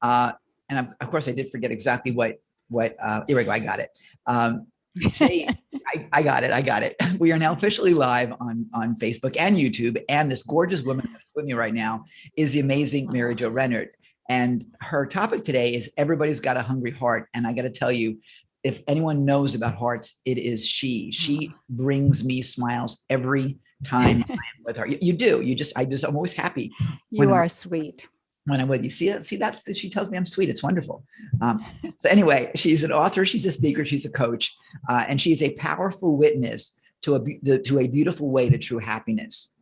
And of course, I did forget exactly what here we go. I got it. Today, I got it. We are now officially live on Facebook and YouTube. And this gorgeous woman that's with me right now is the amazing Mary Jo Rennert. And her topic today is everybody's got a hungry heart. And I got to tell you, if anyone knows about hearts, it is she. She brings me smiles every time I'm with her. You do. I'm always happy. You are sweet. When I'm with you. See that? She tells me I'm sweet. It's wonderful. So anyway, she's an author, she's a speaker, she's a coach, and she's a powerful witness to a beautiful way to true happiness.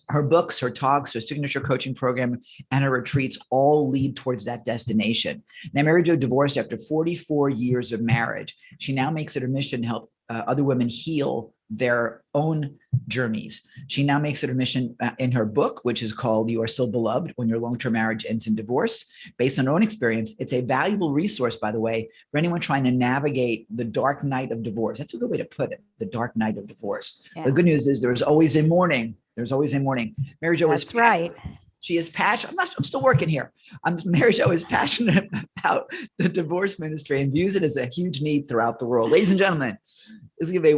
Her books, her talks, her signature coaching program, and her retreats all lead towards that destination. Now, Mary Jo divorced after 44 years of marriage. She now makes it her mission to help other women heal their own journeys. She now makes it her mission in her book, which is called You Are Still Beloved When Your Long-Term Marriage Ends in Divorce. Based on her own experience, it's a valuable resource, by the way, for anyone trying to navigate the dark night of divorce. That's a good way to put it, the dark night of divorce. Yeah. The good news is there's always a morning. There's always a morning. Mary Jo is right. She is passionate. I'm still working here. Mary Jo is passionate about the divorce ministry and views it as a huge need throughout the world. Ladies and gentlemen, let's give a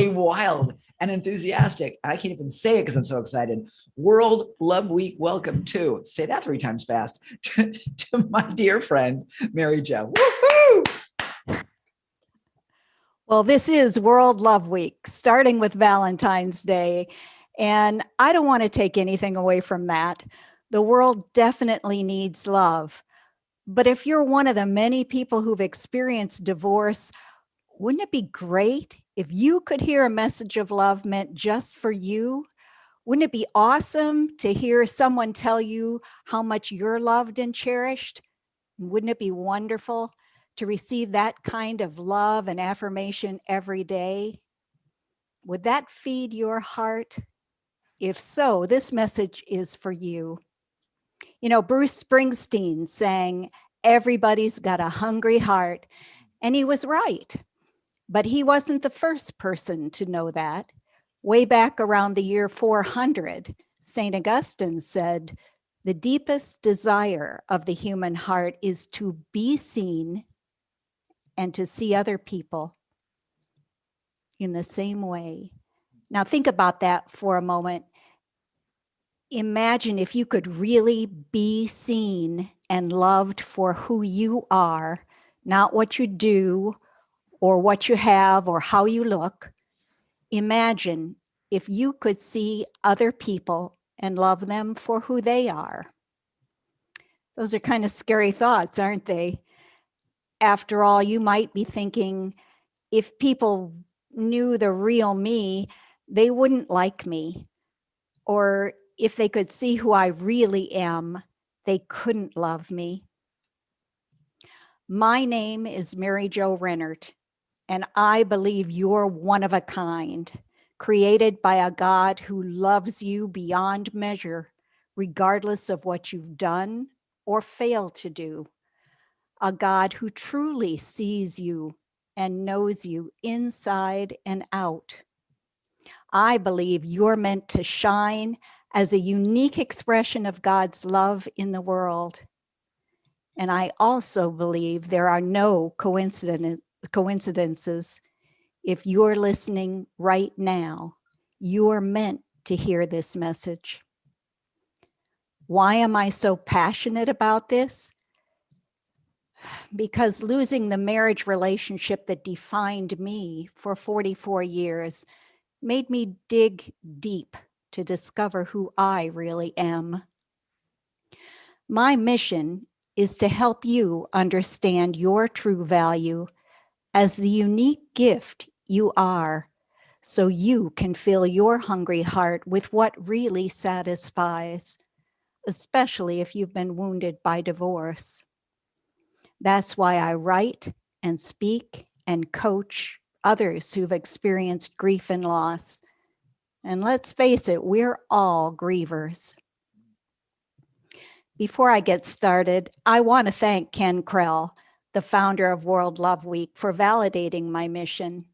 wild and enthusiastic, I can't even say it because I'm so excited, World Love Week welcome to, say that 3 times fast, to my dear friend, Mary Jo. Woohoo! Well, this is World Love Week, starting with Valentine's Day. And I don't want to take anything away from that. The world definitely needs love. But if you're one of the many people who've experienced divorce, wouldn't it be great if you could hear a message of love meant just for you? Wouldn't it be awesome to hear someone tell you how much you're loved and cherished? Wouldn't it be wonderful to receive that kind of love and affirmation every day? Would that feed your heart? If so, this message is for you. You know, Bruce Springsteen sang, "Everybody's got a hungry heart," and he was right. But he wasn't the first person to know that. Way back around the year 400, St. Augustine said, "The deepest desire of the human heart is to be seen and to see other people in the same way." Now think about that for a moment. Imagine if you could really be seen and loved for who you are, not what you do or what you have or how you look. Imagine if you could see other people and love them for who they are. Those are kind of scary thoughts, aren't they? After all, you might be thinking, if people knew the real me, they wouldn't like me. Or if they could see who I really am, they couldn't love me. My name is Mary Jo Rennert, and I believe you're one of a kind, created by a God who loves you beyond measure, regardless of what you've done or failed to do. A God who truly sees you and knows you inside and out. I believe you're meant to shine as a unique expression of God's love in the world. And I also believe there are no coincidences. If you're listening right now, you're meant to hear this message. Why am I so passionate about this? Because losing the marriage relationship that defined me for 44 years made me dig deep to discover who I really am. My mission is to help you understand your true value as the unique gift you are, so you can fill your hungry heart with what really satisfies, especially if you've been wounded by divorce. That's why I write and speak and coach others who've experienced grief and loss. And let's face it, we're all grievers. Before I get started, I want to thank Ken Krell, the founder of World Love Week, for validating my mission.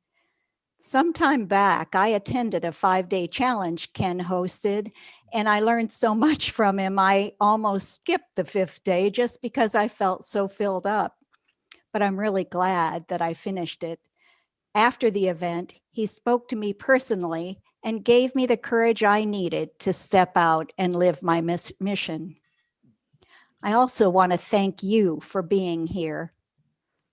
Sometime back, I attended a 5-day challenge Ken hosted, And I learned so much from him. I almost skipped the 5th day just because I felt so filled up. But I'm really glad that I finished it. After the event, he spoke to me personally and gave me the courage I needed to step out and live my mission. I also want to thank you for being here.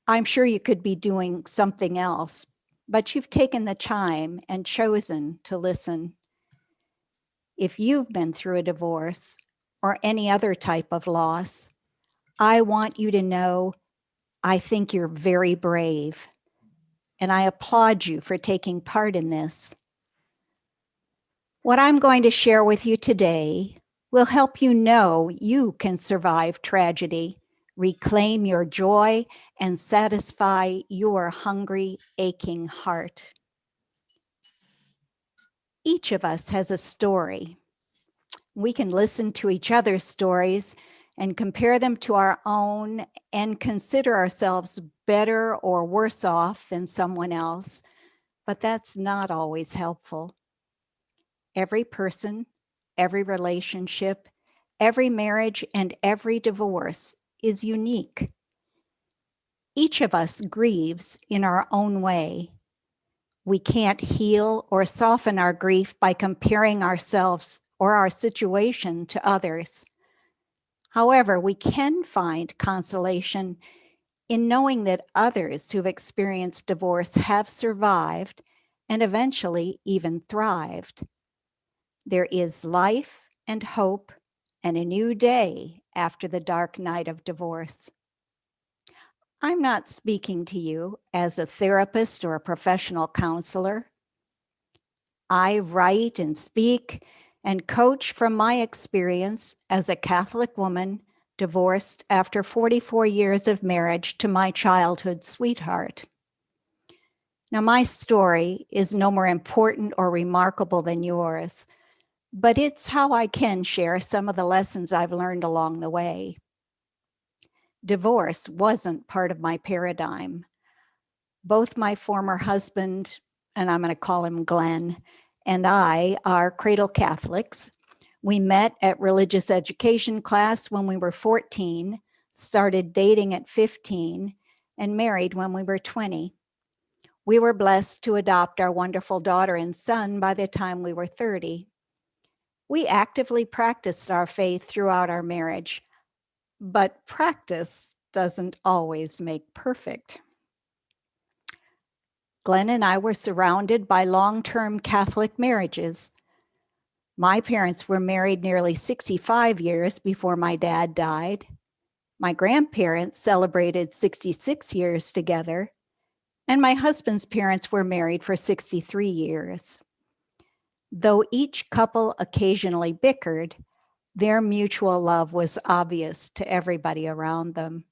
I'm sure you could be doing something else, but you've taken the time and chosen to listen. If you've been through a divorce or any other type of loss, I want you to know I think you're very brave, and I applaud you for taking part in this. What I'm going to share with you today will help you know you can survive tragedy, reclaim your joy, and satisfy your hungry, aching heart. Each of us has a story. We can listen to each other's stories and compare them to our own and consider ourselves better or worse off than someone else, but that's not always helpful. Every person, every relationship, every marriage, and every divorce is unique. Each of us grieves in our own way. We can't heal or soften our grief by comparing ourselves or our situation to others. However, we can find consolation in knowing that others who've experienced divorce have survived and eventually even thrived. There is life and hope and a new day after the dark night of divorce. I'm not speaking to you as a therapist or a professional counselor. I write and speak and coach from my experience as a Catholic woman divorced after 44 years of marriage to my childhood sweetheart. Now, my story is no more important or remarkable than yours, but it's how I can share some of the lessons I've learned along the way. Divorce wasn't part of my paradigm. Both my former husband, and I'm going to call him Glenn, and I are cradle Catholics. We met at religious education class when we were 14, started dating at 15, and married when we were 20. We were blessed to adopt our wonderful daughter and son by the time we were 30. We actively practiced our faith throughout our marriage, but practice doesn't always make perfect. Glenn and I were surrounded by long-term Catholic marriages. My parents were married nearly 65 years before my dad died. My grandparents celebrated 66 years together, and my husband's parents were married for 63 years. Though each couple occasionally bickered, their mutual love was obvious to everybody around them.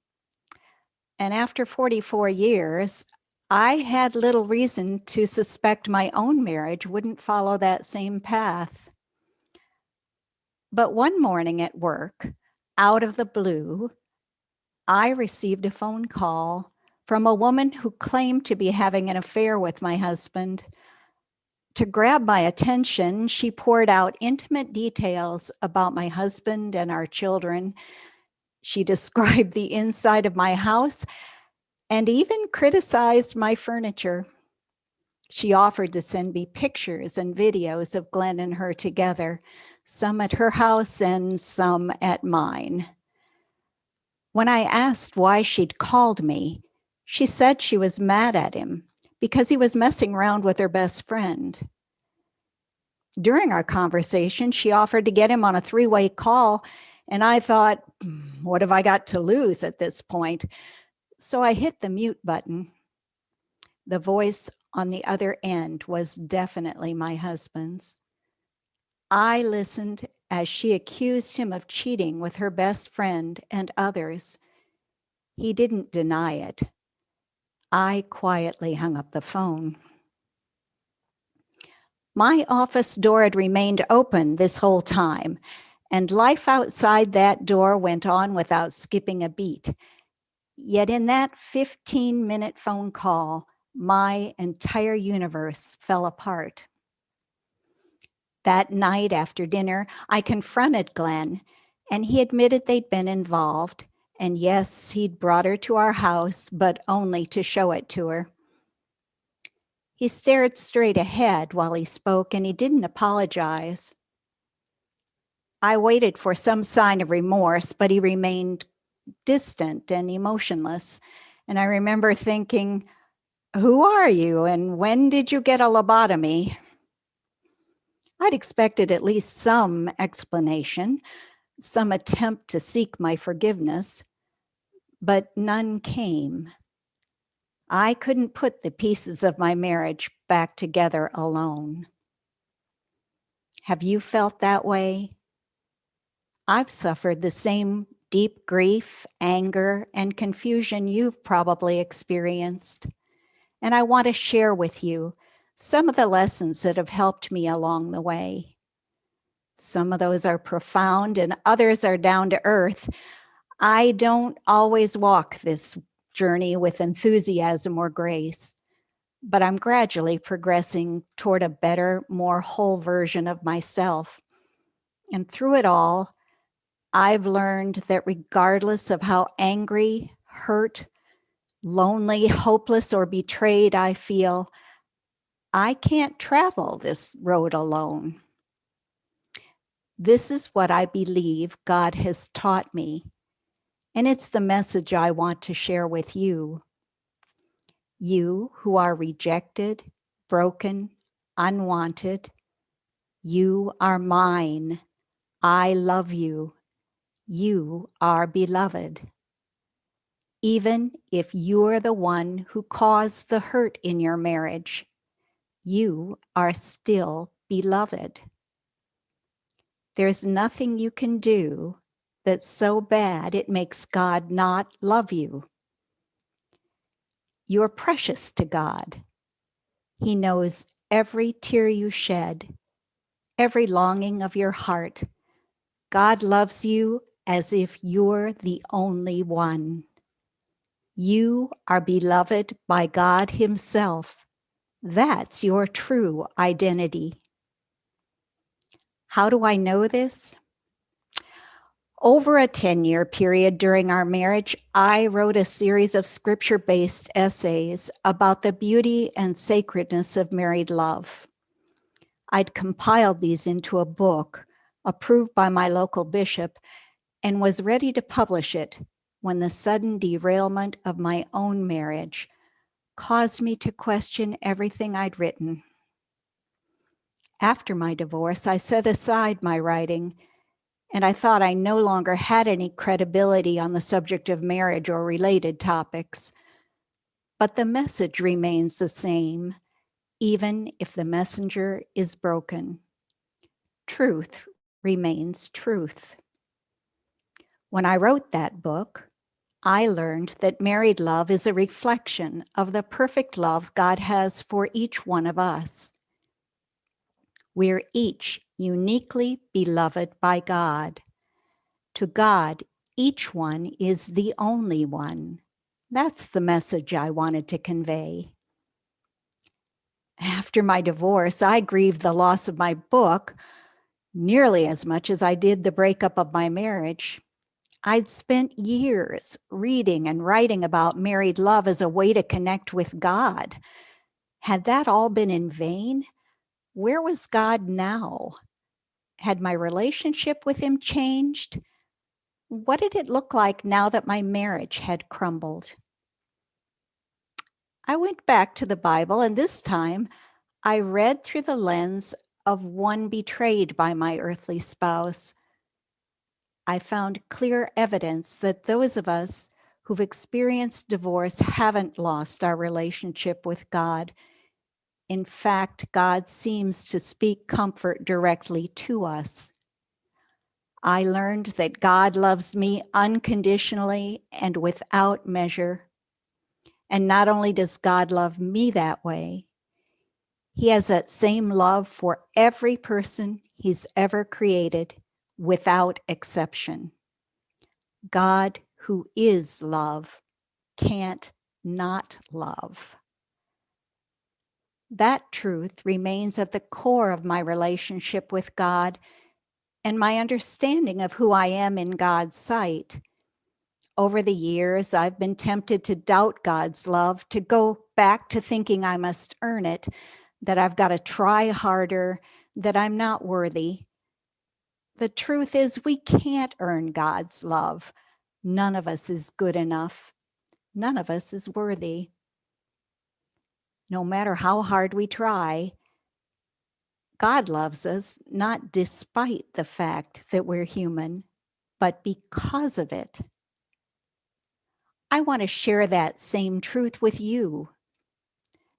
And after 44 years, I had little reason to suspect my own marriage wouldn't follow that same path. But one morning at work, out of the blue, I received a phone call from a woman who claimed to be having an affair with my husband. To grab my attention, she poured out intimate details about my husband and our children. She described the inside of my house and even criticized my furniture. She offered to send me pictures and videos of Glenn and her together, some at her house and some at mine. When I asked why she'd called me, she said she was mad at him because he was messing around with her best friend. During our conversation, she offered to get him on a 3-way call, and I thought, what have I got to lose at this point? So I hit the mute button. The voice on the other end was definitely my husband's. I listened as she accused him of cheating with her best friend and others. He didn't deny it. I quietly hung up the phone. My office door had remained open this whole time, and life outside that door went on without skipping a beat. Yet in that 15-minute phone call, my entire universe fell apart. That night after dinner, I confronted Glenn, and he admitted they'd been involved. And yes, he'd brought her to our house, but only to show it to her. He stared straight ahead while he spoke, and he didn't apologize. I waited for some sign of remorse, but he remained distant and emotionless. And I remember thinking, who are you and when did you get a lobotomy? I'd expected at least some explanation, some attempt to seek my forgiveness, but none came. I couldn't put the pieces of my marriage back together alone. Have you felt that way? I've suffered the same deep grief, anger, and confusion you've probably experienced. And I want to share with you some of the lessons that have helped me along the way. Some of those are profound and others are down to earth. I don't always walk this journey with enthusiasm or grace, but I'm gradually progressing toward a better, more whole version of myself. And through it all, I've learned that regardless of how angry, hurt, lonely, hopeless, or betrayed I feel, I can't travel this road alone. This is what I believe God has taught me, and it's the message I want to share with you. You who are rejected, broken, unwanted, you are mine. I love you. You are beloved. Even if you're the one who caused the hurt in your marriage, you are still beloved. There's nothing you can do that's so bad it makes God not love you. You're precious to God. He knows every tear you shed, every longing of your heart. God loves you as if you're the only one. You are beloved by God Himself. That's your true identity. How do I know this? Over a 10-year period during our marriage, I wrote a series of scripture-based essays about the beauty and sacredness of married love. I'd compiled these into a book approved by my local bishop and was ready to publish it when the sudden derailment of my own marriage caused me to question everything I'd written. After my divorce, I set aside my writing, and I thought I no longer had any credibility on the subject of marriage or related topics. But the message remains the same, even if the messenger is broken. Truth remains truth. When I wrote that book, I learned that married love is a reflection of the perfect love God has for each one of us. We're each uniquely beloved by God. To God, each one is the only one. That's the message I wanted to convey. After my divorce, I grieved the loss of my book nearly as much as I did the breakup of my marriage. I'd spent years reading and writing about married love as a way to connect with God. Had that all been in vain? Where was God now? Had my relationship with Him changed? What did it look like now that my marriage had crumbled? I went back to the Bible, and this time I read through the lens of one betrayed by my earthly spouse. I found clear evidence that those of us who've experienced divorce haven't lost our relationship with God. In fact, God seems to speak comfort directly to us. I learned that God loves me unconditionally and without measure. And not only does God love me that way, He has that same love for every person He's ever created without exception. God, who is love, can't not love. That truth remains at the core of my relationship with God and my understanding of who I am in God's sight. Over the years, I've been tempted to doubt God's love, to go back to thinking I must earn it, that I've got to try harder, that I'm not worthy. The truth is, we can't earn God's love. None of us is good enough. None of us is worthy. No matter how hard we try, God loves us not despite the fact that we're human, but because of it. I want to share that same truth with you.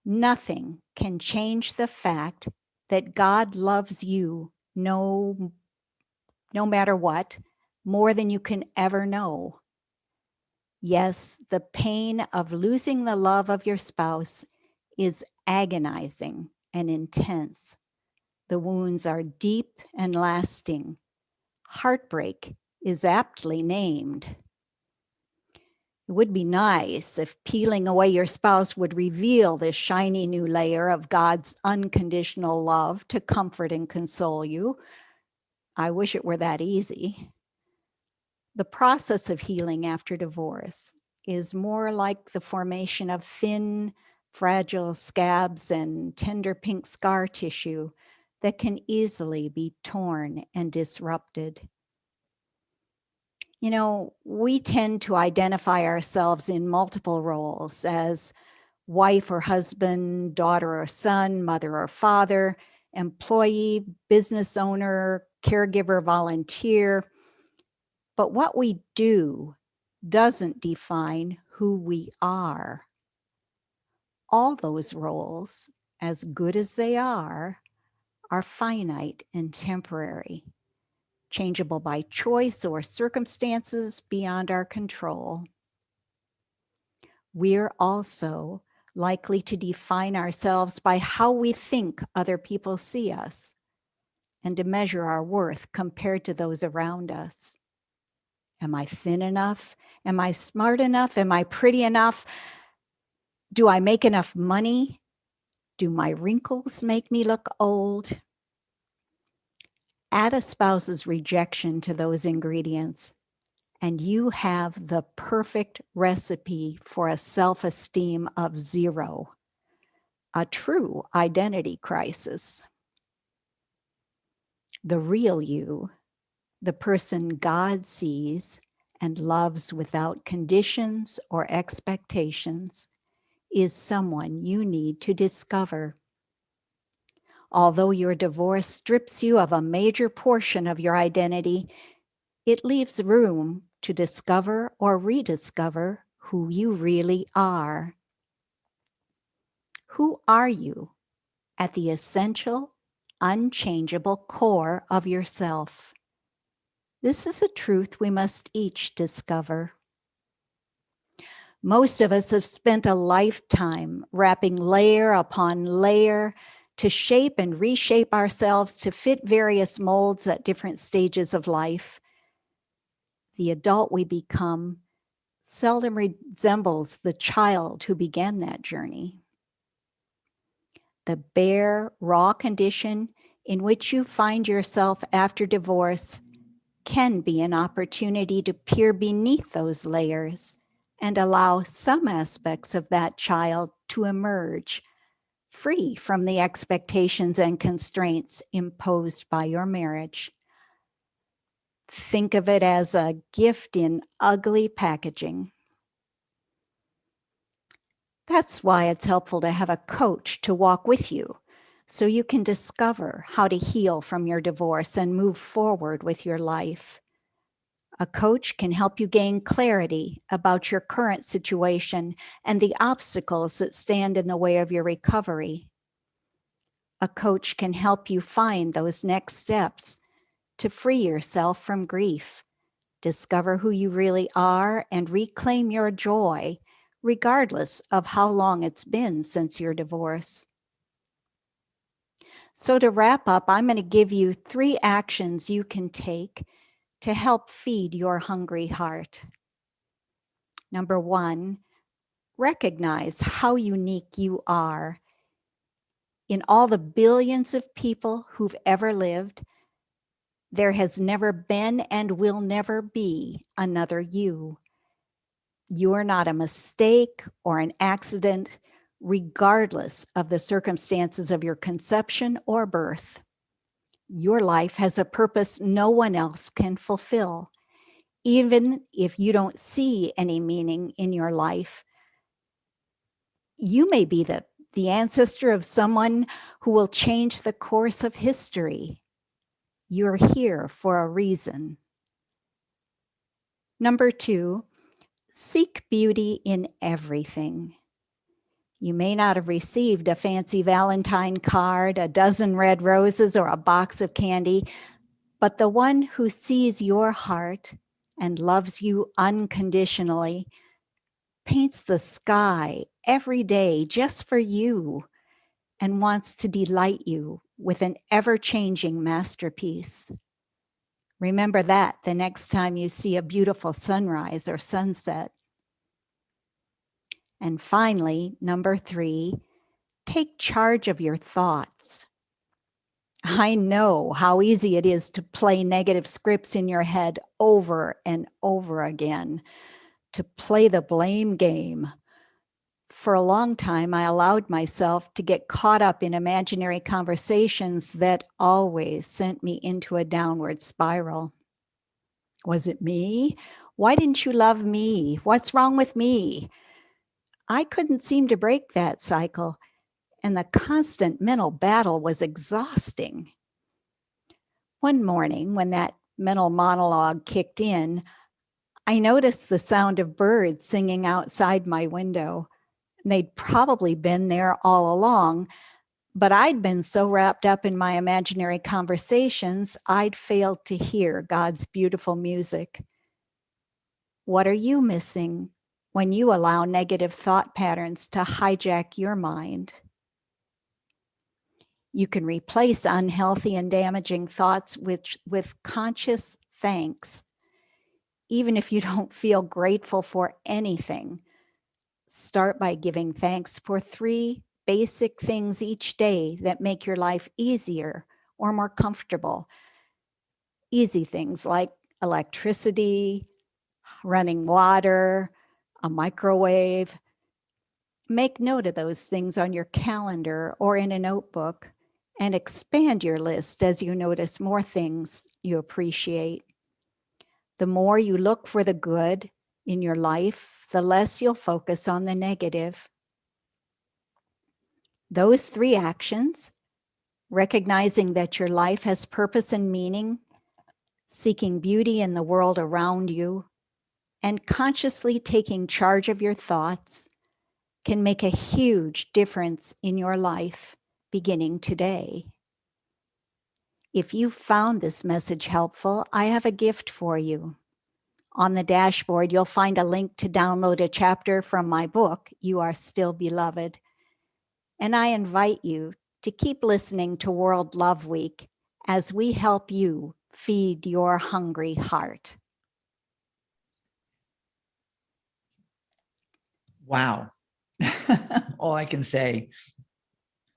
Nothing can change the fact that God loves you no matter what, more than you can ever know. Yes, the pain of losing the love of your spouse is agonizing and intense. The wounds are deep and lasting. Heartbreak is aptly named. It would be nice if peeling away your spouse would reveal this shiny new layer of God's unconditional love to comfort and console you. I wish it were that easy. The process of healing after divorce is more like the formation of thin, fragile scabs and tender pink scar tissue that can easily be torn and disrupted. You know, we tend to identify ourselves in multiple roles as wife or husband, daughter or son, mother or father, employee, business owner, caregiver, volunteer. But what we do doesn't define who we are. All those roles, as good as they are finite and temporary, changeable by choice or circumstances beyond our control. We're also likely to define ourselves by how we think other people see us and to measure our worth compared to those around us. Am I thin enough? Am I smart enough? Am I pretty enough? Do I make enough money? Do my wrinkles make me look old? Add a spouse's rejection to those ingredients, and you have the perfect recipe for a self-esteem of 0, a true identity crisis. The real you, the person God sees and loves without conditions or expectations, is someone you need to discover. Although your divorce strips you of a major portion of your identity, it leaves room to discover or rediscover who you really are. Who are you at the essential, unchangeable core of yourself? This is a truth we must each discover. Most of us have spent a lifetime wrapping layer upon layer to shape and reshape ourselves to fit various molds at different stages of life. The adult we become seldom resembles the child who began that journey. The bare, raw condition in which you find yourself after divorce can be an opportunity to peer beneath those layers and allow some aspects of that child to emerge, free from the expectations and constraints imposed by your marriage. Think of it as a gift in ugly packaging. That's why it's helpful to have a coach to walk with you, so you can discover how to heal from your divorce and move forward with your life. A coach can help you gain clarity about your current situation and the obstacles that stand in the way of your recovery. A coach can help you find those next steps to free yourself from grief, discover who you really are, and reclaim your joy, regardless of how long it's been since your divorce. So to wrap up, I'm going to give you 3 actions you can take to help feed your hungry heart. Number 1, recognize how unique you are. In all the billions of people who've ever lived, there has never been and will never be another you. You are not a mistake or an accident, regardless of the circumstances of your conception or birth. Your life has a purpose no one else can fulfill. Even if you don't see any meaning in your life, you may be the ancestor of someone who will change the course of history. You're here for a reason. Number 2, seek beauty in everything. You may not have received a fancy Valentine card, a dozen red roses, or a box of candy, but the one who sees your heart and loves you unconditionally paints the sky every day just for you and wants to delight you with an ever-changing masterpiece. Remember that the next time you see a beautiful sunrise or sunset. And finally, number 3, take charge of your thoughts. I know how easy it is to play negative scripts in your head over and over again, to play the blame game. For a long time, I allowed myself to get caught up in imaginary conversations that always sent me into a downward spiral. Was it me? Why didn't you love me? What's wrong with me? I couldn't seem to break that cycle, and the constant mental battle was exhausting. One morning, when that mental monologue kicked in, I noticed the sound of birds singing outside my window. They'd probably been there all along, but I'd been so wrapped up in my imaginary conversations, I'd failed to hear God's beautiful music. What are you missing when you allow negative thought patterns to hijack your mind? You can replace unhealthy and damaging thoughts with conscious thanks. Even if you don't feel grateful for anything, start by giving thanks for 3 basic things each day that make your life easier or more comfortable. Easy things like electricity, running water, a microwave. Make note of those things on your calendar or in a notebook, and expand your list as you notice more things you appreciate. The more you look for the good in your life, the less you'll focus on the negative. Those 3 actions, recognizing that your life has purpose and meaning, seeking beauty in the world around you, and consciously taking charge of your thoughts, can make a huge difference in your life beginning today. If you found this message helpful, I have a gift for you. On the dashboard, you'll find a link to download a chapter from my book, You Are Still Beloved. And I invite you to keep listening to World Love Week as we help you feed your hungry heart. Wow. All I can say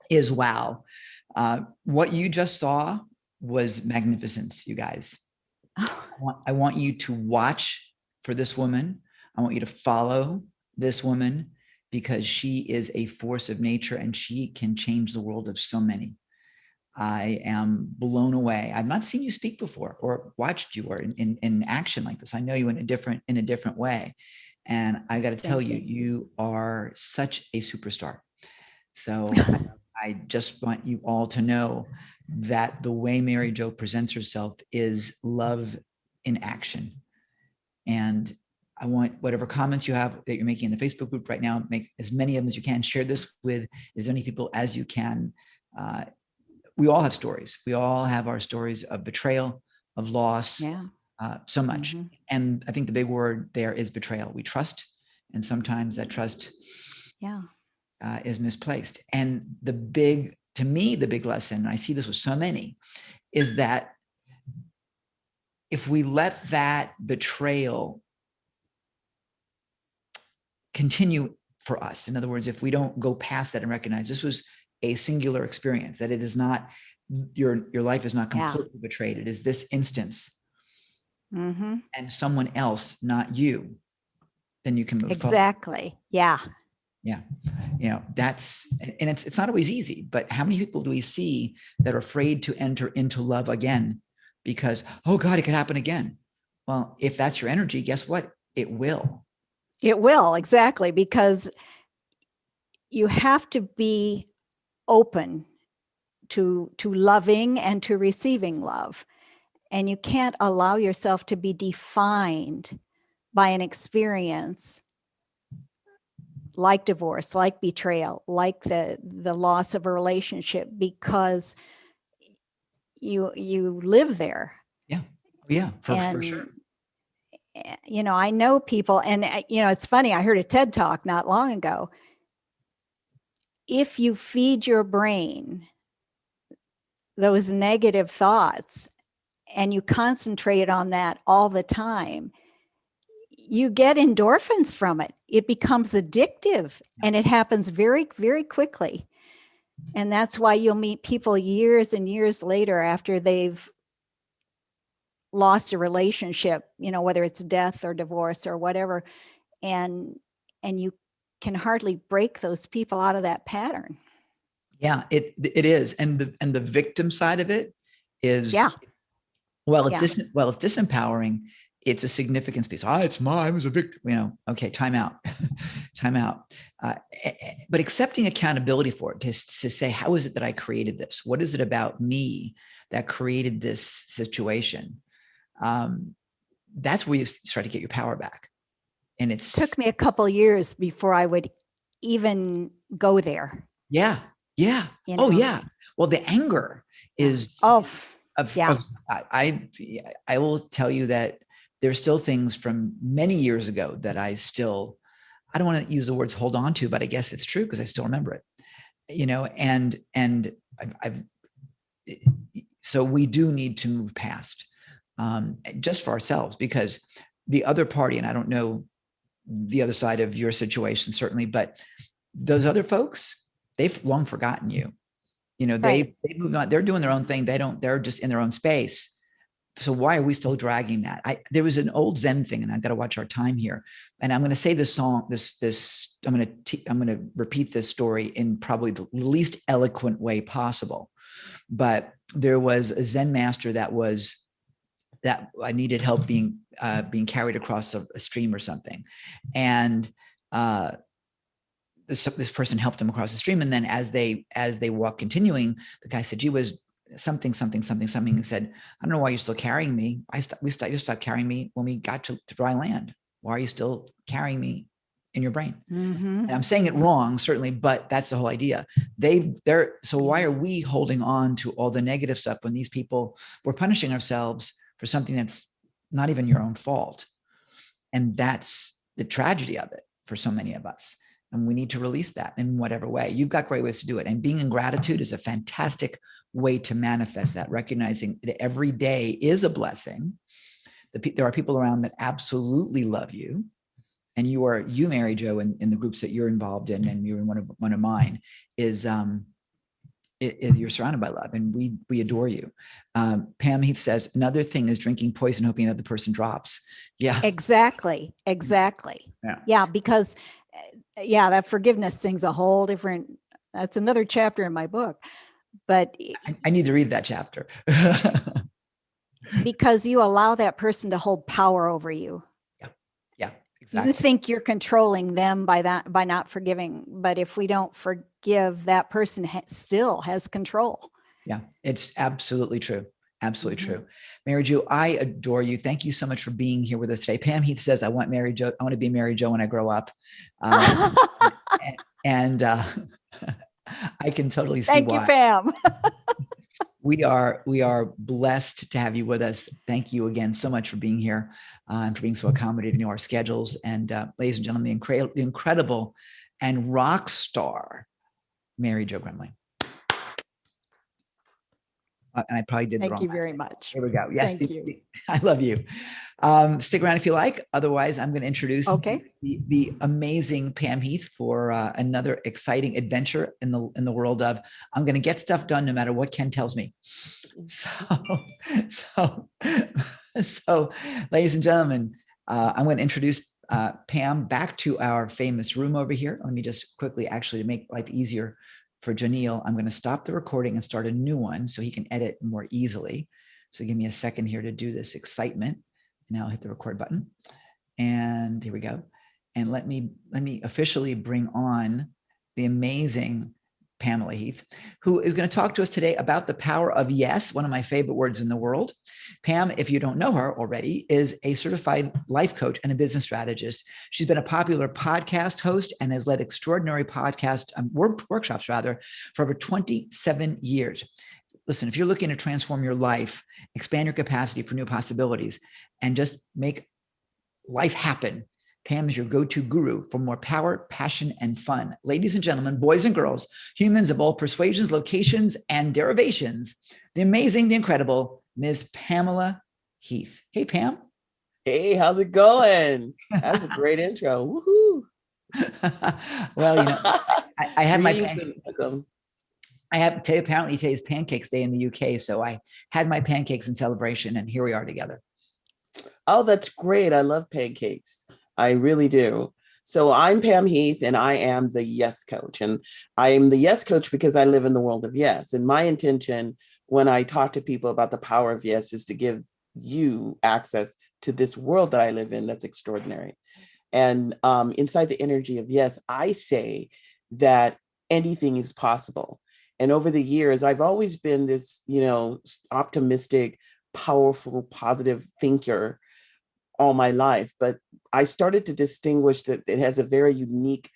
is wow. What you just saw was magnificent, you guys. I want you to watch for this woman. I want you to follow this woman because she is a force of nature and she can change the world of so many. I am blown away. I've not seen you speak before or watched you or in action like this. I know you in a different way. And I got to tell you, you are such a superstar. So I just want you all to know that the way Mary Jo presents herself is love in action. And I want whatever comments you have that you're making in the Facebook group right now, make as many of them as you can. Share this with as many people as you can. We all have stories. We all have our stories of betrayal, of loss, so much. Mm-hmm. And I think the big word there is betrayal. We trust, and sometimes that trust is misplaced. And to me, the big lesson, and I see this with so many, is that if we let that betrayal continue for us, in other words, if we don't go past that and recognize this was a singular experience, that it is not, your life is not Yeah. completely betrayed. It is this instance Mm-hmm. and someone else, not you, then you can move forward. Exactly. Yeah. Yeah. That's, and it's not always easy, but how many people do we see that are afraid to enter into love again because, oh God, it could happen again. Well, if that's your energy, guess what? It will. It will, exactly, because you have to be open to loving and to receiving love. And you can't allow yourself to be defined by an experience like divorce, like betrayal, like the loss of a relationship, because you live there. Yeah. Yeah, for sure. I know people, and it's funny, I heard a TED Talk not long ago. If you feed your brain those negative thoughts and you concentrate on that all the time, you get endorphins from it. It becomes addictive, and it happens very, very quickly. And that's why you'll meet people years and years later after they've lost a relationship, whether it's death or divorce or whatever, and you can hardly break those people out of that pattern. Yeah, it is. And the victim side of it is, Yeah. it's disempowering. It's a significance piece. It's mine. I was a victim. Okay, time out. Time out. But accepting accountability for it, to say, how is it that I created this? What is it about me that created this situation? That's where you start to get your power back. And it took me a couple of years before I would even go there. Yeah. Yeah. Oh yeah. Well, the anger is I will tell you that there's still things from many years ago that I don't want to use the words hold on to, but I guess it's true because I still remember it, and so we do need to move past, just for ourselves, because the other party, and I don't know the other side of your situation, certainly, but those other folks, they've long forgotten you. They moved on. They're doing their own thing. They're just in their own space. So why are we still dragging that? There was an old Zen thing, and I've got to watch our time here. And I'm going to say this song, I'm going to repeat this story in probably the least eloquent way possible. But there was a Zen master that I needed help being carried across a stream or something. And, this person helped him across the stream. And then as they walk continuing, the guy said, gee, was something, and said, I don't know why you're still carrying me. You stopped carrying me when we got to dry land. Why are you still carrying me in your brain? Mm-hmm. And I'm saying it wrong, certainly, but that's the whole idea. So why are we holding on to all the negative stuff when these people were punishing ourselves for something that's not even your own fault? And that's the tragedy of it for so many of us. And we need to release that in whatever way. You've got great ways to do it. And being in gratitude is a fantastic way to manifest that, recognizing that every day is a blessing. There are people around that absolutely love you. And you, Mary Jo, in the groups that you're involved in, and you're in one of mine, is you're surrounded by love, and we adore you. Pam Heath says, another thing is drinking poison, hoping that the person drops. Yeah. Exactly. Yeah, because that forgiveness thing's a whole different, that's another chapter in my book. But I need to read that chapter. Because you allow that person to hold power over you. Yeah, exactly. You think you're controlling them by not forgiving, but if we don't forgive, that person still has control. Yeah, it's absolutely true. Absolutely true. Mary Jo, I adore you. Thank you so much for being here with us today. Pam Heath says, I want to be Mary Jo when I grow up. And I can totally see why. Thank you, Pam. We are blessed to have you with us. Thank you again so much for being here, and for being so accommodating to our schedules. And ladies and gentlemen, the incredible and rock star Mary Jo Grimling. And I probably did the Thank wrong you last very name. much. Here we go. Yes, Thank you. I love you. Stick around if you like. Otherwise, I'm going to introduce Okay. the amazing Pam Heath for another exciting adventure in the world of I'm going to get stuff done no matter what Ken tells me. So, so, ladies and gentlemen, I'm going to introduce Pam back to our famous room over here. Let me just quickly, actually, to make life easier for Janelle, I'm going to stop the recording and start a new one so he can edit more easily. So give me a second here to do this excitement. Now I'll hit the record button. And here we go. And let me officially bring on the amazing Pamela Heath, who is going to talk to us today about the power of yes, one of my favorite words in the world. Pam, if you don't know her already, is a certified life coach and a business strategist. She's been a popular podcast host and has led extraordinary podcast workshops for over 27 years. Listen, if you're looking to transform your life, expand your capacity for new possibilities, and just make life happen, Pam is your go-to guru for more power, passion, and fun. Ladies and gentlemen, boys and girls, humans of all persuasions, locations, and derivations, the amazing, the incredible Ms. Pamela Heath. Hey, Pam. Hey, how's it going? That's a great intro. Woohoo. Well, I had my apparently today's Pancakes Day in the UK, so I had my pancakes in celebration, and here we are together. Oh, that's great. I love pancakes. I really do. So I'm Pam Heath, and I am the Yes Coach. And I am the Yes Coach because I live in the world of yes. And my intention when I talk to people about the power of yes is to give you access to this world that I live in that's extraordinary. And inside the energy of yes, I say that anything is possible. And over the years, I've always been this, optimistic, powerful, positive thinker all my life. But I started to distinguish that it has a very unique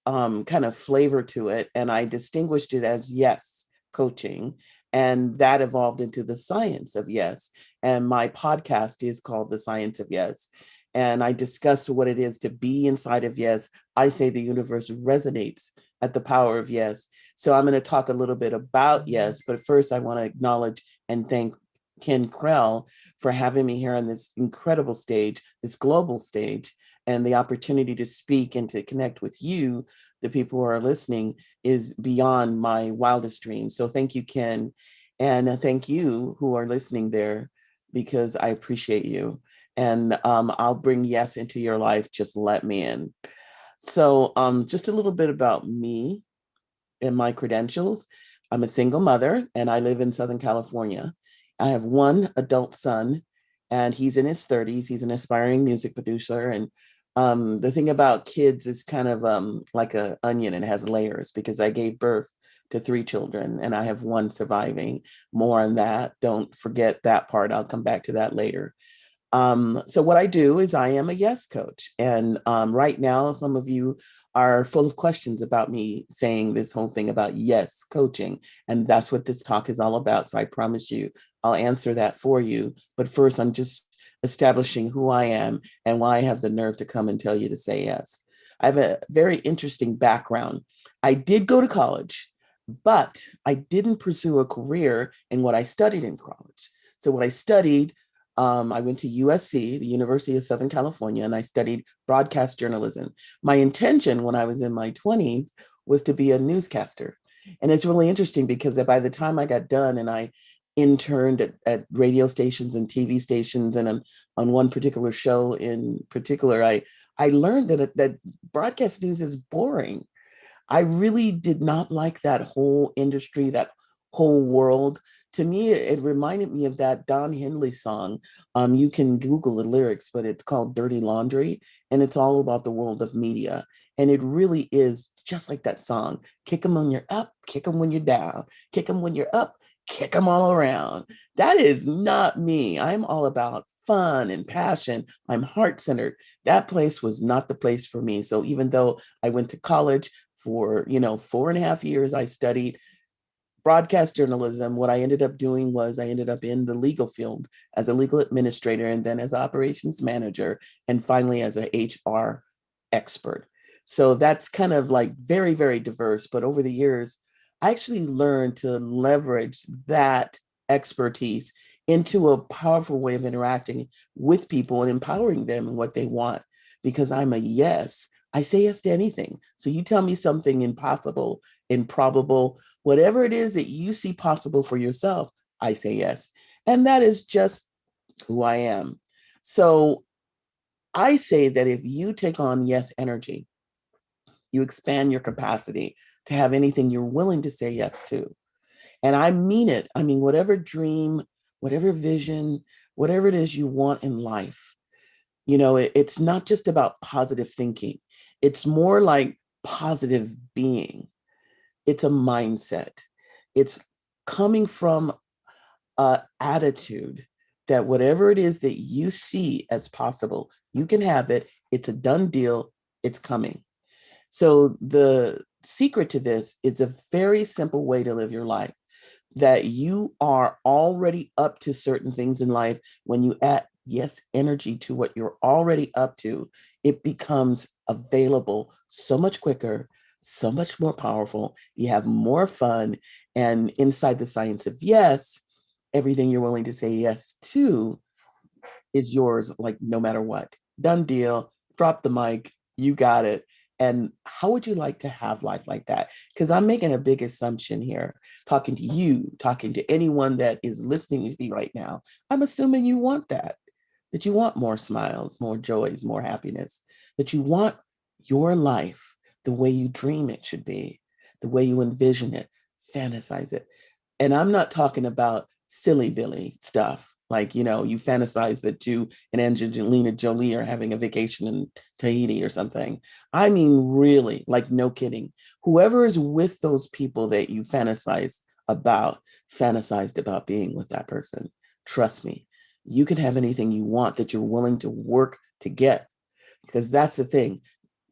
kind of flavor to it. And I distinguished it as yes coaching. And that evolved into the science of yes. And my podcast is called The Science of Yes. And I discuss what it is to be inside of yes. I say the universe resonates at the power of yes. So I'm going to talk a little bit about yes. But first, I want to acknowledge and thank Ken Krell for having me here on this incredible stage, this global stage, and the opportunity to speak and to connect with you, the people who are listening, is beyond my wildest dreams. So thank you, Ken. And thank you who are listening there, because I appreciate you. And I'll bring yes into your life. Just let me in. So just a little bit about me and my credentials. I'm a single mother and I live in Southern California. I have one adult son and he's in his 30s. He's an aspiring music producer. And the thing about kids is kind of like an onion, and it has layers, because I gave birth to 3 children and I have one surviving. More on that. Don't forget that part. I'll come back to that later. So what I do is I am a yes coach. And right now, some of you are full of questions about me saying this whole thing about yes coaching. And that's what this talk is all about. So I promise you, I'll answer that for you. But first, I'm just establishing who I am and why I have the nerve to come and tell you to say yes. I have a very interesting background. I did go to college, but I didn't pursue a career in what I studied in college. So what I studied, I went to USC, the University of Southern California, and I studied broadcast journalism. My intention when I was in my 20s was to be a newscaster. And it's really interesting because by the time I got done and I interned at radio stations and TV stations, and on one particular show in particular, I learned that broadcast news is boring. I really did not like that whole industry, that whole world. To me, it reminded me of that Don Henley song. You can Google the lyrics, but it's called Dirty Laundry, and it's all about the world of media. And it really is just like that song. Kick them when you're up, kick them when you're down, kick them when you're up, kick them all around. That is not me. I'm all about fun and passion. I'm heart-centered. That place was not the place for me. So even though I went to college for 4.5 years, I studied broadcast journalism. What I ended up doing was I ended up in the legal field as a legal administrator, and then as operations manager, and finally as an HR expert. So that's kind of like very, very diverse. But over the years, I actually learned to leverage that expertise into a powerful way of interacting with people and empowering them in what they want. Because I'm a yes, I say yes to anything. So you tell me something impossible, improbable, whatever it is that you see possible for yourself, I say yes. And that is just who I am. So I say that if you take on yes energy, you expand your capacity to have anything you're willing to say yes to. And I mean it. I mean, whatever dream, whatever vision, whatever it is you want in life, it's not just about positive thinking. It's more like positive being. It's a mindset. It's coming from an attitude that whatever it is that you see as possible, you can have it. It's a done deal. It's coming. So the secret to this is a very simple way to live your life, that you are already up to certain things in life. When you add yes energy to what you're already up to, it becomes available so much quicker, so much more powerful. You have more fun. And inside the science of yes, everything you're willing to say yes to is yours, like no matter what. Done deal, drop the mic, you got it. And how would you like to have life like that? Because I'm making a big assumption here, talking to you, talking to anyone that is listening to me right now. I'm assuming you want that you want more smiles, more joys, more happiness, that you want your life the way you dream it should be, the way you envision it, fantasize it. And I'm not talking about silly Billy stuff. Like, you fantasize that you and Angelina Jolie are having a vacation in Tahiti or something. I mean, really, like, no kidding. Whoever is with those people that you fantasized about being with that person. Trust me, you can have anything you want that you're willing to work to get. Because that's the thing.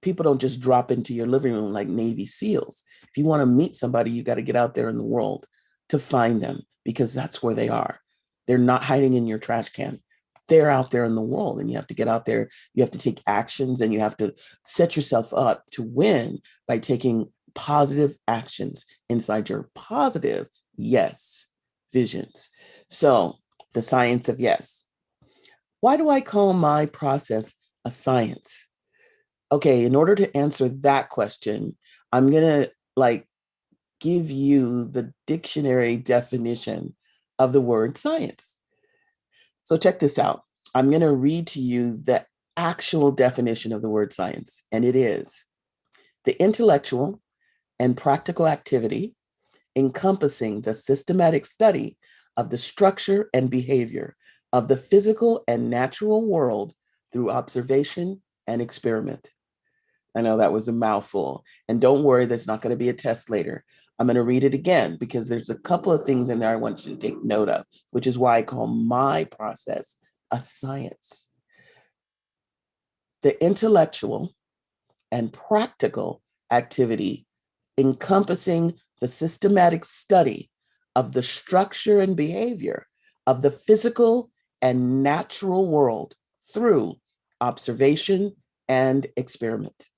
People don't just drop into your living room like Navy SEALs. If you want to meet somebody, you got to get out there in the world to find them, because that's where they are. They're not hiding in your trash can. They're out there in the world, and you have to get out there. You have to take actions, and you have to set yourself up to win by taking positive actions inside your positive yes visions. So the science of yes. Why do I call my process a science? Okay, in order to answer that question, I'm going to give you the dictionary definition of the word science. So check this out. I'm going to read to you the actual definition of the word science, and it is the intellectual and practical activity encompassing the systematic study of the structure and behavior of the physical and natural world through observation and experiment. I know that was a mouthful. And don't worry, there's not going to be a test later. I'm going to read it again because there's a couple of things in there I want you to take note of, which is why I call my process a science. The intellectual and practical activity encompassing the systematic study of the structure and behavior of the physical and natural world through observation and experiment.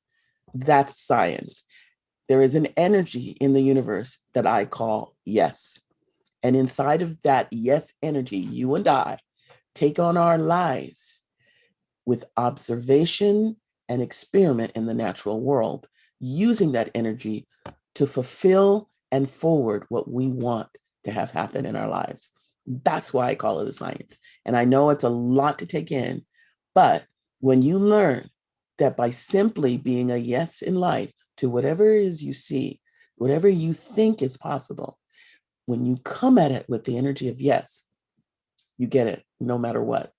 That's science. There is an energy in the universe that I call yes. And inside of that yes energy, you and I take on our lives with observation and experiment in the natural world, using that energy to fulfill and forward what we want to have happen in our lives. That's why I call it a science. And I know it's a lot to take in, but when you learn that by simply being a yes in life to whatever it is you see, whatever you think is possible, when you come at it with the energy of yes, you get it no matter what.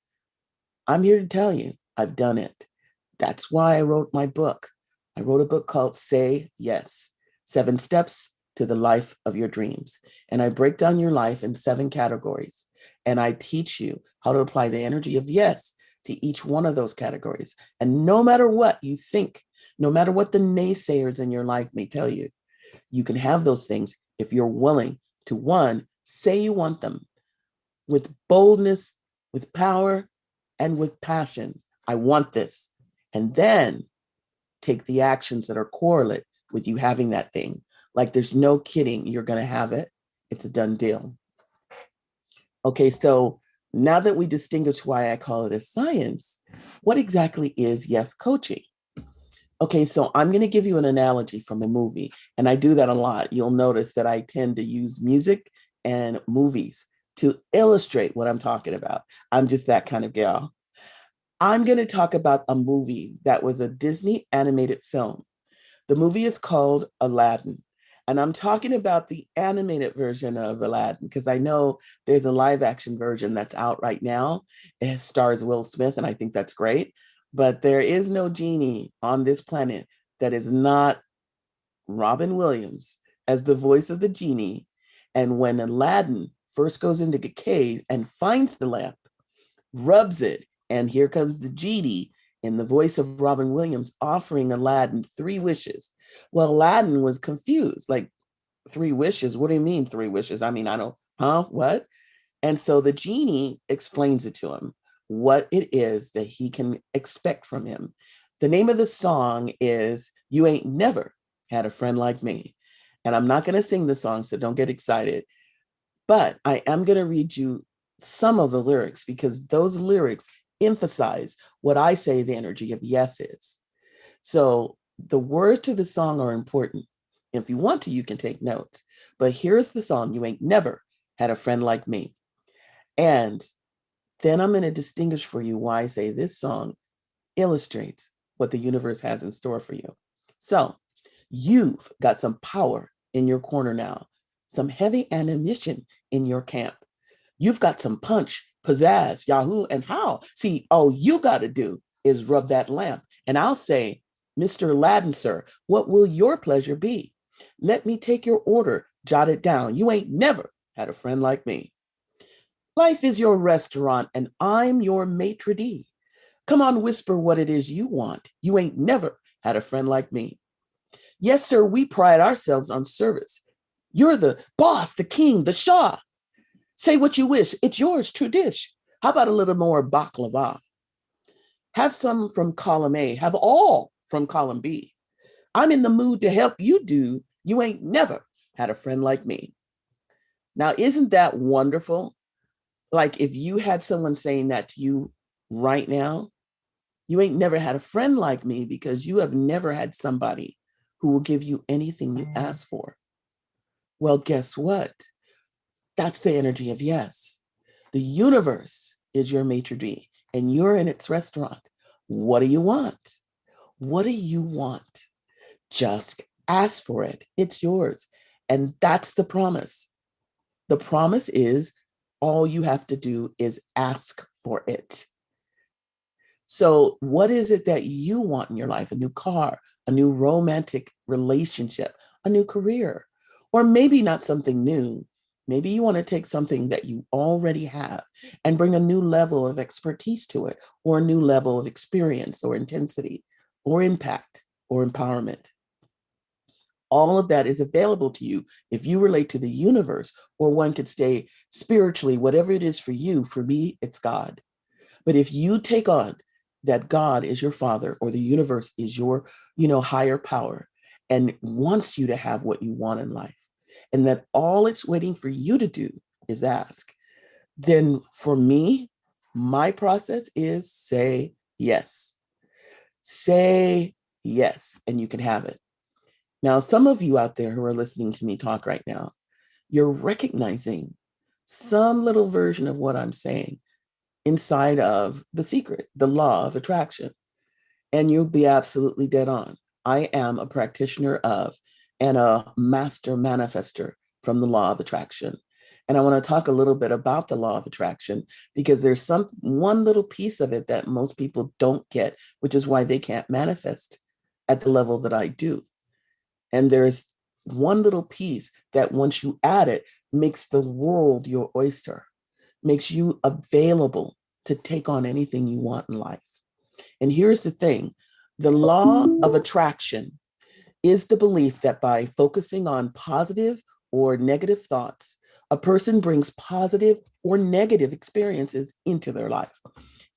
I'm here to tell you, I've done it. That's why I wrote my book. I wrote a book called Say Yes, 7 Steps to the Life of Your Dreams. And I break down your life in 7 categories. And I teach you how to apply the energy of yes to each one of those categories. And no matter what you think, no matter what the naysayers in your life may tell you, you can have those things if you're willing to, 1, say you want them with boldness, with power, and with passion. I want this. And then take the actions that are correlate with you having that thing. Like, there's no kidding, you're going to have it. It's a done deal. Okay, so now that we distinguish why I call it a science, what exactly is yes coaching? Okay, so I'm going to give you an analogy from a movie, and I do that a lot. You'll notice that I tend to use music and movies to illustrate what I'm talking about. I'm just that kind of gal. I'm going to talk about a movie that was a Disney animated film. The movie is called Aladdin. And I'm talking about the animated version of Aladdin because I know there's a live action version that's out right now. It stars Will Smith, and I think that's great. But there is no genie on this planet that is not Robin Williams as the voice of the genie. And when Aladdin first goes into the cave and finds the lamp, rubs it, and here comes the genie in the voice of Robin Williams offering Aladdin 3 wishes. Well, Aladdin was confused, like, 3 wishes? What do you mean 3 wishes? I mean, I don't, what? And so the genie explains it to him, what it is that he can expect from him. The name of the song is You Ain't Never Had a Friend Like Me. And I'm not going to sing the song, so don't get excited. But I am going to read you some of the lyrics because those lyrics emphasize what I say the energy of yes is. So the words to the song are important. If you want to, you can take notes. But here's the song, You Ain't Never Had a Friend Like Me. And then I'm going to distinguish for you why I say this song illustrates what the universe has in store for you. So you've got some power in your corner now, some heavy ammunition in your camp. You've got some punch, pizzazz, Yahoo, and how. See, all you got to do is rub that lamp. And I'll say, Mr. Aladdin, sir, what will your pleasure be? Let me take your order, jot it down. You ain't never had a friend like me. Life is your restaurant, and I'm your maitre d'. Come on, whisper what it is you want. You ain't never had a friend like me. Yes, sir, we pride ourselves on service. You're the boss, the king, the shah. Say what you wish. It's yours, true dish. How about a little more baklava? Have some from column A. Have all from column B. I'm in the mood to help you do. You ain't never had a friend like me. Now, isn't that wonderful? Like if you had someone saying that to you right now, you ain't never had a friend like me because you have never had somebody who will give you anything you ask for. Well, guess what? That's the energy of yes. The universe is your maitre d', and you're in its restaurant. What do you want? What do you want? Just ask for it. It's yours. And that's the promise. The promise is all you have to do is ask for it. So what is it that you want in your life? A new car, a new romantic relationship, a new career, or maybe not something new. Maybe you want to take something that you already have and bring a new level of expertise to it, or a new level of experience or intensity or impact or empowerment. All of that is available to you if you relate to the universe, or one could say spiritually, whatever it is for you. For me, it's God. But if you take on that God is your father, or the universe is your, higher power, and wants you to have what you want in life, and that all it's waiting for you to do is ask, then for me, my process is say yes. Say yes, and you can have it. Now, some of you out there who are listening to me talk right now, you're recognizing some little version of what I'm saying inside of the secret, the law of attraction. And you'll be absolutely dead on. I am a practitioner of and a master manifester from the law of attraction. And I want to talk a little bit about the law of attraction because there's one little piece of it that most people don't get, which is why they can't manifest at the level that I do. And there's one little piece that once you add it, makes the world your oyster, makes you available to take on anything you want in life. And here's the thing, the law of attraction is the belief that by focusing on positive or negative thoughts, a person brings positive or negative experiences into their life.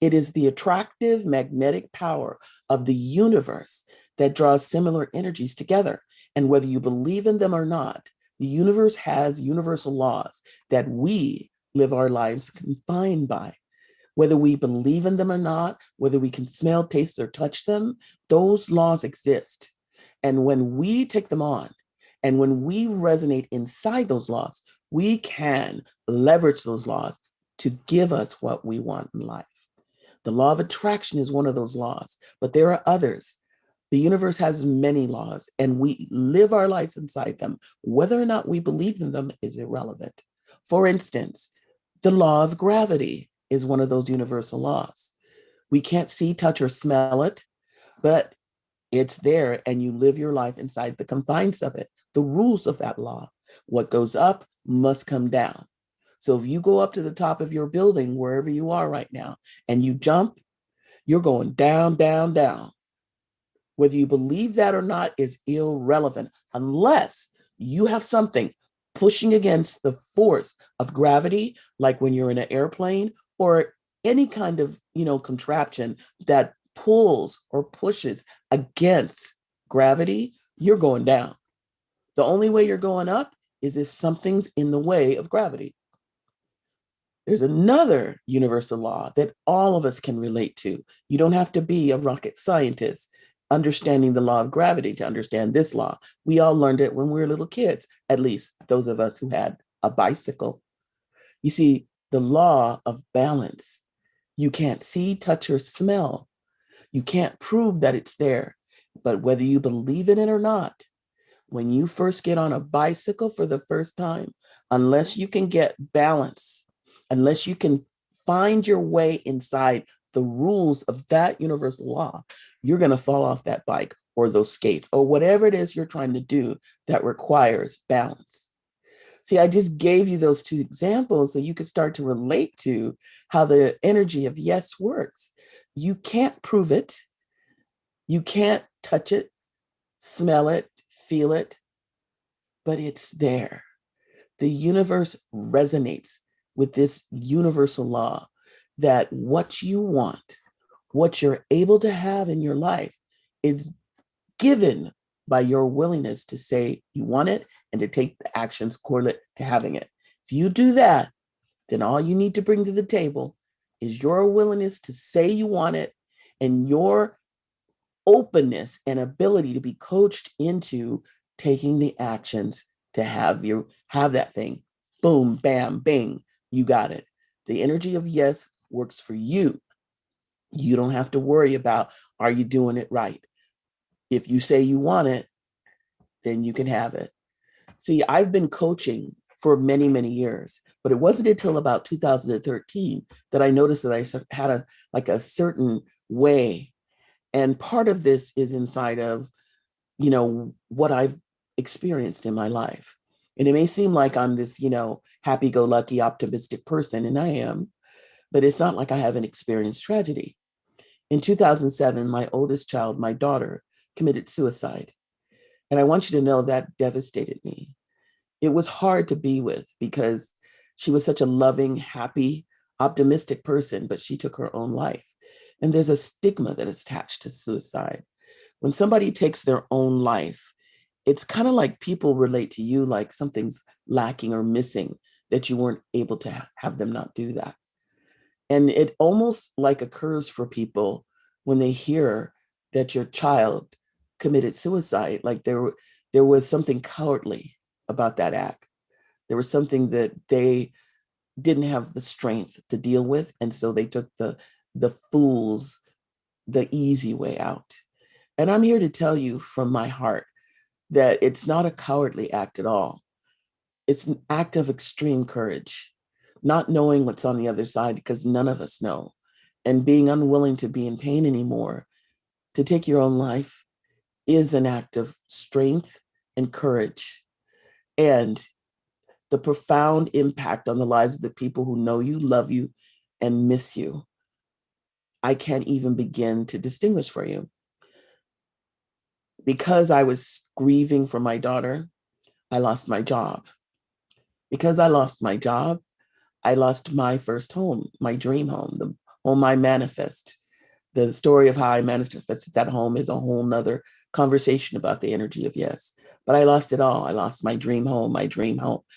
It is the attractive magnetic power of the universe that draws similar energies together. And whether you believe in them or not, the universe has universal laws that we live our lives confined by. Whether we believe in them or not, whether we can smell, taste, or touch them, those laws exist. And when we take them on, and when we resonate inside those laws, we can leverage those laws to give us what we want in life. The law of attraction is one of those laws, but there are others. The universe has many laws, and we live our lives inside them. Whether or not we believe in them is irrelevant. For instance, the law of gravity is one of those universal laws. We can't see, touch, or smell it, but it's there, and you live your life inside the confines of it, the rules of that law. What goes up must come down. So if you go up to the top of your building, wherever you are right now, and you jump, you're going down, down, down. Whether you believe that or not is irrelevant, unless you have something pushing against the force of gravity, like when you're in an airplane or any kind of, contraption that pulls or pushes against gravity, you're going down. The only way you're going up is if something's in the way of gravity. There's another universal law that all of us can relate to. You don't have to be a rocket scientist understanding the law of gravity to understand this law. We all learned it when we were little kids, at least those of us who had a bicycle. You see, the law of balance, you can't see, touch, or smell. You can't prove that it's there. But whether you believe in it or not, when you first get on a bicycle for the first time, unless you can get balance, unless you can find your way inside the rules of that universal law, you're going to fall off that bike or those skates or whatever it is you're trying to do that requires balance. See, I just gave you those two examples so you could start to relate to how the energy of yes works. You can't prove it. You can't touch it, smell it, feel it, but it's there. The universe resonates with this universal law that what you want, what you're able to have in your life is given by your willingness to say you want it and to take the actions correlate to having it. If you do that, then all you need to bring to the table is your willingness to say you want it and your openness and ability to be coached into taking the actions to have that thing. Boom, bam, bing, you got it. The energy of yes works for you. You don't have to worry about, are you doing it right? If you say you want it, then you can have it. See, I've been coaching for many, many years, but it wasn't until about 2013 that I noticed that I had a certain way. And part of this is inside of, what I've experienced in my life. And it may seem like I'm this, happy-go-lucky, optimistic person, and I am, but it's not like I haven't experienced tragedy. In 2007, my oldest child, my daughter, committed suicide. And I want you to know that devastated me. It was hard to be with because she was such a loving, happy, optimistic person, but she took her own life. And there's a stigma that is attached to suicide. When somebody takes their own life, it's kind of like people relate to you like something's lacking or missing, that you weren't able to have them not do that. And it almost like occurs for people when they hear that your child committed suicide, like there was something cowardly about that act. There was something that they didn't have the strength to deal with. And so they took the easy way out. And I'm here to tell you from my heart that it's not a cowardly act at all. It's an act of extreme courage, not knowing what's on the other side, because none of us know, and being unwilling to be in pain anymore. To take your own life is an act of strength and courage, and the profound impact on the lives of the people who know you, love you, and miss you, I can't even begin to distinguish for you. Because I was grieving for my daughter, I lost my job. Because I lost my job, I lost my first home, my dream home, the home I manifest. The story of how I manifested that home is a whole nother conversation about the energy of yes. But I lost it all. I lost my dream home,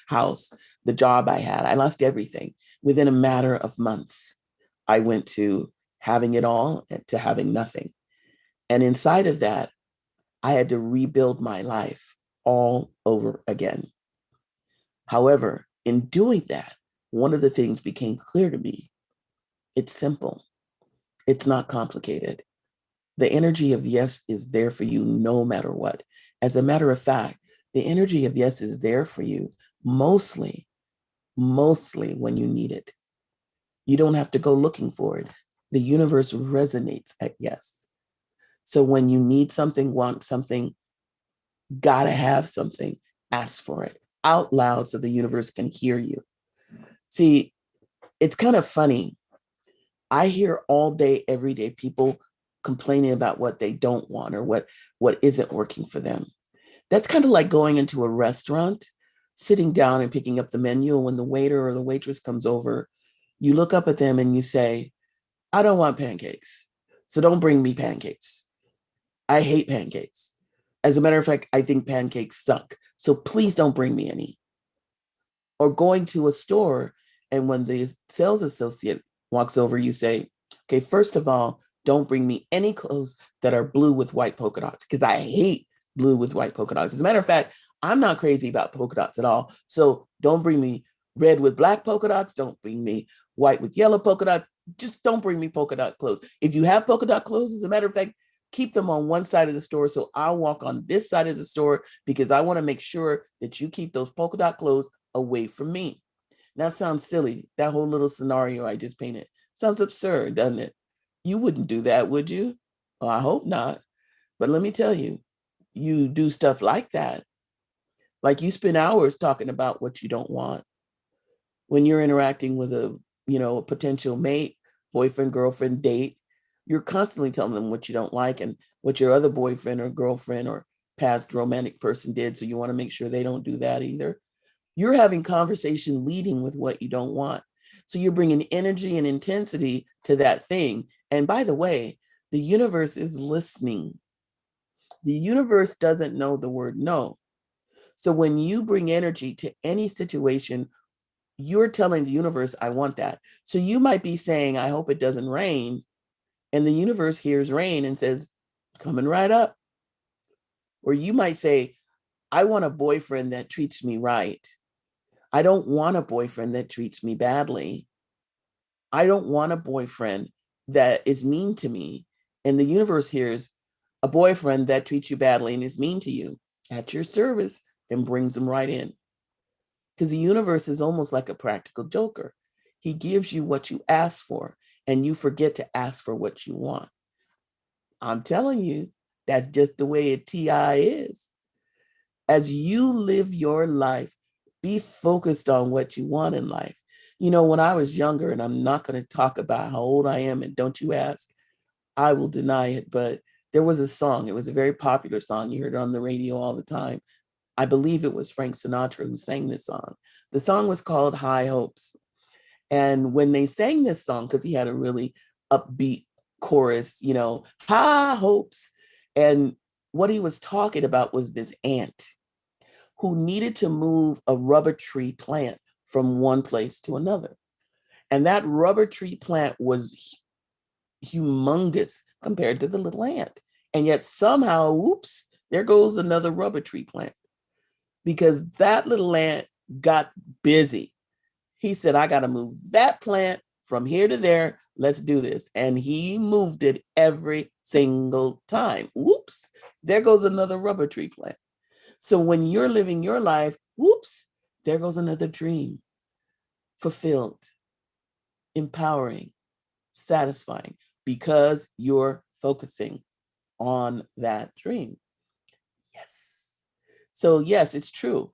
house, the job I had. I lost everything. Within a matter of months, I went to having it all and to having nothing. And inside of that, I had to rebuild my life all over again. However, in doing that, one of the things became clear to me. It's simple. It's not complicated. The energy of yes is there for you no matter what. As a matter of fact, the energy of yes is there for you mostly when you need it. You don't have to go looking for it. The universe resonates at yes. So when you need something, want something, gotta have something, ask for it out loud so the universe can hear you. See, it's kind of funny. I hear all day, every day, people complaining about what they don't want or what isn't working for them. That's kind of like going into a restaurant, sitting down and picking up the menu. And when the waiter or the waitress comes over, you look up at them and you say, I don't want pancakes, so don't bring me pancakes. I hate pancakes. As a matter of fact, I think pancakes suck, so please don't bring me any. Or going to a store, and when the sales associate walks over, you say, okay, first of all, don't bring me any clothes that are blue with white polka dots, because I hate blue with white polka dots. As a matter of fact, I'm not crazy about polka dots at all. So don't bring me red with black polka dots. Don't bring me white with yellow polka dots. Just don't bring me polka dot clothes. If you have polka dot clothes, as a matter of fact, keep them on one side of the store. So I'll walk on this side of the store because I want to make sure that you keep those polka dot clothes away from me. That sounds silly. That whole little scenario I just painted sounds absurd, doesn't it? You wouldn't do that, would you? Well, I hope not. But let me tell you, you do stuff like that. Like you spend hours talking about what you don't want. When you're interacting with a potential mate, boyfriend, girlfriend, date, you're constantly telling them what you don't like and what your other boyfriend or girlfriend or past romantic person did. So you want to make sure they don't do that either. You're having conversation leading with what you don't want. So you're bringing energy and intensity to that thing. And by the way, the universe is listening. The universe doesn't know the word no. So when you bring energy to any situation, you're telling the universe, I want that. So you might be saying, I hope it doesn't rain. And the universe hears rain and says, coming right up. Or you might say, I want a boyfriend that treats me right. I don't want a boyfriend that treats me badly. I don't want a boyfriend that is mean to me. And the universe hears a boyfriend that treats you badly and is mean to you at your service and brings them right in. Because the universe is almost like a practical joker. He gives you what you ask for, and you forget to ask for what you want. I'm telling you, that's just the way a TI is. As you live your life, be focused on what you want in life. You know, when I was younger, and I'm not going to talk about how old I am, and don't you ask, I will deny it, but there was a song. It was a very popular song. You heard it on the radio all the time. I believe it was Frank Sinatra who sang this song. The song was called High Hopes. And when they sang this song, because he had a really upbeat chorus, high hopes. And what he was talking about was this ant who needed to move a rubber tree plant from one place to another. And that rubber tree plant was humongous compared to the little ant. And yet somehow, oops, there goes another rubber tree plant. Because that little ant got busy. He said, I got to move that plant from here to there. Let's do this. And he moved it every single time. Whoops, there goes another rubber tree plant. So when you're living your life, whoops, there goes another dream. Fulfilled, empowering, satisfying, because you're focusing on that dream. Yes. So yes, it's true.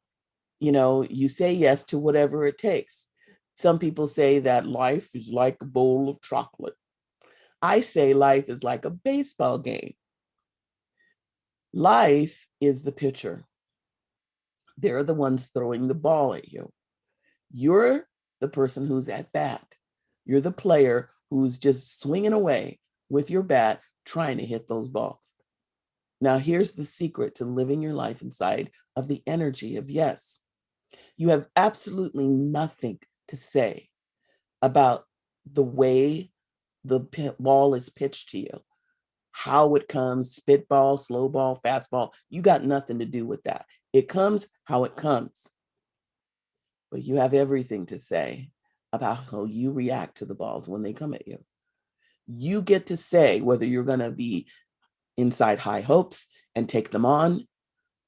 You say yes to whatever it takes. Some people say that life is like a bowl of chocolate. I say life is like a baseball game. Life is the pitcher. They're the ones throwing the ball at you. You're the person who's at bat. You're the player who's just swinging away with your bat, trying to hit those balls. Now, here's the secret to living your life inside of the energy of yes. You have absolutely nothing to say about the way the ball is pitched to you, how it comes, spitball, slow ball, fastball. You got nothing to do with that. It comes how it comes. But you have everything to say about how you react to the balls when they come at you. You get to say whether you're going to be inside high hopes and take them on,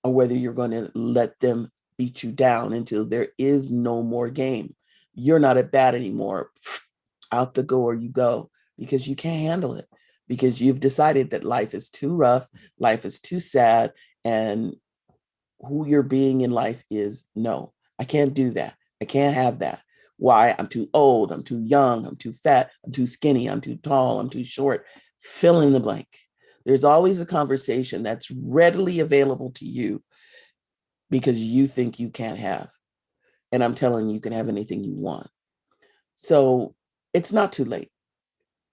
or whether you're going to let them beat you down until there is no more game. You're not at bat anymore. Out the door you go, because you can't handle it, because you've decided that life is too rough, life is too sad, and who you're being in life is, no, I can't do that. I can't have that. Why? I'm too old, I'm too young, I'm too fat, I'm too skinny, I'm too tall, I'm too short. Fill in the blank. There's always a conversation that's readily available to you because you think you can't have. And I'm telling you, you can have anything you want. So it's not too late.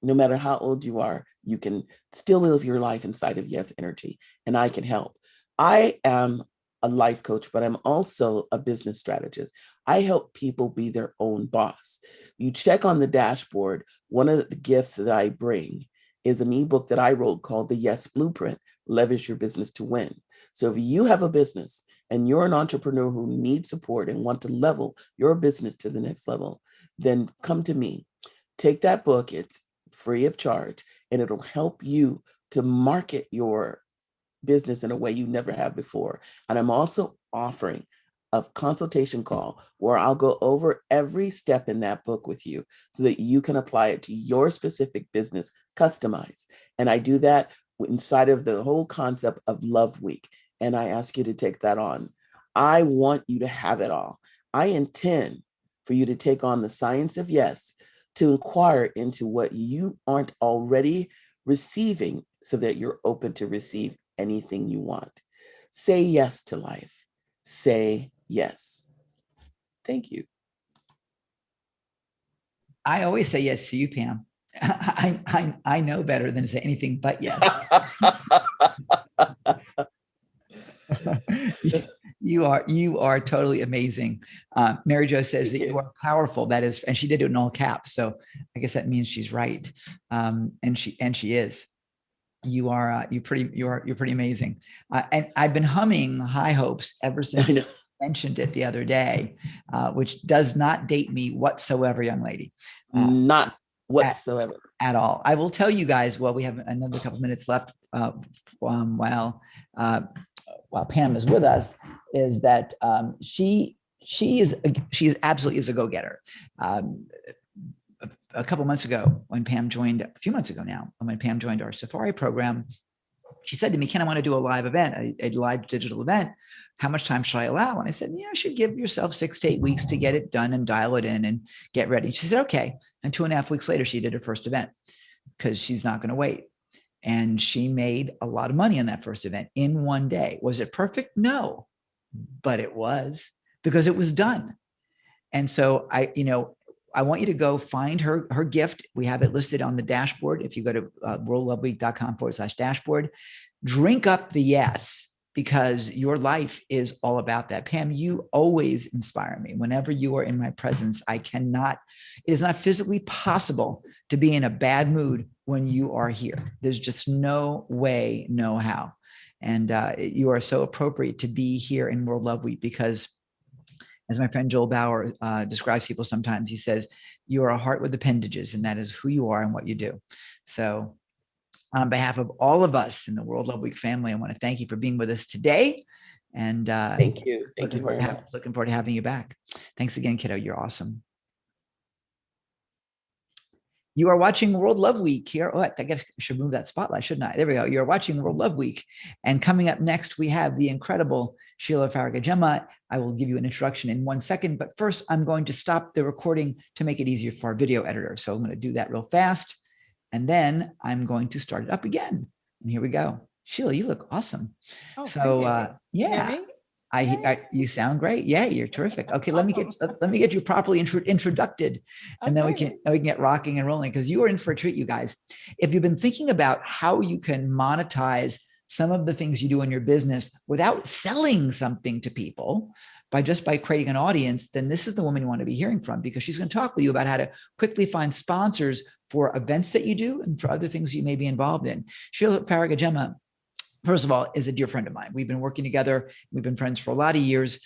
No matter how old you are, you can still live your life inside of Yes Energy, and I can help. I am a life coach, but I'm also a business strategist. I help people be their own boss. You check on the dashboard, one of the gifts that I bring is an ebook that I wrote called The Yes Blueprint, Leverage Your Business to Win. So if you have a business and you're an entrepreneur who needs support and want to level your business to the next level, then come to me. Take that book, it's free of charge, and it'll help you to market your business in a way you never have before. And I'm also offering a consultation call where I'll go over every step in that book with you so that you can apply it to your specific business, customize. And I do that inside of the whole concept of Love Week. And I ask you to take that on. I want you to have it all. I intend for you to take on the science of yes, to inquire into what you aren't already receiving so that you're open to receive anything you want. Say yes to life. Say yes. Thank you. I always say yes to you, Pam. I know better than to say anything but yes. You are totally amazing. Mary Jo says that you are powerful. That is, and she did it in all caps. So I guess that means she's right. And she is. You're pretty amazing. And I've been humming High Hopes ever since you mentioned it the other day, which does not date me whatsoever, young lady. Not whatsoever. At all. I will tell you guys, well, we have another couple minutes left while Pam is with us, is that she absolutely is a go-getter. A couple months ago, when Pam joined, a few months ago now, when Pam joined our Safari program, she said to me, Ken, I want to do a live event, a live digital event. How much time should I allow? And I said, I should give yourself 6 to 8 weeks to get it done and dial it in and get ready. She said, okay. And 2.5 weeks later, she did her first event because she's not going to wait. And she made a lot of money on that first event in one day. Was it perfect? No, but it was, because it was done. And so I want you to go find her gift. We have it listed on the dashboard. If you go to worldloveweek.com/dashboard, drink up the yes, because your life is all about that. Pam, you always inspire me. Whenever you are in my presence, it is not physically possible to be in a bad mood when you are here. There's just no way, no how. And you are so appropriate to be here in World Love Week, because as my friend Joel Bauer describes people sometimes, he says, you are a heart with appendages, and that is who you are and what you do. So on behalf of all of us in the World Love Week family, I want to thank you for being with us today. And thank you. Looking forward to having you back. Thanks again, kiddo. You're awesome. You are watching World Love Week here. Oh, I guess I should move that spotlight, shouldn't I? There we go. You're watching World Love Week. And coming up next, we have the incredible Sheila Faragajema. I will give you an introduction in 1 second, but first I'm going to stop the recording to make it easier for our video editor. So I'm going to do that real fast. And then I'm going to start it up again. And here we go. Sheila, you look awesome. Oh, so yeah. You sound great. Yeah, you're terrific. Okay, awesome. let me get you properly introduced, and then we can get rocking and rolling, because you are in for a treat, you guys. If you've been thinking about how you can monetize some of the things you do in your business without selling something to people, by creating an audience, then this is the woman you want to be hearing from, because she's going to talk with you about how to quickly find sponsors for events that you do and for other things you may be involved in. Sheila Faragajema, first of all, is a dear friend of mine. We've been working together. We've been friends for a lot of years.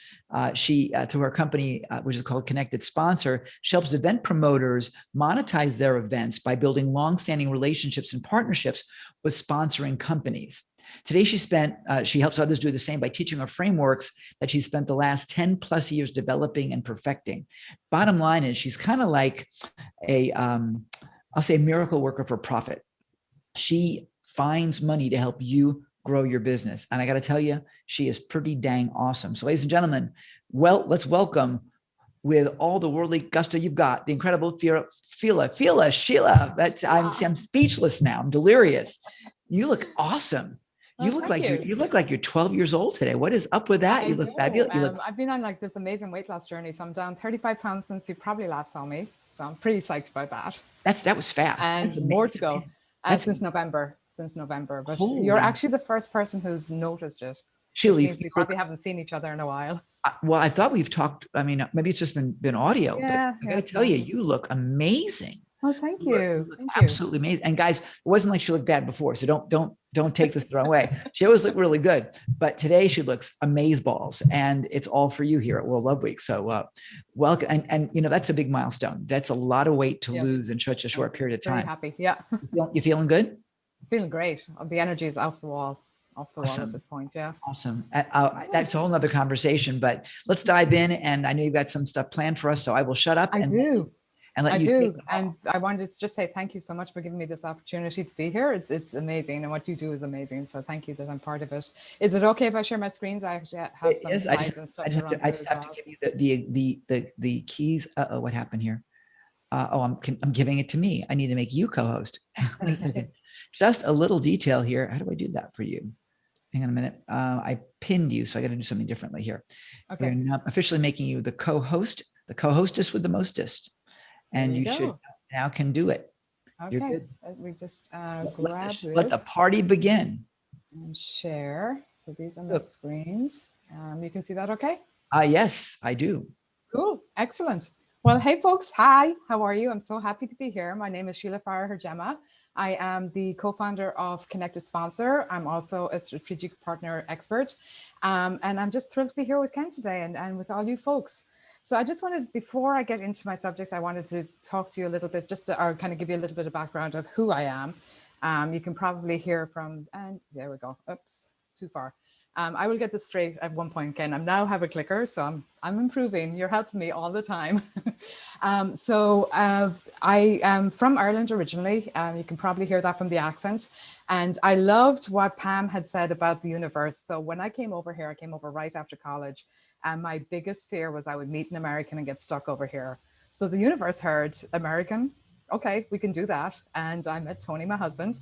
She, through her company, which is called Connected Sponsor, she helps event promoters monetize their events by building longstanding relationships and partnerships with sponsoring companies. Today, she helps others do the same by teaching her frameworks that she spent the last 10 plus years developing and perfecting. Bottom line is, she's kind of like I'll say a miracle worker for profit. She finds money to help you grow your business. And I got to tell you, she is pretty dang awesome. So ladies and gentlemen, well, let's welcome, with all the worldly gusto you've got, the incredible Sheila. I'm speechless now. I'm delirious. You look awesome. You look like you're 12 years old today. What is up with that? You look fabulous. I've been on like this amazing weight loss journey. So I'm down 35 pounds since you probably last saw me. So I'm pretty psyched about that. That was fast. And more to go. Since November. But you're actually the first person who's noticed it. Sheila, we probably haven't seen each other in a while. Well, I thought we've talked. I mean, maybe it's just been audio, but I got to tell you, you look amazing. Oh, thank you. Absolutely amazing. And guys, it wasn't like she looked bad before, so don't take this the wrong way. She always looked really good, but today she looks amazeballs, and it's all for you here at World Love Week. So welcome, and that's a big milestone. That's a lot of weight to lose in such a short period of time. Very happy. Yeah. You feeling good? Feeling great. The energy is off the wall at this point. Yeah. Awesome. That's a whole nother conversation, but let's dive in. And I know you've got some stuff planned for us, so I will shut up. I do. And I wanted to just say thank you so much for giving me this opportunity to be here. It's amazing, and what you do is amazing. So thank you that I'm part of it. Is it okay if I share my screens? I actually have some slides and stuff. I just have to give you the keys. What happened here? I'm giving it to me. I need to make you co-host. Just a little detail here. How do I do that for you? Hang on a minute. I pinned you, so I got to do something differently here. Okay. We're now officially making you the co-host, the co-hostess with the mostest. And you should now can do it. Okay. You're good. We just grab this. Let the party begin. And share. So these are my screens. You can see that okay? Yes, I do. Cool. Excellent. Well, hey folks. Hi. How are you? I'm so happy to be here. My name is Sheila Faragajema. I am the co-founder of Connected Sponsor. I'm also a strategic partner expert. And I'm just thrilled to be here with Ken today and with all you folks. So I just wanted, before I get into my subject, I wanted to talk to you a little bit, or kind of give you a little bit of background of who I am. You can probably hear from, and there we go. Oops, too far. I will get this straight at one point, Ken. I now have a clicker, so I'm improving. You're helping me all the time. I am from Ireland originally. You can probably hear that from the accent. And I loved what Pam had said about the universe. So when I came over here, I came over right after college. And my biggest fear was I would meet an American and get stuck over here. So the universe heard American. Okay, we can do that. And I met Tony, my husband.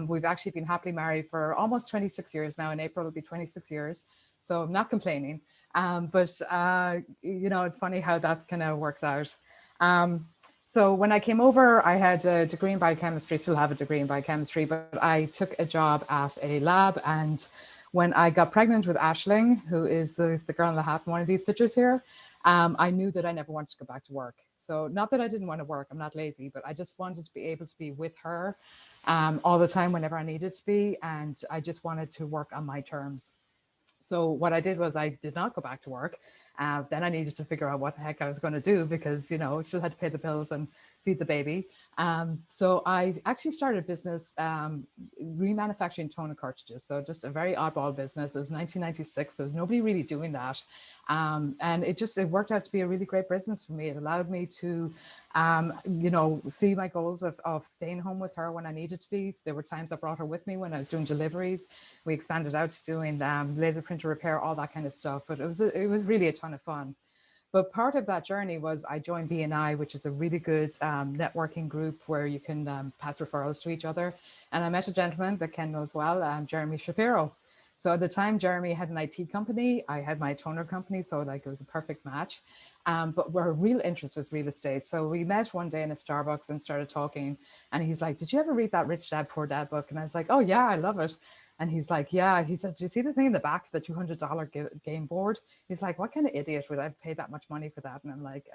We've actually been happily married for almost 26 years now. In April, it'll be 26 years. So I'm not complaining. But it's funny how that kind of works out. So when I came over, I had a degree in biochemistry, still have a degree in biochemistry, but I took a job at a lab. And when I got pregnant with Aisling, who is the girl in the hat in one of these pictures here, I knew that I never wanted to go back to work. So not that I didn't want to work, I'm not lazy, but I just wanted to be able to be with her all the time whenever I needed to be. And I just wanted to work on my terms. So what I did was I did not go back to work. Then I needed to figure out what the heck I was going to do because, I still had to pay the bills and feed the baby. So I actually started a business remanufacturing toner cartridges. So just a very oddball business. It was 1996. There was nobody really doing that. And it worked out to be a really great business for me. It allowed me to, see my goals of staying home with her when I needed to be. There were times I brought her with me when I was doing deliveries. We expanded out to doing laser printer repair, all that kind of stuff. But it was really a ton of fun. But part of that journey was I joined BNI, which is a really good networking group where you can pass referrals to each other. And I met a gentleman that Ken knows well, Jeremy Shapiro. So at the time, Jeremy had an IT company, I had my toner company, so like it was a perfect match. But our real interest was real estate. So we met one day in a Starbucks and started talking. And he's like, "Did you ever read that Rich Dad Poor Dad book?" And I was like, "Oh yeah, I love it." And he's like, "Yeah." He says, "Do you see the thing in the back of the $200 game board?" He's like, "What kind of idiot would I pay that much money for that?" And I'm like,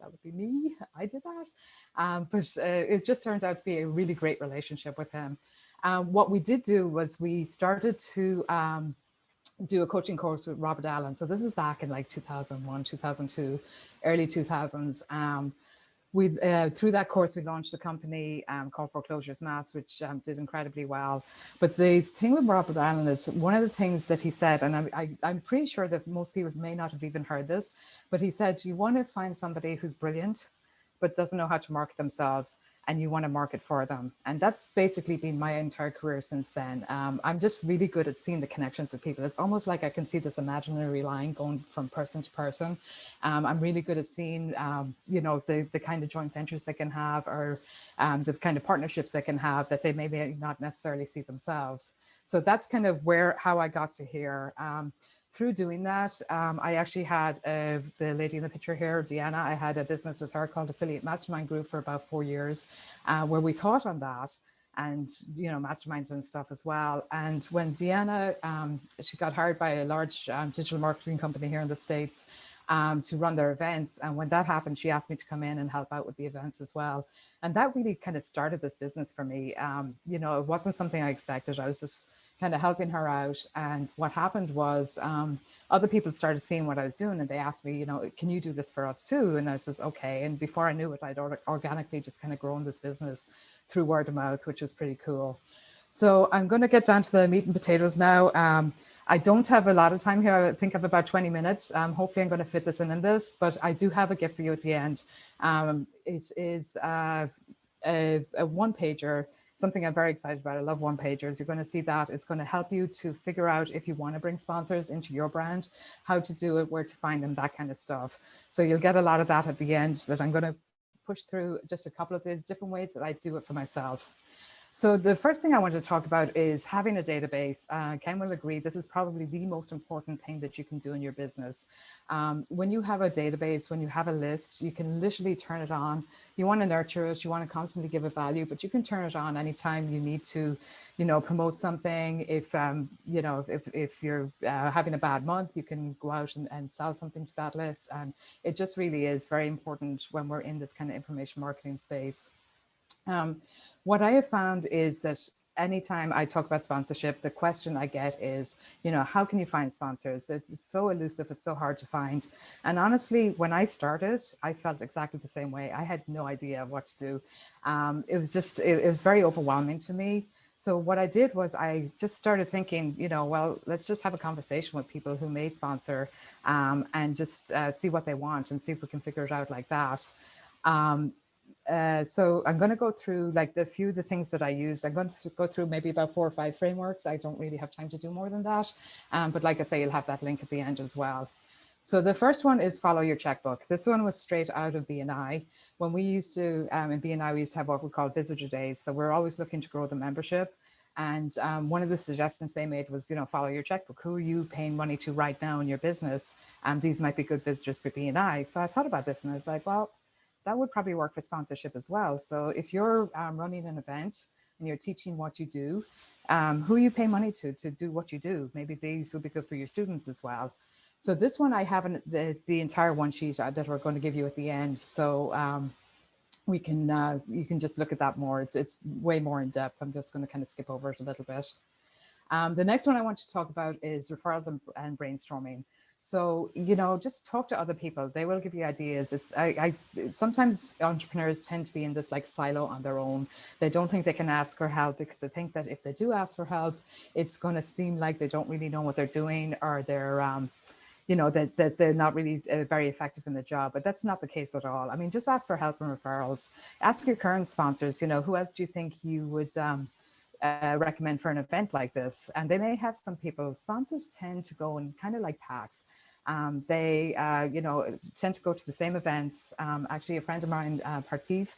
"That would be me. I did that." But it just turns out to be a really great relationship with him. What we did do was we started to do a coaching course with Robert Allen. So this is back in like 2001, 2002, early 2000s. Through that course, we launched a company called Foreclosures Mass, which did incredibly well. But the thing with Robert Allen is one of the things that he said, and I'm pretty sure that most people may not have even heard this, but he said, you want to find somebody who's brilliant, but doesn't know how to market themselves, and you want to market for them. And that's basically been my entire career since then. I'm just really good at seeing the connections with people. It's almost like I can see this imaginary line going from person to person. I'm really good at seeing, the kind of joint ventures they can have, or the kind of partnerships they can have that they maybe not necessarily see themselves. So that's kind of how I got to here. Through doing that, I actually had the lady in the picture here, Deanna. I had a business with her called Affiliate Mastermind Group for about 4 years, where we thought on that and, mastermind and stuff as well. And when Deanna, she got hired by a large digital marketing company here in the States to run their events. And when that happened, she asked me to come in and help out with the events as well. And that really kind of started this business for me. It wasn't something I expected. I was just kind of helping her out. And what happened was other people started seeing what I was doing, and they asked me, can you do this for us too? And I says, okay. And before I knew it, I'd organically just kind of grown this business through word of mouth, which was pretty cool. So I'm going to get down to the meat and potatoes now. I don't have a lot of time here. I think I have about 20 minutes. Hopefully I'm going to fit this in this, but I do have a gift for you at the end. It is a one-pager, something I'm very excited about. I love one-pagers. You're going to see that. It's going to help you to figure out if you want to bring sponsors into your brand, how to do it, where to find them, that kind of stuff. So you'll get a lot of that at the end, but I'm going to push through just a couple of the different ways that I do it for myself. So the first thing I want to talk about is having a database. Ken will agree, this is probably the most important thing that you can do in your business. When you have a database, when you have a list, you can literally turn it on. You want to nurture it, you want to constantly give it value, but you can turn it on anytime you need to, promote something. If you're having a bad month, you can go out and sell something to that list. And it just really is very important when we're in this kind of information marketing space. What I have found is that anytime I talk about sponsorship, the question I get is, how can you find sponsors? It's so elusive, it's so hard to find. And honestly, when I started, I felt exactly the same way. I had no idea what to do. It was very overwhelming to me. So what I did was I just started thinking, well, let's just have a conversation with people who may sponsor and just see what they want and see if we can figure it out like that. So I'm going to go through like the things that I used. I'm going to go through maybe about 4 or 5 frameworks. I don't really have time to do more than that. But like I say, you'll have that link at the end as well. So the first one is follow your checkbook. This one was straight out of BNI. When we used to, in BNI, we used to have what we call visitor days. So we're always looking to grow the membership. And one of the suggestions they made was, follow your checkbook. Who are you paying money to right now in your business? These might be good visitors for BNI. So I thought about this and I was like, well, that would probably work for sponsorship as well. So if you're running an event and you're teaching what you do, who you pay money to do what you do, maybe these would be good for your students as well. So this one I have the entire one sheet that we're going to give you at the end. So you can just look at that more. It's way more in depth. I'm just going to kind of skip over it a little bit. The next one I want to talk about is referrals and brainstorming. So, just talk to other people. They will give you ideas. Sometimes entrepreneurs tend to be in this like silo on their own. They don't think they can ask for help because they think that if they do ask for help, it's going to seem like they don't really know what they're doing, or they're, that they're not really very effective in the job. But that's not the case at all. I mean, just ask for help and referrals. Ask your current sponsors, who else do you think you would recommend for an event like this? And they may have some people. Sponsors tend to go in kind of like packs. They tend to go to the same events. Actually, a friend of mine, Partif,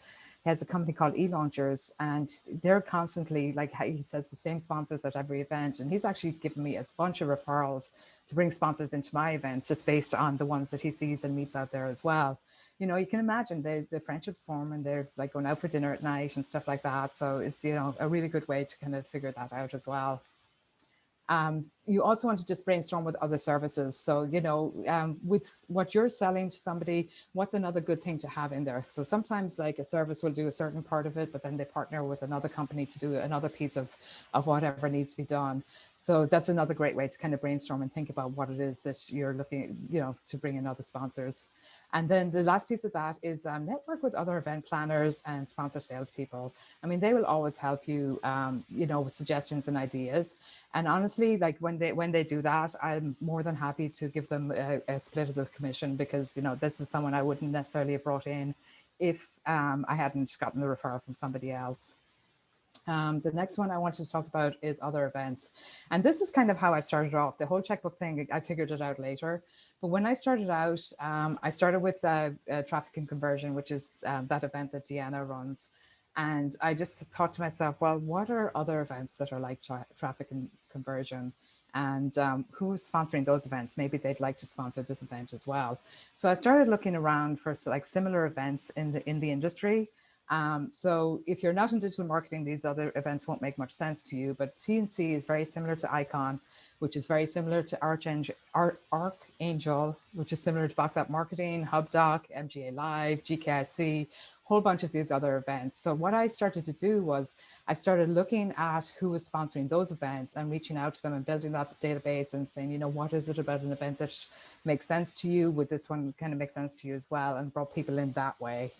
He has a company called eLaunchers, and they're constantly, like he says, the same sponsors at every event. And he's actually given me a bunch of referrals to bring sponsors into my events, just based on the ones that he sees and meets out there as well. You know, you can imagine the friendships form, and they're like going out for dinner at night and stuff like that. So it's, you know, a really good way to kind of figure that out as well. You also want to just brainstorm with other services. So, you know, with what you're selling to somebody, what's another good thing to have in there? So sometimes like a service will do a certain part of it, but then they partner with another company to do another piece of whatever needs to be done. So that's another great way to kind of brainstorm and think about what it is that you're looking, you know, to bring in other sponsors. And then the last piece of that is network with other event planners and sponsor salespeople. I mean, they will always help you, you know, with suggestions and ideas. And honestly, like when they do that, I'm more than happy to give them a split of the commission, because, you know, this is someone I wouldn't necessarily have brought in if I hadn't gotten the referral from somebody else. The next one I wanted to talk about is other events. And this is kind of how I started off. The whole checkbook thing, I figured it out later. But when I started out, I started with Traffic and Conversion, which is that event that Deanna runs. And I just thought to myself, well, what are other events that are like Traffic and Conversion? And who's sponsoring those events? Maybe they'd like to sponsor this event as well. So I started looking around for like similar events in the industry. So if you're not in digital marketing, these other events won't make much sense to you, but TNC is very similar to Icon, which is very similar to Archangel, which is similar to Box Out Marketing, HubDoc, MGA Live, GKIC, whole bunch of these other events. So what I started to do was I started looking at who was sponsoring those events and reaching out to them and building that database and saying, you know, what is it about an event that makes sense to you? Would this one kind of make sense to you as well? And brought people in that way.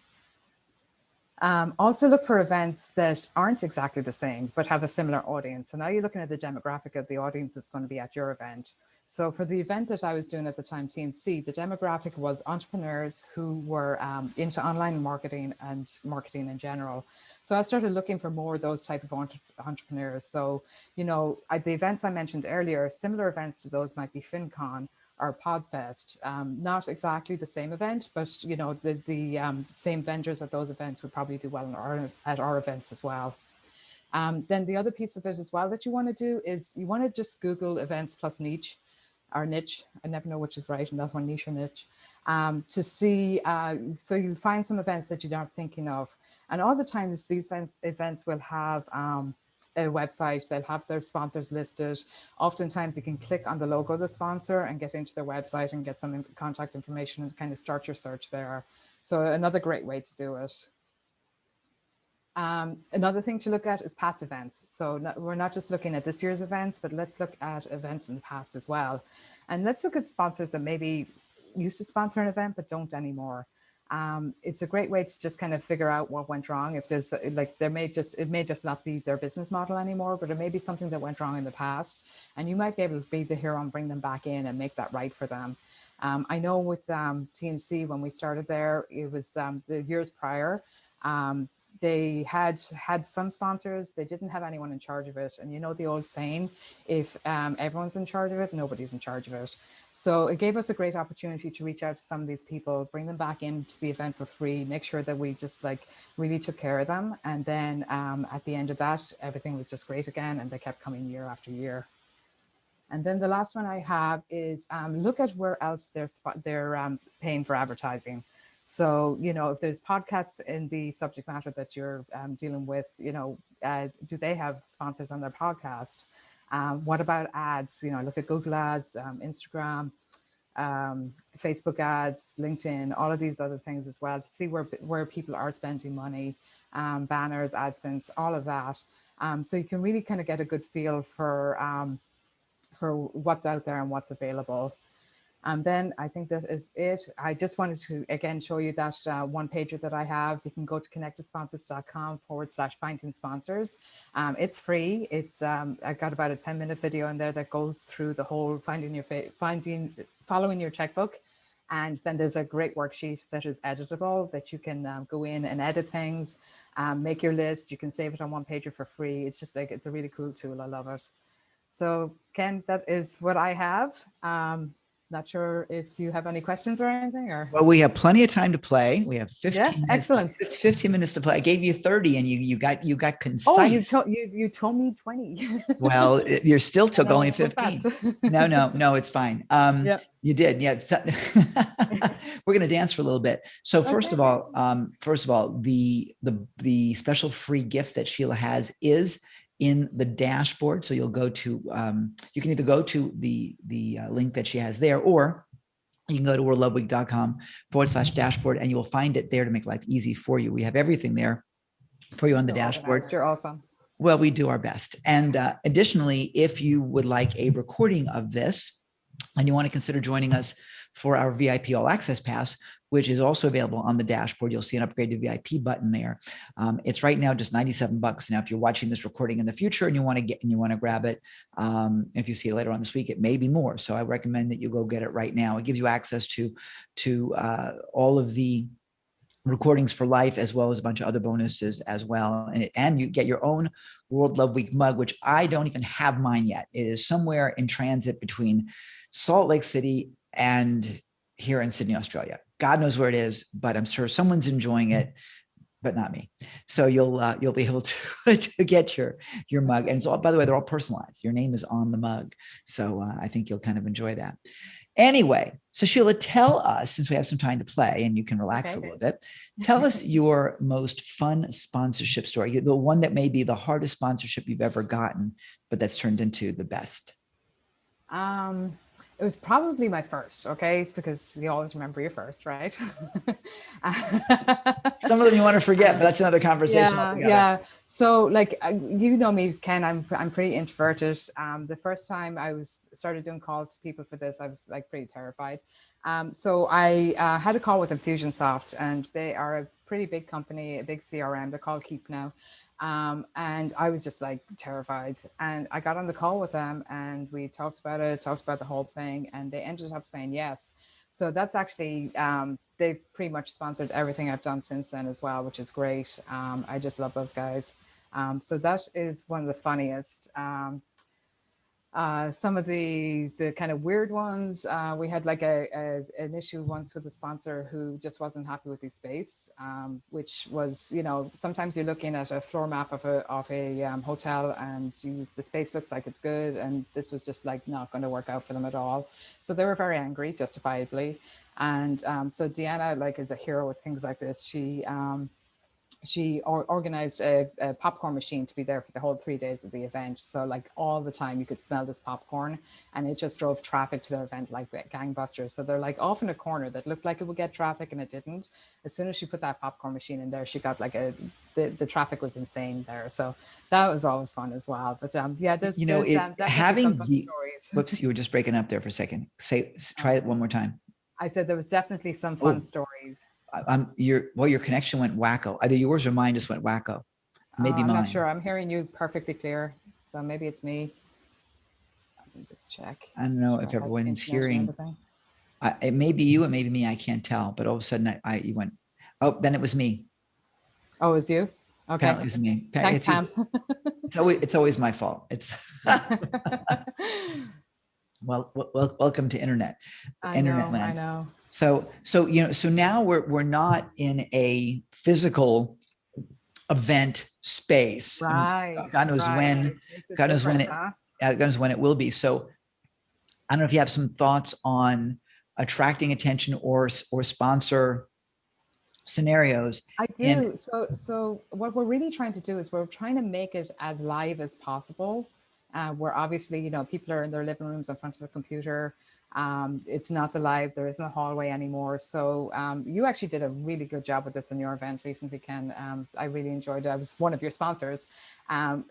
Also look for events that aren't exactly the same, but have a similar audience. So now you're looking at the demographic of the audience that's going to be at your event. So for the event that I was doing at the time, TNC, the demographic was entrepreneurs who were into online marketing and marketing in general. So I started looking for more of those type of entrepreneurs. So, you know, the events I mentioned earlier, similar events to those might be FinCon or Podfest. Not exactly the same event, but you know, the same vendors at those events would probably do well at our events as well. Then the other piece of it as well that you want to do is you want to just Google events plus niche, or niche. I never know which is right, and that one, niche or niche, to see. So you'll find some events that you aren't thinking of, and all the times these events will have a website. They'll have their sponsors listed. Oftentimes you can click on the logo of the sponsor and get into their website and get some contact information and kind of start your search there. So another great way to do it. Another thing to look at is past events. So we're not just looking at this year's events, but let's look at events in the past as well. And let's look at sponsors that maybe used to sponsor an event but don't anymore. It's a great way to just kind of figure out what went wrong. If there's like, it may just not be their business model anymore, but it may be something that went wrong in the past, and you might be able to be the hero and bring them back in and make that right for them. I know with TNC, when we started there, it was the years prior, they had some sponsors, they didn't have anyone in charge of it. And you know the old saying, if everyone's in charge of it, nobody's in charge of it. So it gave us a great opportunity to reach out to some of these people, bring them back into the event for free, make sure that we just like really took care of them. And then at the end of that, everything was just great again, and they kept coming year after year. And then the last one I have is look at where else they're paying for advertising. So, you know, if there's podcasts in the subject matter that you're dealing with, you know, do they have sponsors on their podcast? What about ads? You know, look at Google ads, Instagram, Facebook ads, LinkedIn, all of these other things as well, to see where people are spending money, banners, AdSense, all of that. So you can really kind of get a good feel for what's out there and what's available. And then I think that is it. I just wanted to, again, show you that one pager that I have. You can go to connectedsponsors.com/finding sponsors. It's free. It's I got about a 10-minute video in there that goes through the whole following your checkbook. And then there's a great worksheet that is editable that you can go in and edit things, make your list. You can save it on one pager for free. It's just like, it's a really cool tool. I love it. So Ken, that is what I have. not sure if you have any questions or anything, or. Well, we have plenty of time to play. We have 15 Yeah, minutes, excellent. 15 minutes to play. I gave you 30 and you got concise. Oh, you told me 20. Well, you're still took And I only spoke 15. fast. No, it's fine. Yeah. You did. Yeah. We're going to dance for a little bit. So first of all, the special free gift that Sheila has is in the dashboard. So you'll go to, you can either go to the link that she has there, or you can go to worldloveweek.com/dashboard and you will find it there to make life easy for you. We have everything there for you on the dashboard. Organized. You're awesome. Well, we do our best. And additionally, if you would like a recording of this and you want to consider joining us for our VIP All Access Pass, which is also available on the dashboard, you'll see an upgrade to VIP button there. It's right now just $97. Now, if you're watching this recording in the future and you want to grab it, if you see it later on this week, it may be more. So I recommend that you go get it right now. It gives you access to all of the recordings for life, as well as a bunch of other bonuses as well. And you get your own World Love Week mug, which I don't even have mine yet. It is somewhere in transit between Salt Lake City and here in Sydney, Australia. God knows where it is, but I'm sure someone's enjoying it, but not me. So you'll be able to get your mug. And it's all, by the way, they're all personalized. Your name is on the mug. So I think you'll kind of enjoy that. Anyway, so Sheila, tell us, since we have some time to play and you can relax a little bit, tell us your most fun sponsorship story, the one that may be the hardest sponsorship you've ever gotten, but that's turned into the best. It was probably my first, okay? Because you always remember your first, right? Some of them you want to forget, but that's another conversation altogether. Yeah. So like, you know me, Ken, I'm pretty introverted. The first time I started doing calls to people for this, I was like pretty terrified. So I had a call with Infusionsoft, and they are a pretty big company, a big CRM. They're called Keep now. And I was just like terrified, and I got on the call with them and we talked about the whole thing, and they ended up saying yes. So that's actually, they've pretty much sponsored everything I've done since then as well, which is great. I just love those guys. So that is one of the funniest. Some of the kind of weird ones, we had like an issue once with a sponsor who just wasn't happy with the space, which was, you know, sometimes you're looking at a floor map of a hotel and the space looks like it's good, and this was just like not going to work out for them at all. So they were very angry, justifiably. And so Deanna, like, is a hero with things like this. She organized a popcorn machine to be there for the whole 3 days of the event. So like all the time you could smell this popcorn, and it just drove traffic to their event like gangbusters. So they're like off in a corner that looked like it would get traffic, and it didn't. As soon as she put that popcorn machine in there, she got like the traffic was insane there. So that was always fun as well. But yeah, there's having some fun stories. Whoops, you were just breaking up there for a second. Try it one more time. I said there was definitely some fun stories. Your connection went wacko. Either yours or mine just went wacko. Maybe mine. I'm not sure. I'm hearing you perfectly clear. So maybe it's me. Let me just check. I don't know if everyone's hearing. It may be you, it may be me. I can't tell. But all of a sudden, you went. Oh, then it was me. Oh, it was you? Okay. Apparently it was me. Thanks, Pam. It's always my fault. It's. Well, welcome to internet land. I know. So now we're not in a physical event space. Right. God knows when it will be. So I don't know if you have some thoughts on attracting attention or sponsor scenarios. I do. So what we're really trying to do is we're trying to make it as live as possible. Where obviously, you know, people are in their living rooms in front of a computer. It's not the live, there isn't a hallway anymore. So you actually did a really good job with this in your event recently, Ken. I really enjoyed it. I was one of your sponsors.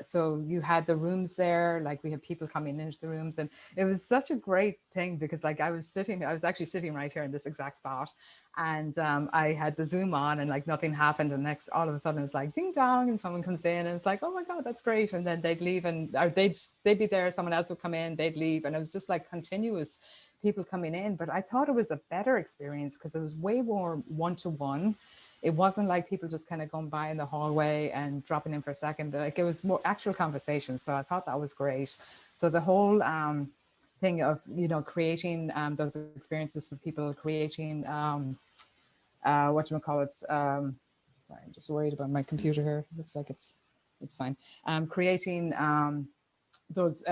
So you had the rooms there, like we had people coming into the rooms, and it was such a great thing because like I was actually sitting right here in this exact spot, and I had the Zoom on and like nothing happened, and next all of a sudden it was like ding dong and someone comes in and it's like, oh my God, that's great. And then they'd leave, or they'd be there, someone else would come in, they'd leave, and it was just like continuous people coming in. But I thought it was a better experience because it was way more one-to-one. It wasn't like people just kind of going by in the hallway and dropping in for a second. Like it was more actual conversation. So I thought that was great. So the whole thing of, you know, creating those experiences for people, creating whatchamacallit, sorry, I'm just worried about my computer here. Looks like it's fine. Creating those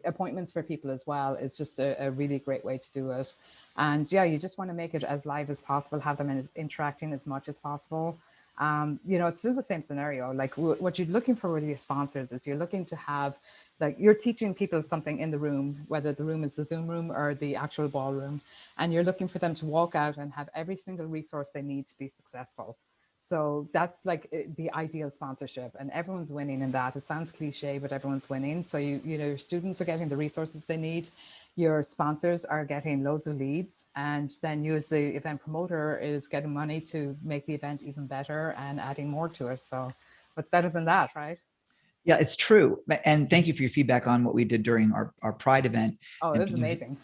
appointments for people as well is just a really great way to do it. And yeah, you just want to make it as live as possible, have them interacting as much as possible. You know, it's still the same scenario. Like what you're looking for with your sponsors is you're looking to have, like, you're teaching people something in the room, whether the room is the Zoom room or the actual ballroom, and you're looking for them to walk out and have every single resource they need to be successful. So that's like the ideal sponsorship, and everyone's winning in that. It sounds cliche, but everyone's winning. So you know, your students are getting the resources they need, your sponsors are getting loads of leads, and then you as the event promoter is getting money to make the event even better and adding more to it. So what's better than that, right? Yeah, it's true. And thank you for your feedback on what we did during our Pride event. Oh, it was amazing.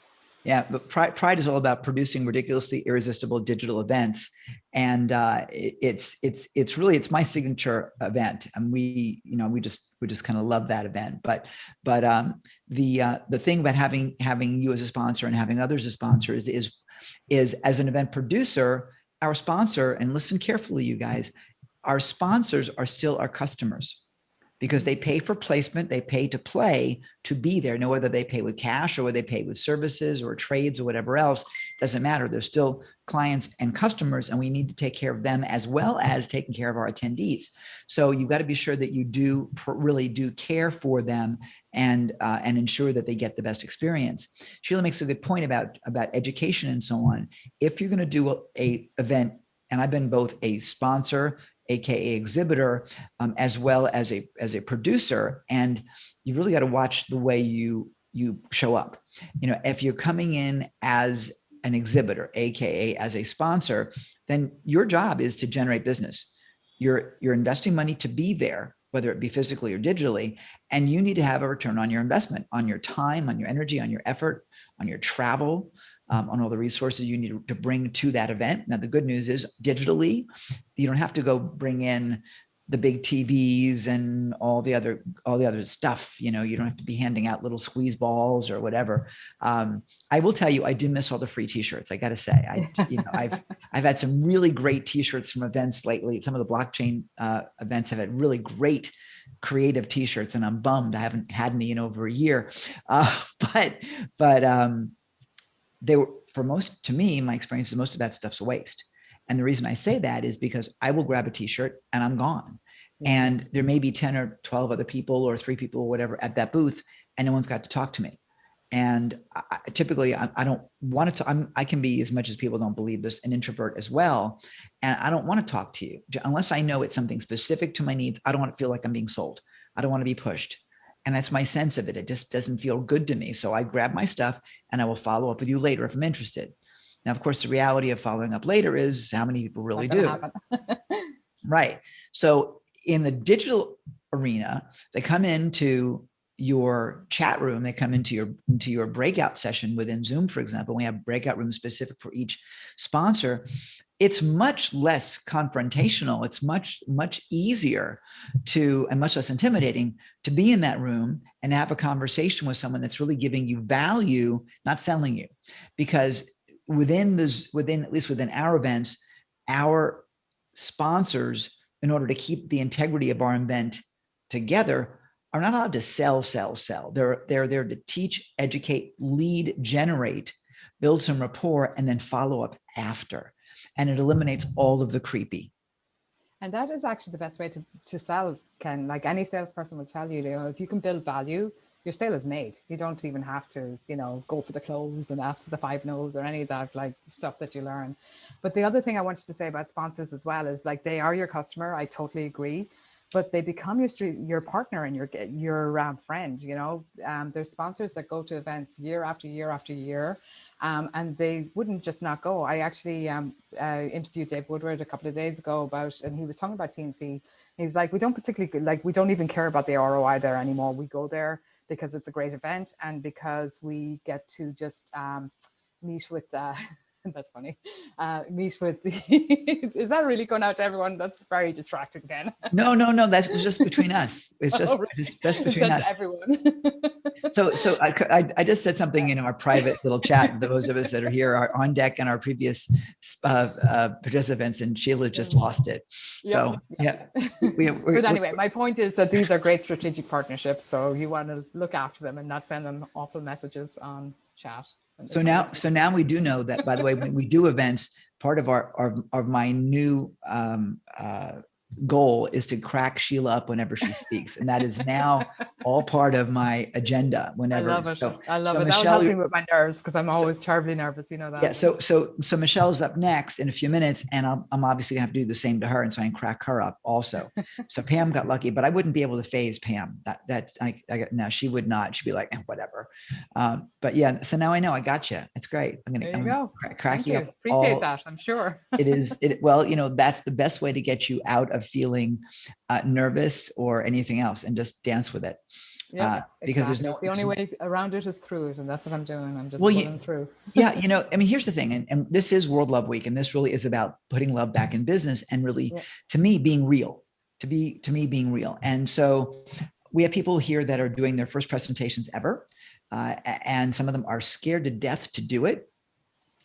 Yeah, but Pride is all about producing ridiculously irresistible digital events, and it's really, it's my signature event, and we just kind of love that event. But the thing about having you as a sponsor and having others as sponsors is as an event producer, our sponsor, and listen carefully, you guys, our sponsors are still our customers, because they pay for placement, they pay to play, to be there. Now, whether they pay with cash or whether they pay with services or trades or whatever else, doesn't matter. They're still clients and customers, and we need to take care of them as well as taking care of our attendees. So you've got to be sure that you really do care for them and ensure that they get the best experience. Sheila makes a good point about education and so on. If you're going to do a event, and I've been both a sponsor, AKA exhibitor, as well as a producer, and you really got to watch the way you show up. You know, if you're coming in as an exhibitor, AKA as a sponsor, then your job is to generate business. You're investing money to be there, whether it be physically or digitally, and you need to have a return on your investment, on your time, on your energy, on your effort, on your travel, on all the resources you need to bring to that event. Now, the good news is digitally, you don't have to go bring in the big TVs and all the other stuff. You know, you don't have to be handing out little squeeze balls or whatever. I will tell you, I do miss all the free T-shirts. I got to say, I've had some really great T-shirts from events lately. Some of the blockchain events have had really great creative T-shirts, and I'm bummed I haven't had any in over a year. But they were, to me, my experience is most of that stuff's a waste. And the reason I say that is because I will grab a T-shirt and I'm gone. And there may be 10 or 12 other people or 3 people or whatever at that booth, and no one's got to talk to me. And typically I don't want to, I can be, as much as people don't believe this, an introvert as well. And I don't want to talk to you unless I know it's something specific to my needs. I don't want to feel like I'm being sold. I don't want to be pushed. And that's my sense of it. It just doesn't feel good to me. So I grab my stuff and I will follow up with you later if I'm interested. Now, of course, the reality of following up later is how many people really do. Right. So in the digital arena, they come into your chat room, they come into your breakout session within Zoom, for example. We have breakout rooms specific for each sponsor. It's much less confrontational. It's much easier and much less intimidating to be in that room and have a conversation with someone that's really giving you value, not selling you. Because at least within our events, our sponsors, in order to keep the integrity of our event together, are not allowed to sell. They're there to teach, educate, lead, generate, build some rapport, and then follow up after. And it eliminates all of the creepy. And that is actually the best way to sell, Ken. Like any salesperson will tell you, if you can build value, your sale is made. You don't even have to, go for the close and ask for the 5 no's or any of that, like stuff that you learn. But the other thing I wanted to say about sponsors as well is, like, they are your customer. I totally agree. But they become your partner and your friend. There's sponsors that go to events year after year after year, and they wouldn't just not go. I actually interviewed Dave Woodward a couple of days ago and he was talking about TNC. He's like, we don't even care about the ROI there anymore. We go there because it's a great event and because we get to just meet with That's funny. Meet with the, is that really going out to everyone? That's very distracting again. No, that's just between us. It's just, just between us. To everyone. So I just said something in our private little chat. Those of us that are here are on deck and our previous participants, and Sheila just lost it. So yeah. But anyway, my point is that these are great strategic partnerships. So you want to look after them and not send them awful messages on chat. So now we do know that, by the way, when we do events, part of my new goal is to crack Sheila up whenever she speaks. And that is now all part of my agenda whenever. I love it. I love it. Michelle, that will help me with my nerves, because I'm always terribly nervous. You know that. Yeah. So Michelle's up next in a few minutes, and I'm obviously gonna have to do the same to her, and so I can crack her up also. So Pam got lucky, but I wouldn't be able to phase Pam. No, she would not. She'd be like, whatever. But yeah, so now I know I got you. It's great. I'm gonna crack you up. Appreciate that. I'm sure. Well, that's the best way to get you out of feeling nervous or anything else, and just dance with it. Yeah, because exactly. The only way around it is through it, and that's what I'm doing. I'm just pulling through. Yeah, here's the thing, and this is World Love Week, and this really is about putting love back in business, and really, to me, being real. To me, being real. And so we have people here that are doing their first presentations ever, and some of them are scared to death to do it.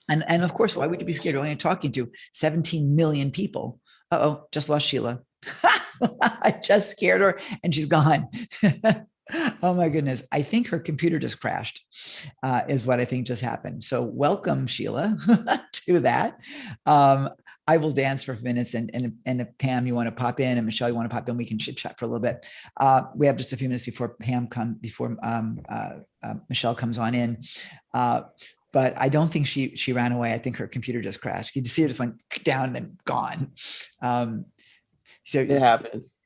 And of course, why would you be scared? You're only talking to 17 million people. Uh-oh, just lost Sheila. I just scared her and she's gone. Oh my goodness. I think her computer just crashed, is what I think just happened. So welcome, Sheila, to that. I will dance for minutes, and if Pam, you want to pop in, and Michelle, you want to pop in, we can chit chat for a little bit. We have just a few minutes before Michelle comes on in. But I don't think she ran away. I think her computer just crashed. You just see her just went down and gone. So it happens.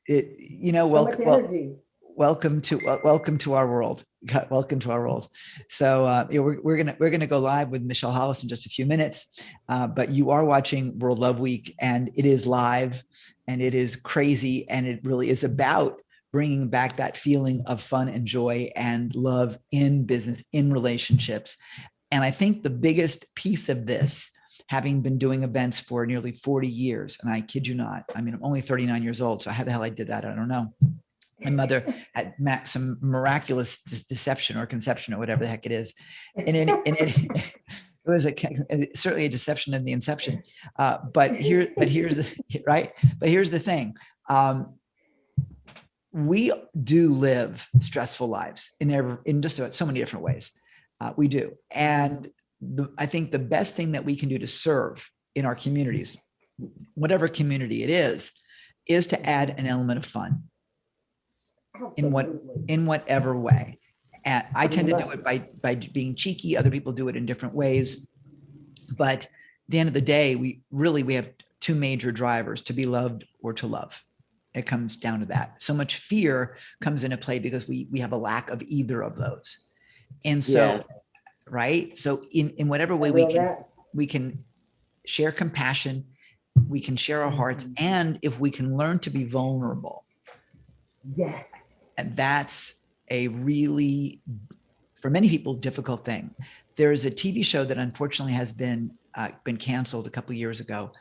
Welcome to our world. Welcome to our world. So we're gonna go live with Michelle Hollis in just a few minutes. But you are watching World Love Week, and it is live, and it is crazy, and it really is about bringing back that feeling of fun and joy and love in business, in relationships. And I think the biggest piece of this, having been doing events for nearly 40 years, and I kid you not, I'm only 39 years old, so how the hell I did that, I don't know. My mother had some miraculous deception or conception or whatever the heck it is. And it was certainly a deception in the inception. But here's the thing. We do live stressful lives in just about so many different ways. We do. And I think the best thing that we can do to serve in our communities, whatever community it is to add an element of fun. In whatever way. And I tend to do it by being cheeky. Other people do it in different ways. But at the end of the day, we have two major drivers: to be loved or to love. It comes down to that. So much fear comes into play because we have a lack of either of those. And so, right. So in whatever way we can share compassion, we can share our hearts. And if we can learn to be vulnerable. Yes. And that's a really, for many people, difficult thing. There is a TV show that unfortunately has been canceled a couple of years ago,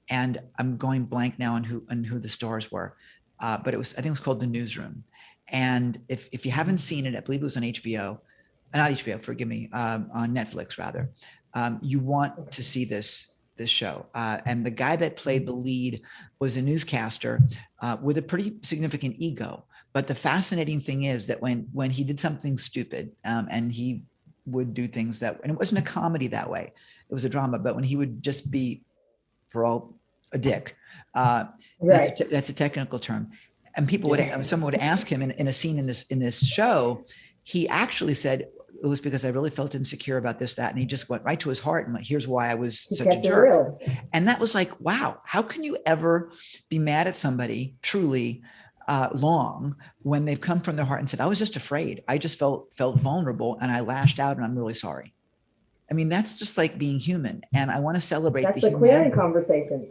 and I'm going blank now on who the stars were, but I think it was called The Newsroom. And if you haven't seen it, I believe it was on HBO, not HBO, forgive me, on Netflix rather. You want to see this show. And the guy that played the lead was a newscaster with a pretty significant ego. But the fascinating thing is that when he did something stupid, and he would do things and it wasn't a comedy that way, it was a drama, but when he would just be, for all, a dick, that's a technical term. And someone would ask him in a scene in this show, he actually said, it was because I really felt insecure about this, that, and he just went right to his heart and like, here's why I was such a jerk. And that was like, wow, how can you ever be mad at somebody truly long when they've come from their heart and said, I was just afraid. I just felt vulnerable and I lashed out and I'm really sorry. I mean, that's just like being human. And I want to celebrate. That's the clearing conversation.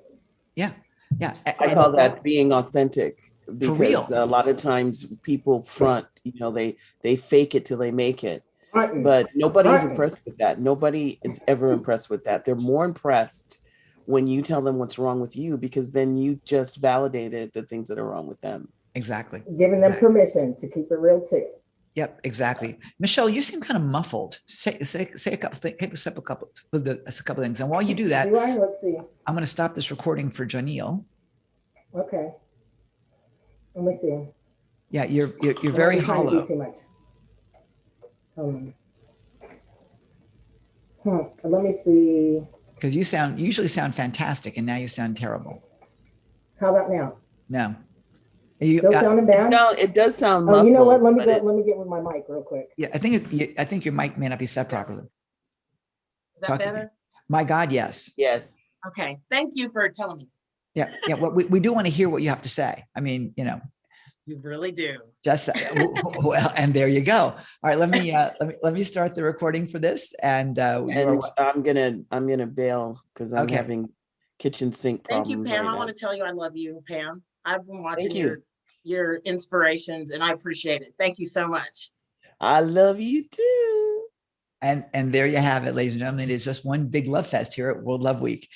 Yeah. Yeah. I call that being authentic, because a lot of times people front, they fake it till they make it. But nobody's Martin. impressed with that. Nobody is ever impressed with that. They're more impressed when you tell them what's wrong with you, because then you just validated the things that are wrong with them. Exactly. Giving them permission to keep it real too. Yep, exactly. Michelle, you seem kind of muffled. Say a couple things, a couple things. And while you do that, Let's see. I'm going to stop this recording for Janelle. Okay. Let me see. Yeah, you're very hollow. To do too much. Let me see. Because you usually sound fantastic, and now you sound terrible. How about now? No. Still sounding bad? No, it does sound muffled. Oh, you know what? Let me get with my mic real quick. Yeah, I think your mic may not be set properly. Is that better? My God, yes. Yes. Okay. Thank you for telling me. Yeah. Well, we do want to hear what you have to say. I mean, You really do. just well, and there you go. All right, let me start the recording for this, and I'm gonna bail because I'm having kitchen sink problems. Thank you, Pam. Right I want now. to tell you I love you, Pam. I've been watching Thank you. your inspirations, and I appreciate it. Thank you so much. I love you too. And there you have it, ladies and gentlemen. It's just one big love fest here at World Love Week.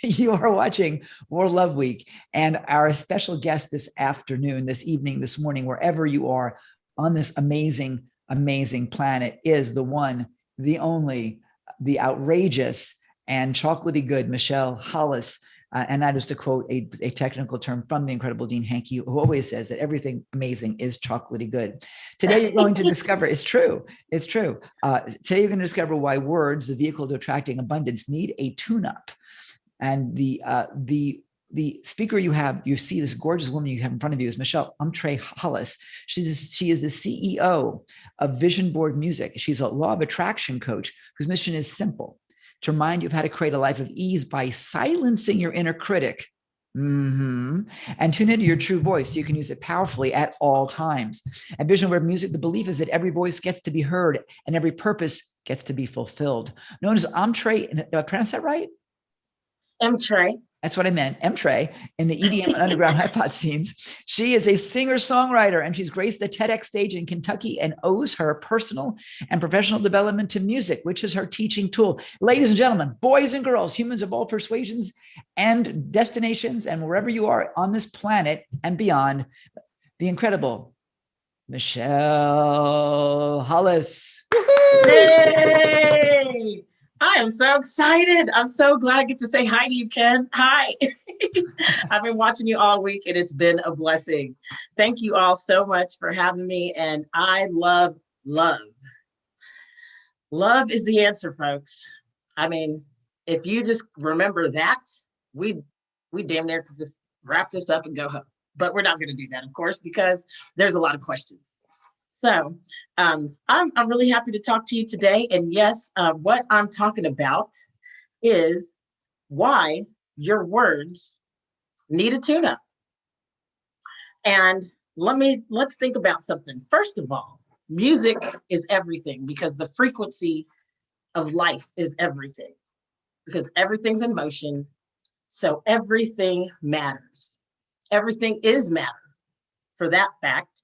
You are watching World Love Week, and our special guest this afternoon, this evening, this morning, wherever you are on this amazing, amazing planet, is the one, the only, the outrageous and chocolatey good Michelle Hollis. And that is to quote a technical term from the incredible Dean Hankey, who always says that everything amazing is chocolatey good. Today, you're going to discover, it's true. Today, you're going to discover why words, the vehicle to attracting abundance, need a tune-up. And the speaker you see this gorgeous woman you have in front of you is Michelle Hollis. She is the CEO of Vision Board Music. She's a law of attraction coach whose mission is simple: to remind you of how to create a life of ease by silencing your inner critic. And tune into your true voice so you can use it powerfully at all times. At Vision Board Music, the belief is that every voice gets to be heard and every purpose gets to be fulfilled. Known as Trey, did I pronounce that right? Trey. That's what I meant. Trey in the EDM and underground hip hop scenes. She is a singer-songwriter, and she's graced the TEDx stage in Kentucky and owes her personal and professional development to music, which is her teaching tool. Ladies and gentlemen, boys and girls, humans of all persuasions and destinations, and wherever you are on this planet and beyond, the incredible Michelle Hollis. Yay! I am so excited. I'm so glad I get to say hi to you, Ken. Hi. I've been watching you all week, and it's been a blessing. Thank you all so much for having me. And I love love. Love is the answer, folks. I mean, if you just remember that, we damn near could just wrap this up and go home. But we're not going to do that, of course, because there's a lot of questions. So I'm really happy to talk to you today. And yes, what I'm talking about is why your words need a tune-up. And let's think about something. First of all, music is everything, because the frequency of life is everything, because everything's in motion. So everything matters. Everything is matter for that fact.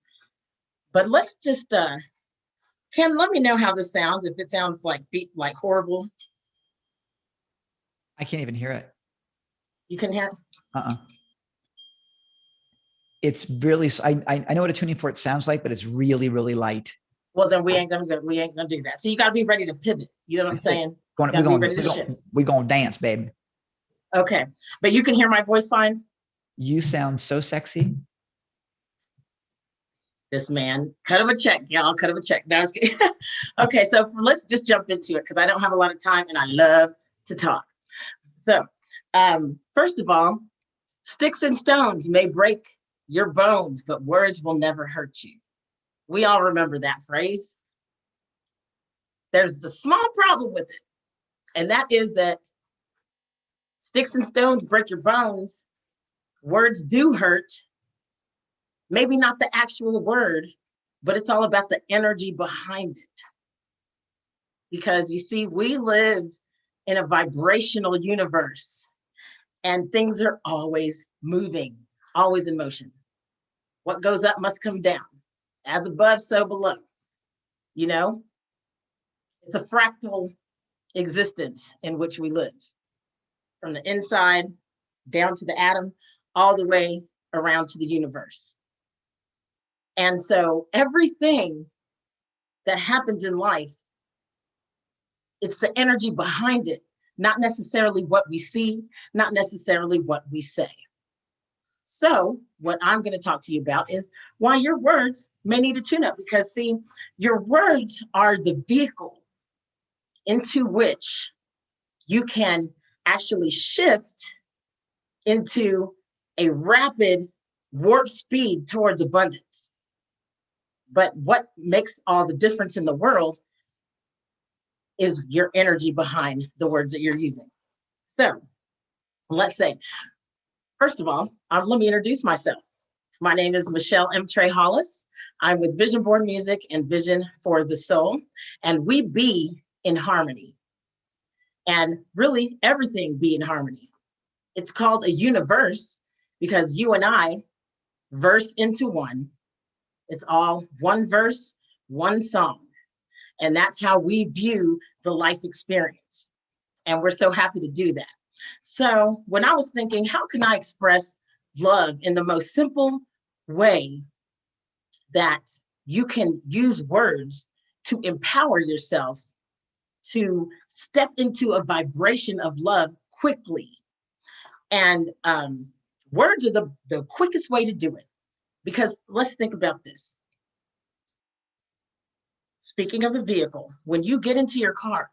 But let's just, Ken, let me know how this sounds, if it sounds like horrible. I can't even hear it. You can hear it? It's really, I know what a tuning fork sounds like, but it's really, really light. Well, then we ain't gonna do that. So you gotta be ready to pivot. You know what I'm saying? We're gonna dance, baby. Okay, but you can hear my voice fine? You sound so sexy. This man, cut him a check, y'all, cut him a check. No, I was kidding. Okay, so let's just jump into it, because I don't have a lot of time and I love to talk. So first of all, sticks and stones may break your bones, but words will never hurt you. We all remember that phrase. There's a small problem with it, and that is that sticks and stones break your bones. Words do hurt. Maybe not the actual word, but it's all about the energy behind it. Because you see, we live in a vibrational universe, and things are always moving, always in motion. What goes up must come down. As above, so below, you know? It's a fractal existence in which we live, from the inside down to the atom, all the way around to the universe. And so everything that happens in life, it's the energy behind it, not necessarily what we see, not necessarily what we say. So what I'm going to talk to you about is why your words may need a tune-up, because see, your words are the vehicle into which you can actually shift into a rapid warp speed towards abundance. But what makes all the difference in the world is your energy behind the words that you're using. So let's say, first of all, let me introduce myself. My name is Michelle M. Trey Hollis. I'm with Vision Board Music and Vision for the Soul, and we be in harmony. And really, everything be in harmony. It's called a universe because you and I verse into one. It's all one verse, one song. And that's how we view the life experience. And we're so happy to do that. So when I was thinking, how can I express love in the most simple way that you can use words to empower yourself to step into a vibration of love quickly? And words are the quickest way to do it. Because let's think about this. Speaking of a vehicle, when you get into your car,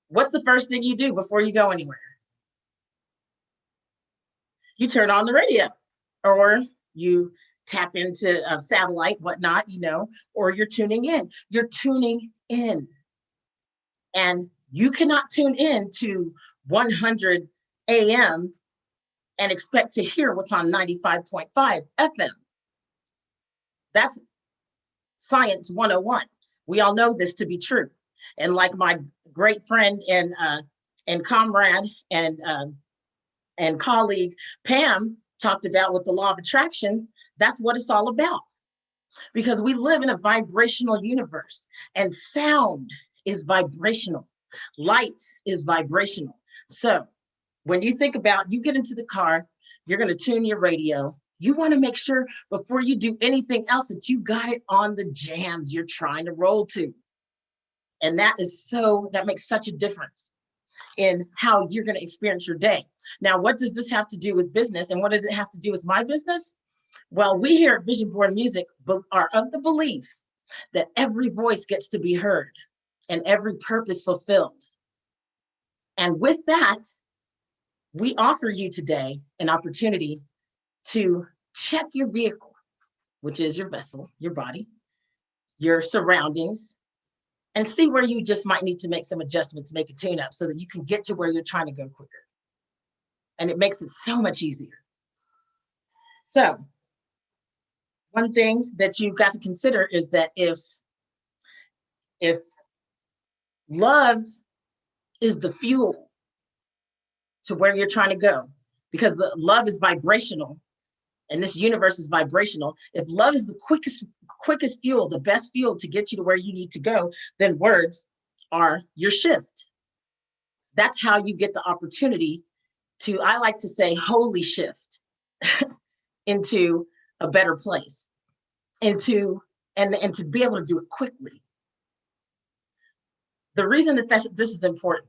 what's the first thing you do before you go anywhere? You turn on the radio, or you tap into a satellite, whatnot, or you're tuning in. You're tuning in. And you cannot tune in to 100 AM and expect to hear what's on 95.5 FM. That's Science 101. We all know this to be true. And like my great friend and comrade and colleague Pam talked about with the law of attraction, that's what it's all about. Because we live in a vibrational universe, and sound is vibrational. Light is vibrational. So when you think about, you get into the car, you're going to tune your radio. You want to make sure before you do anything else that you got it on the jams you're trying to roll to. And that makes such a difference in how you're going to experience your day. Now, what does this have to do with business, and what does it have to do with my business? Well, we here at Vision Board Music are of the belief that every voice gets to be heard and every purpose fulfilled. And with that, we offer you today an opportunity to check your vehicle, which is your vessel, your body, your surroundings, and see where you just might need to make some adjustments, make a tune-up so that you can get to where you're trying to go quicker. And it makes it so much easier. So one thing that you've got to consider is that if love is the fuel to where you're trying to go, because the love is vibrational and this universe is vibrational. If love is the quickest fuel, the best fuel to get you to where you need to go, then words are your shift. That's how you get the opportunity to, I like to say, holy shift into a better place, and to be able to do it quickly. The reason that this is important,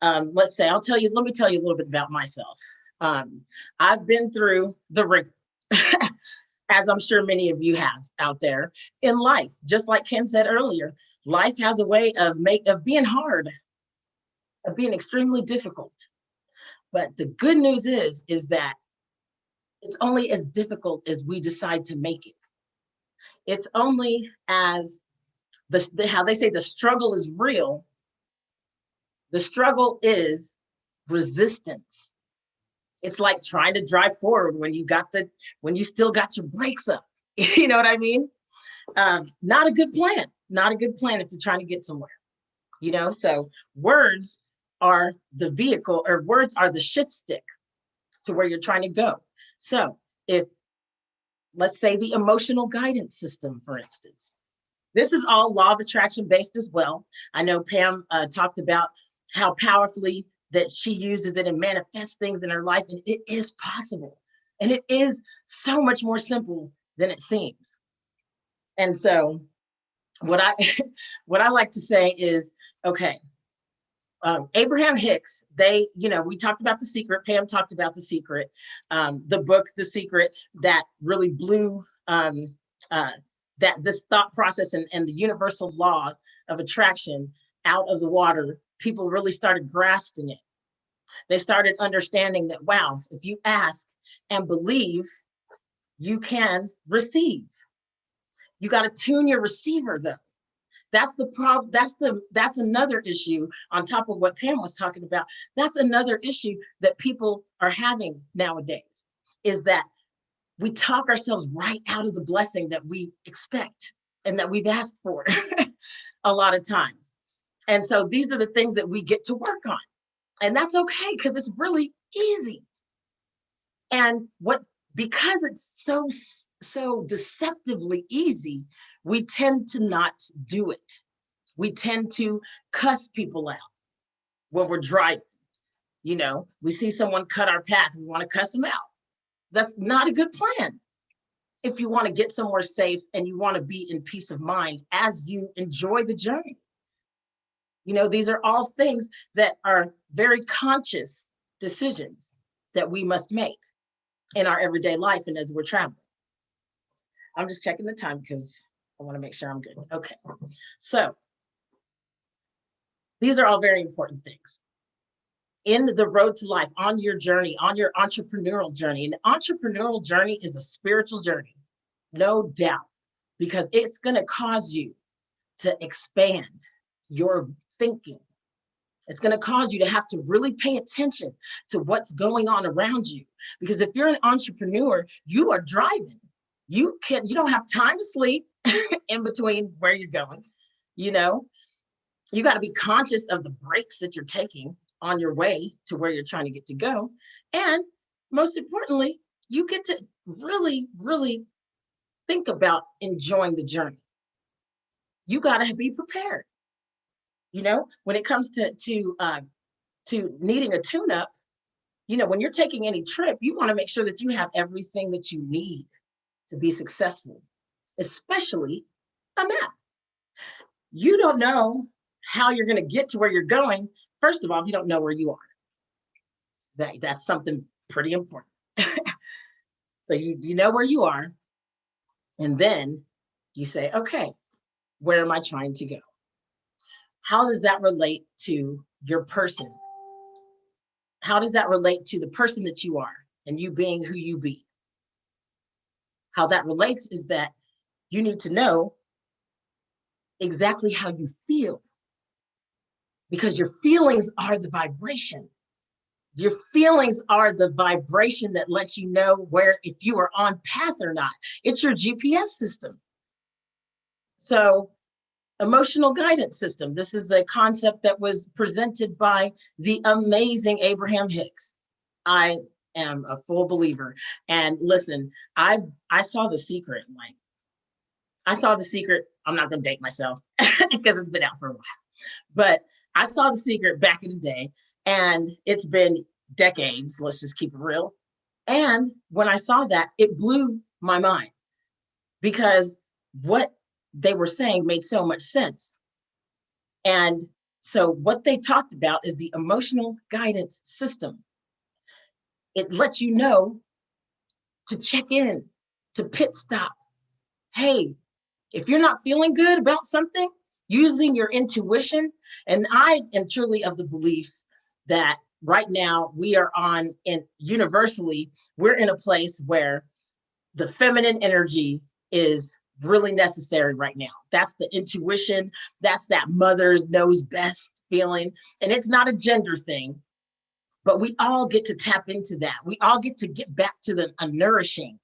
let me tell you a little bit about myself. I've been through the ringer, as I'm sure many of you have out there in life. Just like Ken said earlier, life has a way of being hard, of being extremely difficult. But the good news is that it's only as difficult as we decide to make it. It's only as how they say the struggle is real. The struggle is resistance. It's like trying to drive forward when you still got your brakes up. You know what I mean? Not a good plan. Not a good plan if you're trying to get somewhere. So words are the vehicle, or words are the shift stick to where you're trying to go. So if, let's say, the emotional guidance system, for instance, This is all law of attraction based as well. I know Pam talked about how powerfully that she uses it and manifests things in her life, and it is possible. And it is so much more simple than it seems. And so what I like to say is, okay, Abraham Hicks, we talked about The Secret. Pam talked about The Secret, the book, The Secret, that really blew that this thought process and the universal law of attraction out of the water. People really started grasping it. They started understanding that, wow, if you ask and believe, you can receive. You got to tune your receiver, though. That's the problem. That's another issue on top of what Pam was talking about. That's another issue that people are having nowadays, is that we talk ourselves right out of the blessing that we expect and that we've asked for a lot of times. And so these are the things that we get to work on. And that's okay, because it's really easy. And because it's so deceptively easy, we tend to not do it. We tend to cuss people out when we're driving. We see someone cut our path, we want to cuss them out. That's not a good plan if you want to get somewhere safe and you want to be in peace of mind as you enjoy the journey. These are all things that are very conscious decisions that we must make in our everyday life and as we're traveling. I'm just checking the time because I want to make sure I'm good. Okay. So these are all very important things in the road to life, on your journey, on your entrepreneurial journey. An entrepreneurial journey is a spiritual journey, no doubt, because it's going to cause you to expand your thinking. It's going to cause you to have to really pay attention to what's going on around you. Because if you're an entrepreneur, you are driving. You don't have time to sleep in between where you're going. You got to be conscious of the breaks that you're taking on your way to where you're trying to get to go. And most importantly, you get to really, really think about enjoying the journey. You got to be prepared. When it comes to needing a tune-up, when you're taking any trip, you want to make sure that you have everything that you need to be successful, especially a map. You don't know how you're going to get to where you're going. First of all, if you don't know where you are, that's something pretty important. So you know where you are, and then you say, okay, where am I trying to go? How does that relate to your person? How does that relate to the person that you are and you being who you be? How that relates is that you need to know exactly how you feel, because your feelings are the vibration. Your feelings are the vibration that lets you know if you are on path or not. It's your GPS system. So, emotional guidance system. This is a concept that was presented by the amazing Abraham Hicks. I am a full believer. And listen, I saw The Secret. I saw The Secret. I'm not going to date myself because it's been out for a while. But I saw The Secret back in the day, and it's been decades. Let's just keep it real. And when I saw that, it blew my mind, because what they were saying made so much sense. And so what they talked about is the emotional guidance system. It lets you know to check in, to pit stop. Hey, if you're not feeling good about something, using your intuition. And I am truly of the belief that right now we are universally, we're in a place where the feminine energy is really necessary right now. That's the intuition. That's that mother knows best feeling. And it's not a gender thing, but we all get to tap into that. We all get to get back to a nourishing,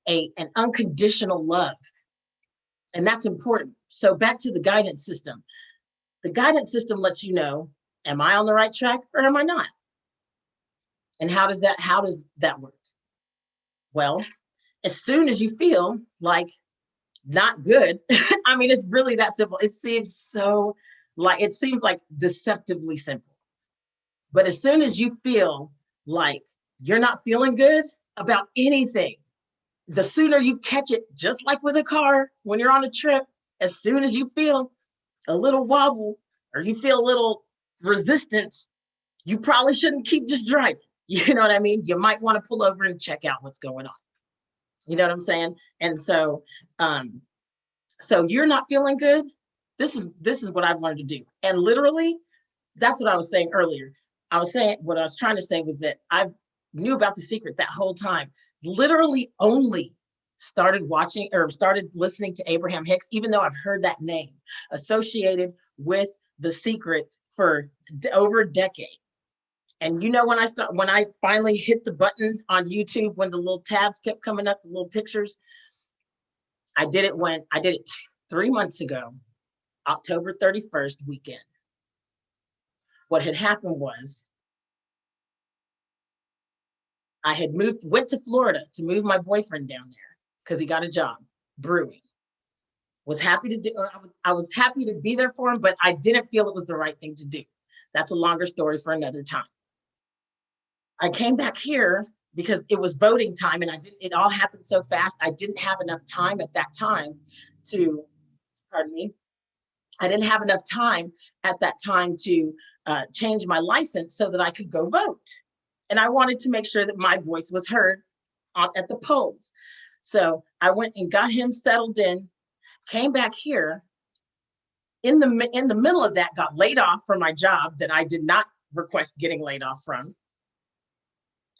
an unconditional love. And that's important. So back to the guidance system. The guidance system lets you know, am I on the right track or am I not? And how does that work? Well, as soon as you feel like not good. I mean, it's really that simple. It seems like deceptively simple. But as soon as you feel like you're not feeling good about anything, the sooner you catch it, just like with a car, when you're on a trip, as soon as you feel a little wobble or you feel a little resistance, you probably shouldn't keep just driving. You know what I mean? You might want to pull over and check out what's going on. You know what I'm saying? And so, so you're not feeling good. This is what I've learned to do. And literally, that's what I was saying earlier. What I was trying to say was that I knew about The Secret that whole time. Literally only started listening to Abraham Hicks, even though I've heard that name associated with The Secret for over a decade. And you know, when I finally hit the button on YouTube, when the little tabs kept coming up, the little pictures, I did it 3 months ago, October 31st weekend. What had happened was I had went to Florida to move my boyfriend down there because he got a job brewing. I was happy to be there for him, but I didn't feel it was the right thing to do. That's a longer story for another time. I came back here because it was voting time, and it all happened so fast. I didn't have enough time at that time to, I didn't have enough time at that time to change my license so that I could go vote. And I wanted to make sure that my voice was heard at the polls. So I went and got him settled in, came back here. In the middle of that, got laid off from my job that I did not request getting laid off from.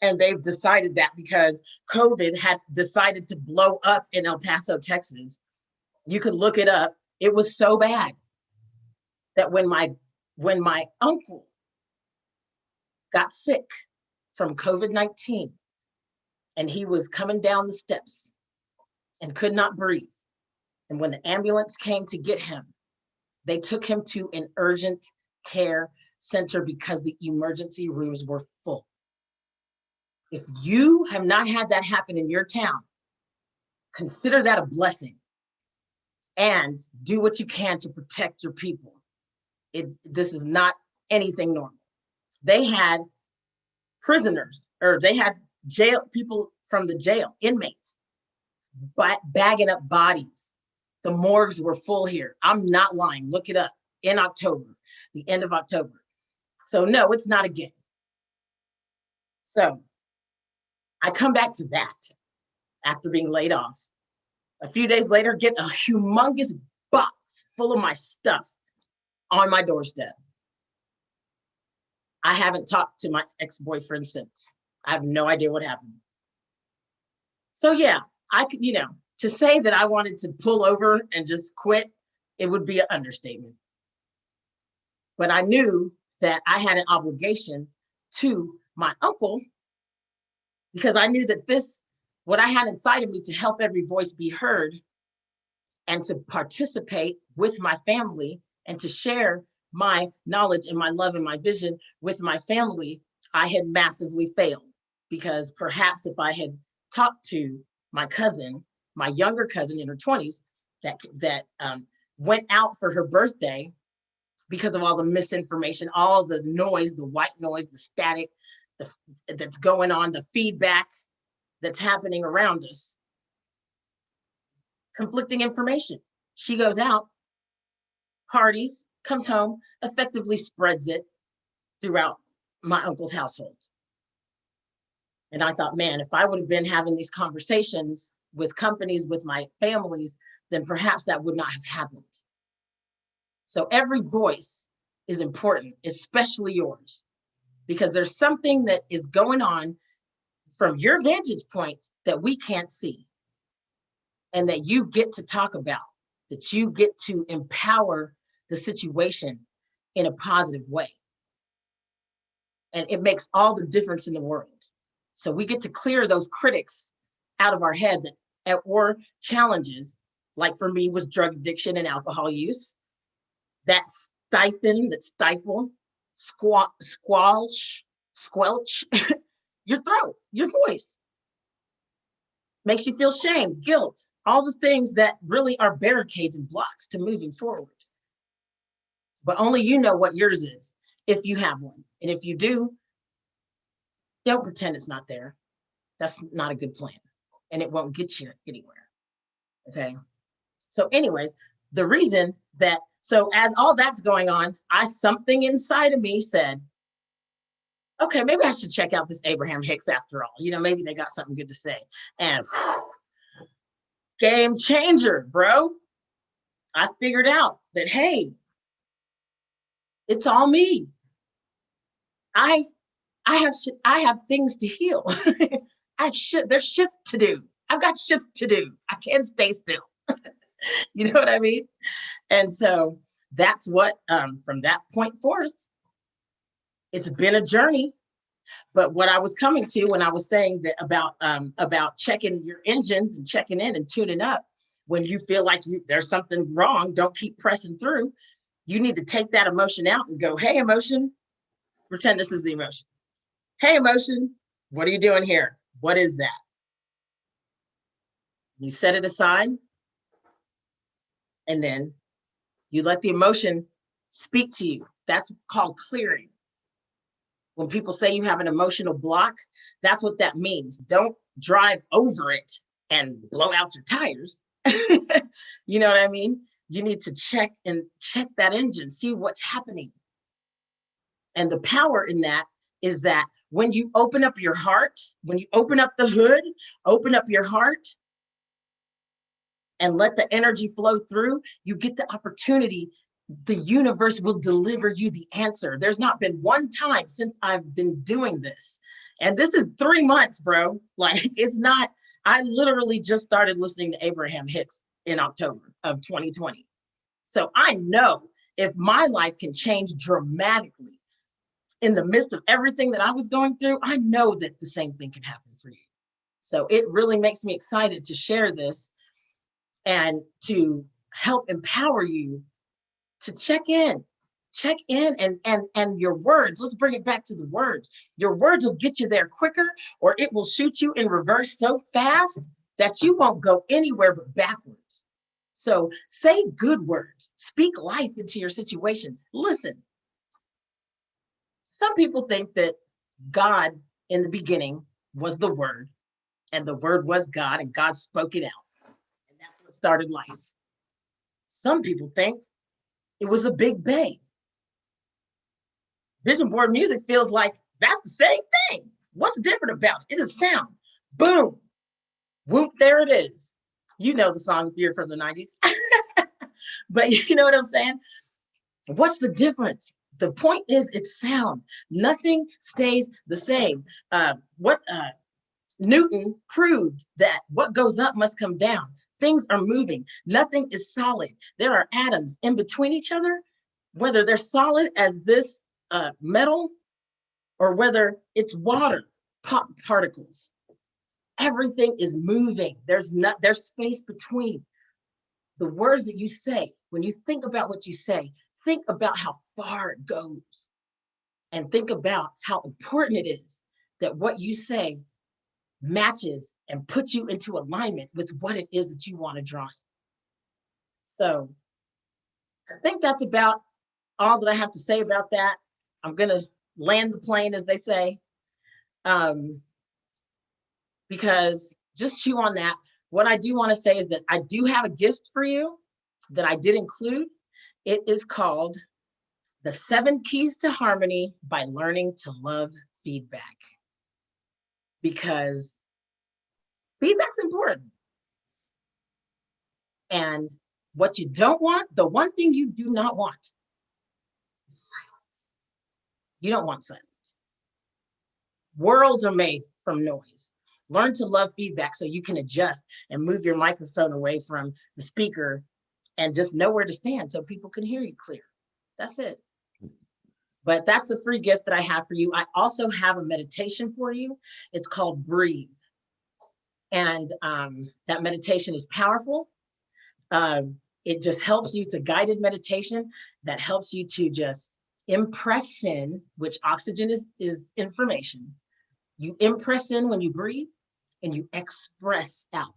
And they've decided that because COVID had decided to blow up in El Paso, Texas. You could look it up. It was so bad that when my uncle got sick from COVID-19 and he was coming down the steps and could not breathe, and when the ambulance came to get him, they took him to an urgent care center because the emergency rooms were full. If you have not had that happen in your town, consider that a blessing and do what you can to protect your people. This is not anything normal. They had prisoners, or they had people from the jail, inmates, bagging up bodies. The morgues were full here. I'm not lying. Look it up. In October, the end of October. So no, it's not a game. So I come back to that after being laid off. A few days later, get a humongous box full of my stuff on my doorstep. I haven't talked to my ex-boyfriend since. I have no idea what happened. So yeah, I could, to say that I wanted to pull over and just quit, it would be an understatement. But I knew that I had an obligation to my uncle, because I knew that what I had inside of me to help every voice be heard and to participate with my family and to share my knowledge and my love and my vision with my family, I had massively failed. Because perhaps if I had talked to my cousin, my younger cousin in her 20s, that went out for her birthday because of all the misinformation, all the noise, the white noise, the static that's going on, the feedback that's happening around us. Conflicting information. She goes out, parties, comes home, effectively spreads it throughout my uncle's household. And I thought, man, if I would have been having these conversations with companies, with my families, then perhaps that would not have happened. So every voice is important, especially yours, because there's something that is going on from your vantage point that we can't see, and that you get to talk about, that you get to empower the situation in a positive way. And it makes all the difference in the world. So we get to clear those critics out of our head or challenges, like for me was drug addiction and alcohol use, that stifle, squelch your throat, your voice. Makes you feel shame, guilt, all the things that really are barricades and blocks to moving forward. But only you know what yours is, if you have one. And if you do, don't pretend it's not there. That's not a good plan. And it won't get you anywhere. Okay. So anyways, the reason that, so as all that's going on, something inside of me said, okay, maybe I should check out this Abraham Hicks after all. You know, maybe they got something good to say. And whew, game changer, bro. I figured out that, hey, it's all me. I have things to heal. There's shit to do. I've got shit to do. I can't stay still. You know what I mean? And so that's what, from that point forth, it's been a journey. But what I was coming to when I was saying that about checking your engines and checking in and tuning up, when you feel like there's something wrong, don't keep pressing through. You need to take that emotion out and go, hey, emotion, pretend this is the emotion. Hey, emotion, what are you doing here? What is that? You set it aside, and then you let the emotion speak to you. That's called clearing. When people say you have an emotional block, that's what that means. Don't drive over it and blow out your tires. You know what I mean? You need to check that engine, see what's happening. And the power in that is that when you open up your heart, when you open up the hood, open up your heart and let the energy flow through, you get the opportunity. The universe will deliver you the answer. There's not been one time since I've been doing this. And this is 3 months, bro. Like, it's not, I literally just started listening to Abraham Hicks in October of 2020. So I know if my life can change dramatically in the midst of everything that I was going through, I know that the same thing can happen for you. So it really makes me excited to share this and to help empower you to check in and your words. Let's bring it back to the words. Your words will get you there quicker, or it will shoot you in reverse so fast that you won't go anywhere but backwards. So say good words, speak life into your situations. Listen, some people think that God in the beginning was the Word, and the Word was God, and God spoke it out. And that's what started life. Some people think it was a big bang. Vision board music feels like that's the same thing. What's different about it? It's a sound. Boom. Whoop, there it is. You know the song if you're from the 90s. But you know what I'm saying? What's the difference? The point is it's sound. Nothing stays the same. Newton proved that what goes up must come down. Things are moving. Nothing is solid. There are atoms in between each other, whether they're solid as this metal or whether it's water, pop particles. Everything is moving. There's space between. The words that you say, when you think about what you say, think about how far it goes and think about how important it is that what you say matches and puts you into alignment with what it is that you want to draw. So I think that's about all that I have to say about that. I'm going to land the plane, as they say, because just chew on that. What I do want to say is that I do have a gift for you that I did include. It is called The 7 Keys to Harmony by Learning to Love Feedback. Because feedback's important. And what you don't want, the one thing you do not want is silence. You don't want silence. Worlds are made from noise. Learn to love feedback so you can adjust and move your microphone away from the speaker and just know where to stand so people can hear you clear. That's it. But that's the free gift that I have for you. I also have a meditation for you. It's called Breathe. And that meditation is powerful. It just helps you. It's a guided meditation that helps you to just impress in, which oxygen is information. You impress in when you breathe and you express out.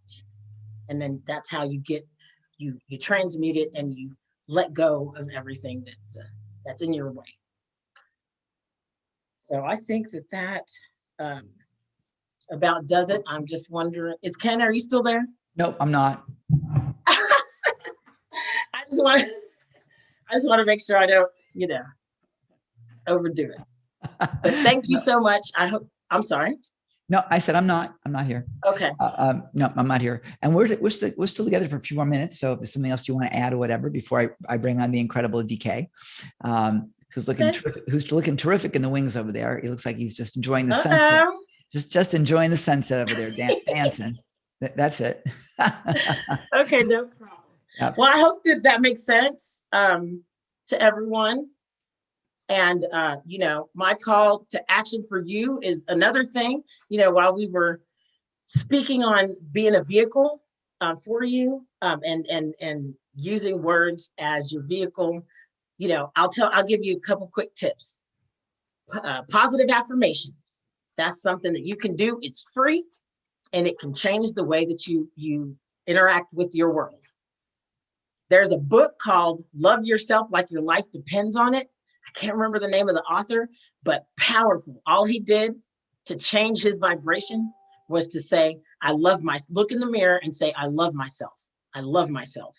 And then that's how you get, you transmute it and you let go of everything that's in your way. So I think that about does it. I'm just wondering, is Ken, are you still there? Nope, I'm not. I just want to make sure I don't, overdo it. But thank you so much. I'm sorry. No, I said I'm not here. Okay. No, I'm not here. And we're still together for a few more minutes. So if there's something else you want to add or whatever before I bring on the incredible DK, who's looking terrific in the wings over there. He looks like he's just enjoying the sunset. Just enjoying the sunset over there, dancing. That's it. Okay, no problem. Yep. Well, I hope that makes sense to everyone. And, my call to action for you is another thing, while we were speaking on being a vehicle for you and using words as your vehicle, I'll give you a couple quick tips. Positive affirmations. That's something that you can do. It's free and it can change the way that you interact with your world. There's a book called Love Yourself Like Your Life Depends on It. I can't remember the name of the author, but powerful. All he did to change his vibration was to say, look in the mirror and say, I love myself. I love myself.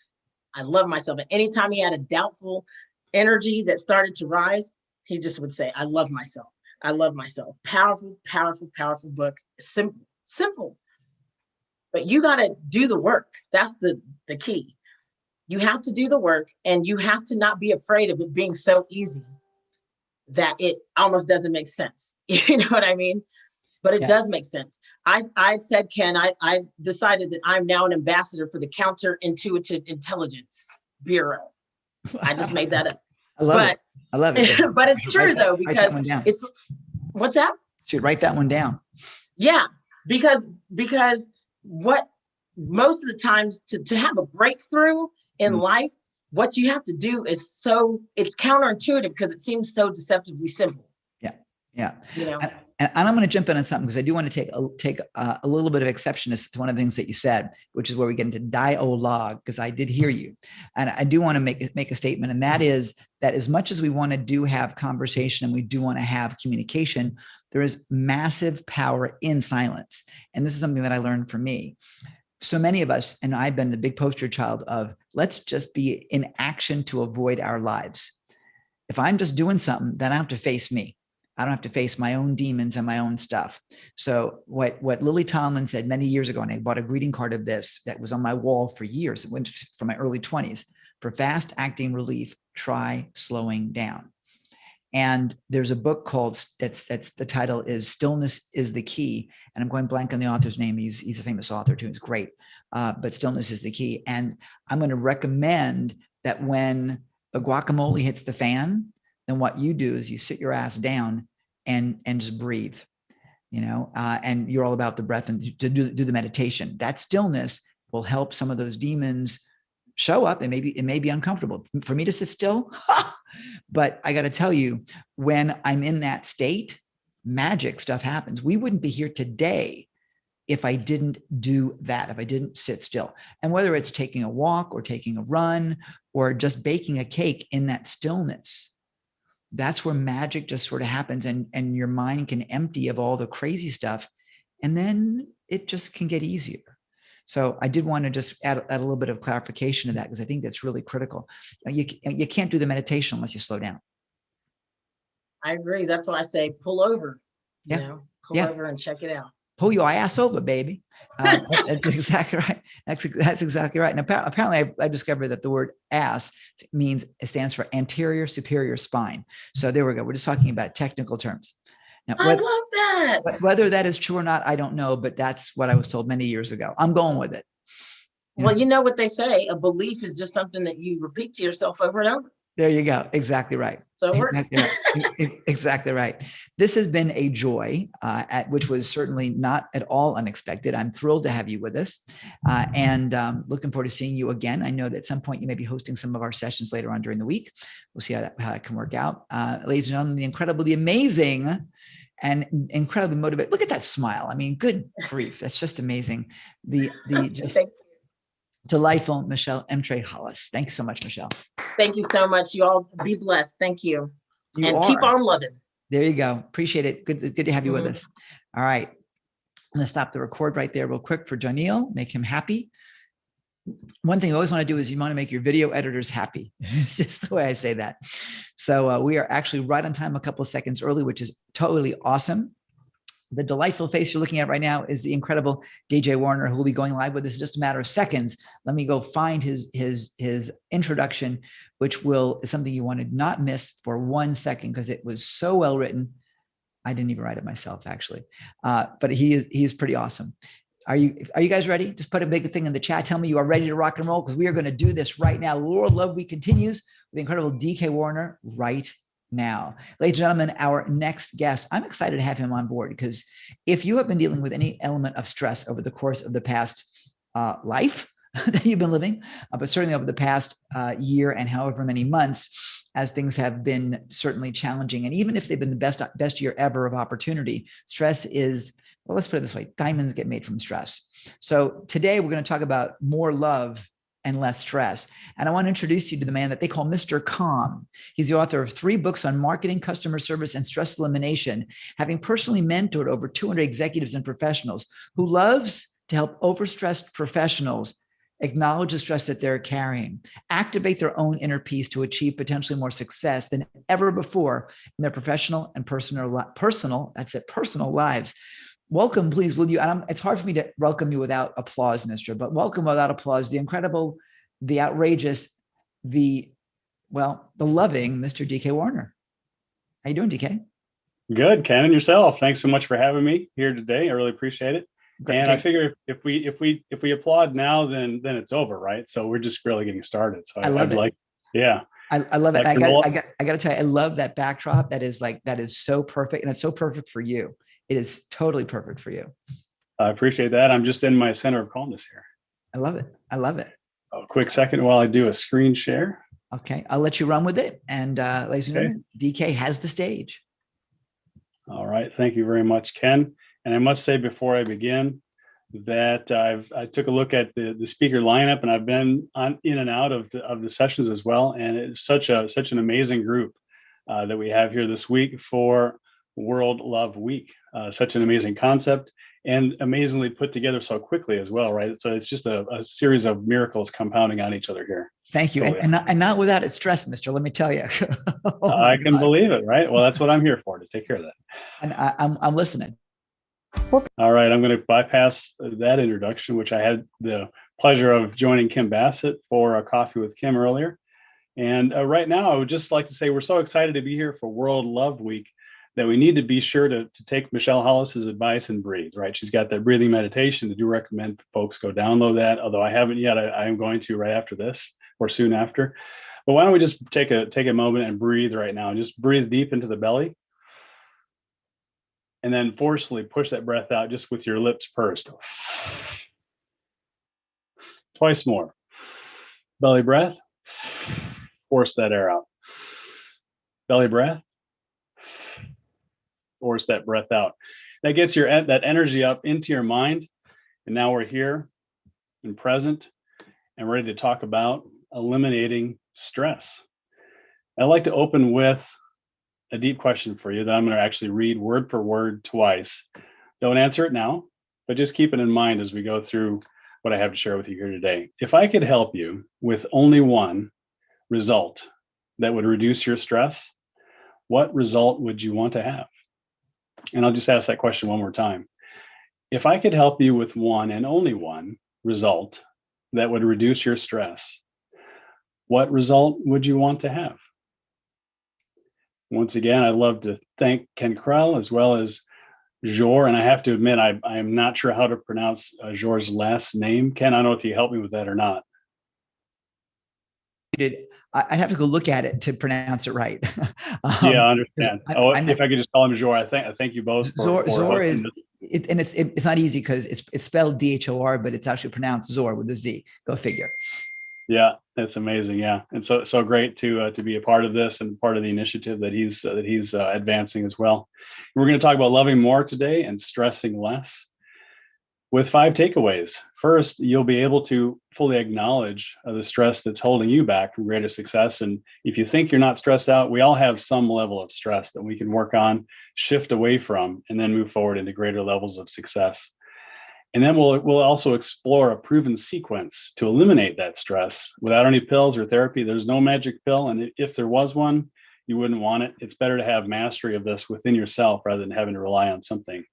I love myself. And anytime he had a doubtful energy that started to rise, he just would say, I love myself. I love myself. Powerful, powerful, powerful book. Simple. But you got to do the work. That's the key. You have to do the work and you have to not be afraid of it being so easy that it almost doesn't make sense. You know what I mean? But it does make sense. I said, Ken, I decided that I'm now an ambassador for the Counterintuitive Intelligence Bureau. I just made that up. I love it. But it's true though, because it's, what's that? Should write that one down. Yeah, because what most of the times to have a breakthrough in life, what you have to do is it's counterintuitive because it seems so deceptively simple. Yeah. And I'm going to jump in on something because I do want to take a little bit of exception to one of the things that you said, which is where we get into dialogue, because I did hear you. And I do want to make a statement. And that is that as much as we want to have conversation and we do want to have communication, there is massive power in silence. And this is something that I learned from me. So many of us, and I've been the big poster child of, let's just be in action to avoid our lives. If I'm just doing something, then I don't have to face me. I don't have to face my own demons and my own stuff. So what Lily Tomlin said many years ago, and I bought a greeting card of this that was on my wall for years. It went from my early 20s. For fast acting relief, try slowing down. And there's a book called, that's the title is Stillness Is the Key. And I'm going blank on the author's name. He's a famous author too. He's great. But Stillness is the Key. And I'm going to recommend that when the guacamole hits the fan, then what you do is you sit your ass down and just breathe, and you're all about the breath and to do the meditation. That stillness will help some of those demons show up. And it may be uncomfortable for me to sit still, but I got to tell you, when I'm in that state, magic stuff happens. We wouldn't be here today if I didn't do that, if I didn't sit still. And whether it's taking a walk or taking a run or just baking a cake in that stillness, that's where magic just sort of happens, and your mind can empty of all the crazy stuff, and then it just can get easier. So I did want to just add a little bit of clarification to that, because I think that's really critical. You can't do the meditation unless you slow down. I agree. That's why I say pull over, pull over and check it out. Pull your ass over, baby. That's exactly right. That's exactly right. And apparently I discovered that the word ass it stands for anterior superior spine. So there we go. We're just talking about technical terms. Now, I love that. Whether that is true or not, I don't know, but that's what I was told many years ago. I'm going with it. Well, you know what they say, a belief is just something that you repeat to yourself over and over. There you go. Exactly right. So it works. Exactly right. Exactly right. This has been a joy, which was certainly not at all unexpected. I'm thrilled to have you with us, and looking forward to seeing you again. I know that at some point you may be hosting some of our sessions later on during the week. We'll see how that can work out. Ladies and gentlemen, the incredible, the amazing, and incredibly motivated. Look at that smile. I mean, good grief. That's just amazing. delightful Michelle Emtre Hollis. Thanks so much, Michelle. Thank you so much. You all be blessed. Thank you. Keep on loving. There you go. Appreciate it. Good to have you with us. All right. I'm going to stop the record right there real quick for Janil, make him happy. One thing you always want to do is you want to make your video editors happy. It's just the way I say that. So we are actually right on time, a couple of seconds early, which is totally awesome. The delightful face you're looking at right now is the incredible DJ Warner, who will be going live with us in just a matter of seconds. Let me go find his introduction, which is something you want to not miss for 1 second, because it was so well written. I didn't even write it myself, actually, but he is pretty awesome. Are you guys ready? Just put a big thing in the chat. Tell me you are ready to rock and roll, because we are going to do this right now. World Love Week continues with the incredible DK Warner right now. Ladies and gentlemen, our next guest, I'm excited to have him on board, because if you have been dealing with any element of stress over the course of the past life that you've been living, but certainly over the past year and however many months, as things have been certainly challenging, and even if they've been the best year ever of opportunity, stress is, well, let's put it this way, diamonds get made from stress. So today we're going to talk about more love and less stress. And I want to introduce you to the man that they call Mr. Calm. He's the author of 3 books on marketing, customer service, and stress elimination, having personally mentored over 200 executives and professionals, who loves to help overstressed professionals acknowledge the stress that they're carrying, activate their own inner peace to achieve potentially more success than ever before in their professional and personal lives. Welcome, please, will you? And it's hard for me to welcome you without applause, mister, but welcome without applause, the incredible, the outrageous, the loving Mr. DK Warner. How you doing, DK? Good, Ken, and yourself. Thanks so much for having me here today. I really appreciate it. Great. And I figure if we applaud now, then it's over, right? So we're just really getting started. So I love it. Yeah. I love it. I got to tell you, I love that backdrop. That is so perfect. And it's so perfect for you. It is totally perfect for you. I appreciate that. I'm just in my center of calmness here. I love it. I love it. A quick second while I do a screen share. Okay. I'll let you run with it. And ladies and gentlemen, DK has the stage. All right. Thank you very much, Ken. And I must say before I begin that I took a look at the speaker lineup, and I've been in and out of the sessions as well. And it's such an amazing group that we have here this week for World Love Week. Such an amazing concept, and amazingly put together so quickly as well, right? So it's just a series of miracles compounding on each other here. Thank you. And not without its stress, mister, let me tell you. I can believe it, right? Well, that's what I'm here for, to take care of that. And I'm listening. All right, I'm going to bypass that introduction, which I had the pleasure of joining Kim Bassett for a coffee with Kim earlier. And right now, I would just like to say we're so excited to be here for World Love Week that we need to be sure to take Michelle Hollis's advice and breathe, right? She's got that breathing meditation. I do recommend folks go download that, although I haven't yet. I am going to right after this or soon after. But why don't we just take a moment and breathe right now, and just breathe deep into the belly. And then forcefully push that breath out just with your lips pursed. Twice more. Belly breath. Force that air out. Belly breath. Force that breath out. That gets that energy up into your mind. And now we're here and present and ready to talk about eliminating stress. I'd like to open with a deep question for you that I'm going to actually read word for word twice. Don't answer it now, but just keep it in mind as we go through what I have to share with you here today. If I could help you with only one result that would reduce your stress, what result would you want to have? And I'll just ask that question one more time. If I could help you with one and only one result that would reduce your stress, what result would you want to have? Once again, I'd love to thank Ken Krell as well as Jor. And I have to admit, I'm not sure how to pronounce Jor's last name. Ken, I don't know if you help me with that or not. I'd have to go look at it to pronounce it right. Yeah, I understand. If I could just call him Jor, I thank you both. Zor is, and it's not easy because it's spelled DHOR, but it's actually pronounced Zor with a Z. Go figure. Yeah, that's amazing. Yeah, and so great to be a part of this and part of the initiative that he's advancing as well. We're going to talk about loving more today and stressing less. with 5 takeaways. First, you'll be able to fully acknowledge the stress that's holding you back from greater success. And if you think you're not stressed out, we all have some level of stress that we can work on, shift away from, and then move forward into greater levels of success. And then we'll also explore a proven sequence to eliminate that stress without any pills or therapy. There's no magic pill. And if there was one, you wouldn't want it. It's better to have mastery of this within yourself rather than having to rely on something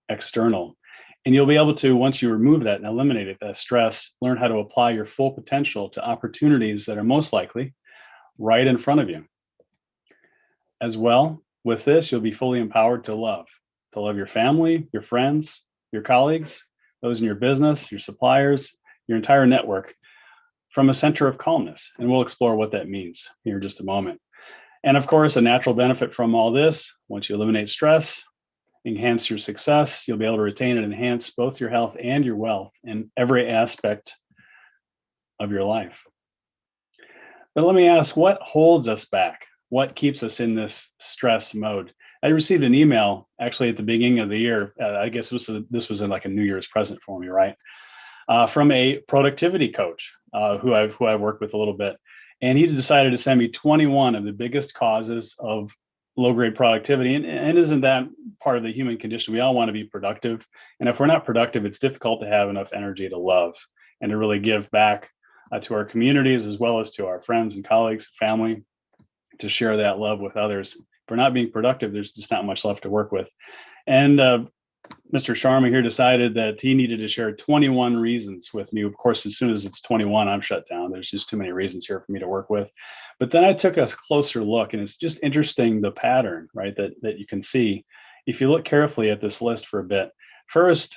external. And you'll be able to, once you remove that and eliminate that stress, learn how to apply your full potential to opportunities that are most likely right in front of you. As well, with this, you'll be fully empowered to love your family, your friends, your colleagues, those in your business, your suppliers, your entire network from a center of calmness. And we'll explore what that means here in just a moment. And of course, a natural benefit from all this, once you eliminate stress, enhance your success, you'll be able to retain and enhance both your health and your wealth in every aspect of your life. But let me ask, what holds us back? What keeps us in this stress mode? I received an email actually at the beginning of the year. I guess this was in like a New Year's present for me, right? From a productivity coach who I've worked with a little bit. And he decided to send me 21 of the biggest causes of low-grade productivity. And isn't that part of the human condition? We all want to be productive. And if we're not productive, it's difficult to have enough energy to love and to really give back to our communities as well as to our friends and colleagues, family, to share that love with others. If we're not being productive, there's just not much left to work with. And Mr. Sharma here decided that he needed to share 21 reasons with me. Of course, as soon as it's 21, I'm shut down. There's just too many reasons here for me to work with. But then I took a closer look, and it's just interesting the pattern, right, that you can see if you look carefully at this list for a bit. First,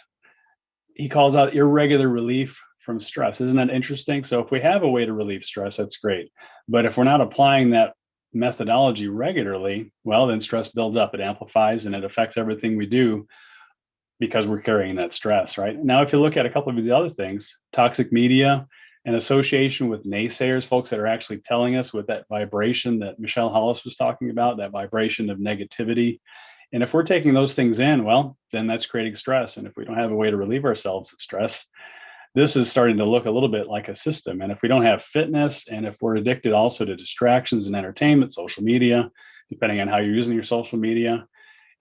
he calls out irregular relief from stress. Isn't that interesting? So if we have a way to relieve stress, that's great. But if we're not applying that methodology regularly, well, then stress builds up, it amplifies, and it affects everything we do because we're carrying that stress, right? Now, if you look at a couple of these other things, toxic media and association with naysayers, folks that are actually telling us with that vibration that Michelle Hollis was talking about, that vibration of negativity. And if we're taking those things in, well, then that's creating stress. And if we don't have a way to relieve ourselves of stress, this is starting to look a little bit like a system. And if we don't have fitness, and if we're addicted also to distractions and entertainment, social media, depending on how you're using your social media,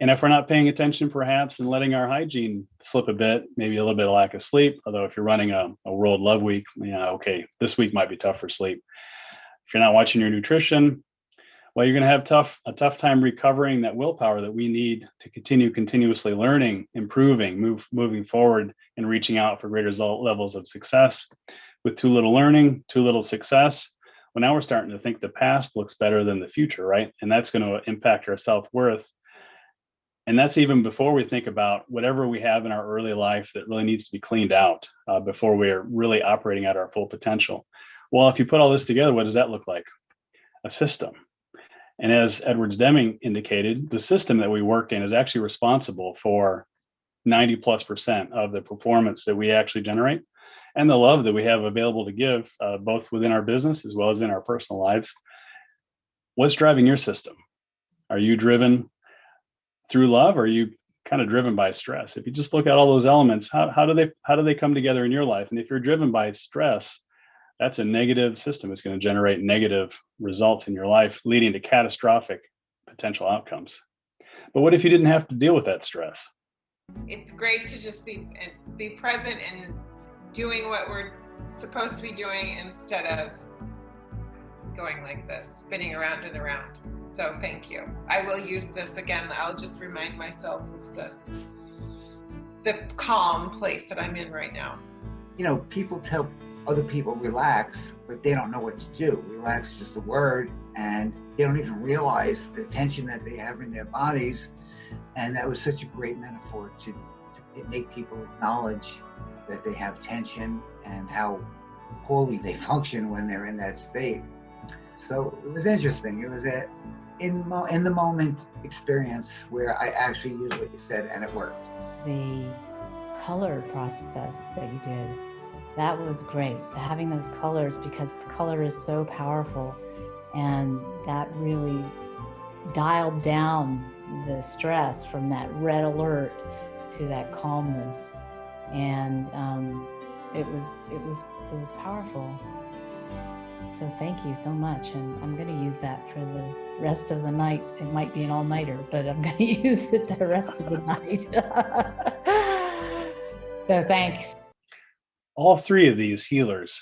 and if we're not paying attention perhaps and letting our hygiene slip a bit, maybe a little bit of lack of sleep, although if you're running a World Love Week, okay, this week might be tough for sleep. If you're not watching your nutrition, well, you're going to have a tough time recovering that willpower that we need to continue continuously learning, improving, moving forward, and reaching out for greater levels of success. With too little learning, too little success, well, now we're starting to think the past looks better than the future, right? And that's going to impact our self-worth. And that's even before we think about whatever we have in our early life that really needs to be cleaned out before we're really operating at our full potential. Well, if you put all this together, what does that look like? A system. And as Edwards Deming indicated, the system that we work in is actually responsible for 90+% of the performance that we actually generate and the love that we have available to give, both within our business as well as in our personal lives. What's driving your system? Are you driven through love, or are you kind of driven by stress? If you just look at all those elements, how do they come together in your life? And if you're driven by stress, that's a negative system. It's going to generate negative results in your life, leading to catastrophic potential outcomes. But what if you didn't have to deal with that stress? It's great to just be present and doing what we're supposed to be doing instead of going like this, spinning around and around. So thank you. I will use this again. I'll just remind myself of the calm place that I'm in right now. You know, people tell other people relax, but they don't know what to do. Relax is just a word, and they don't even realize the tension that they have in their bodies. And that was such a great metaphor to make people acknowledge that they have tension and how poorly they function when they're in that state. So it was interesting. It was a in the moment experience where I actually used what you said and it worked. The color process that you did, that was great. Having those colors, because color is so powerful, and that really dialed down the stress from that red alert to that calmness. And it was powerful. So thank you so much. And I'm going to use that for the rest of the night. It might be an all-nighter, but I'm going to use it the rest of the night. So thanks. All three of these healers,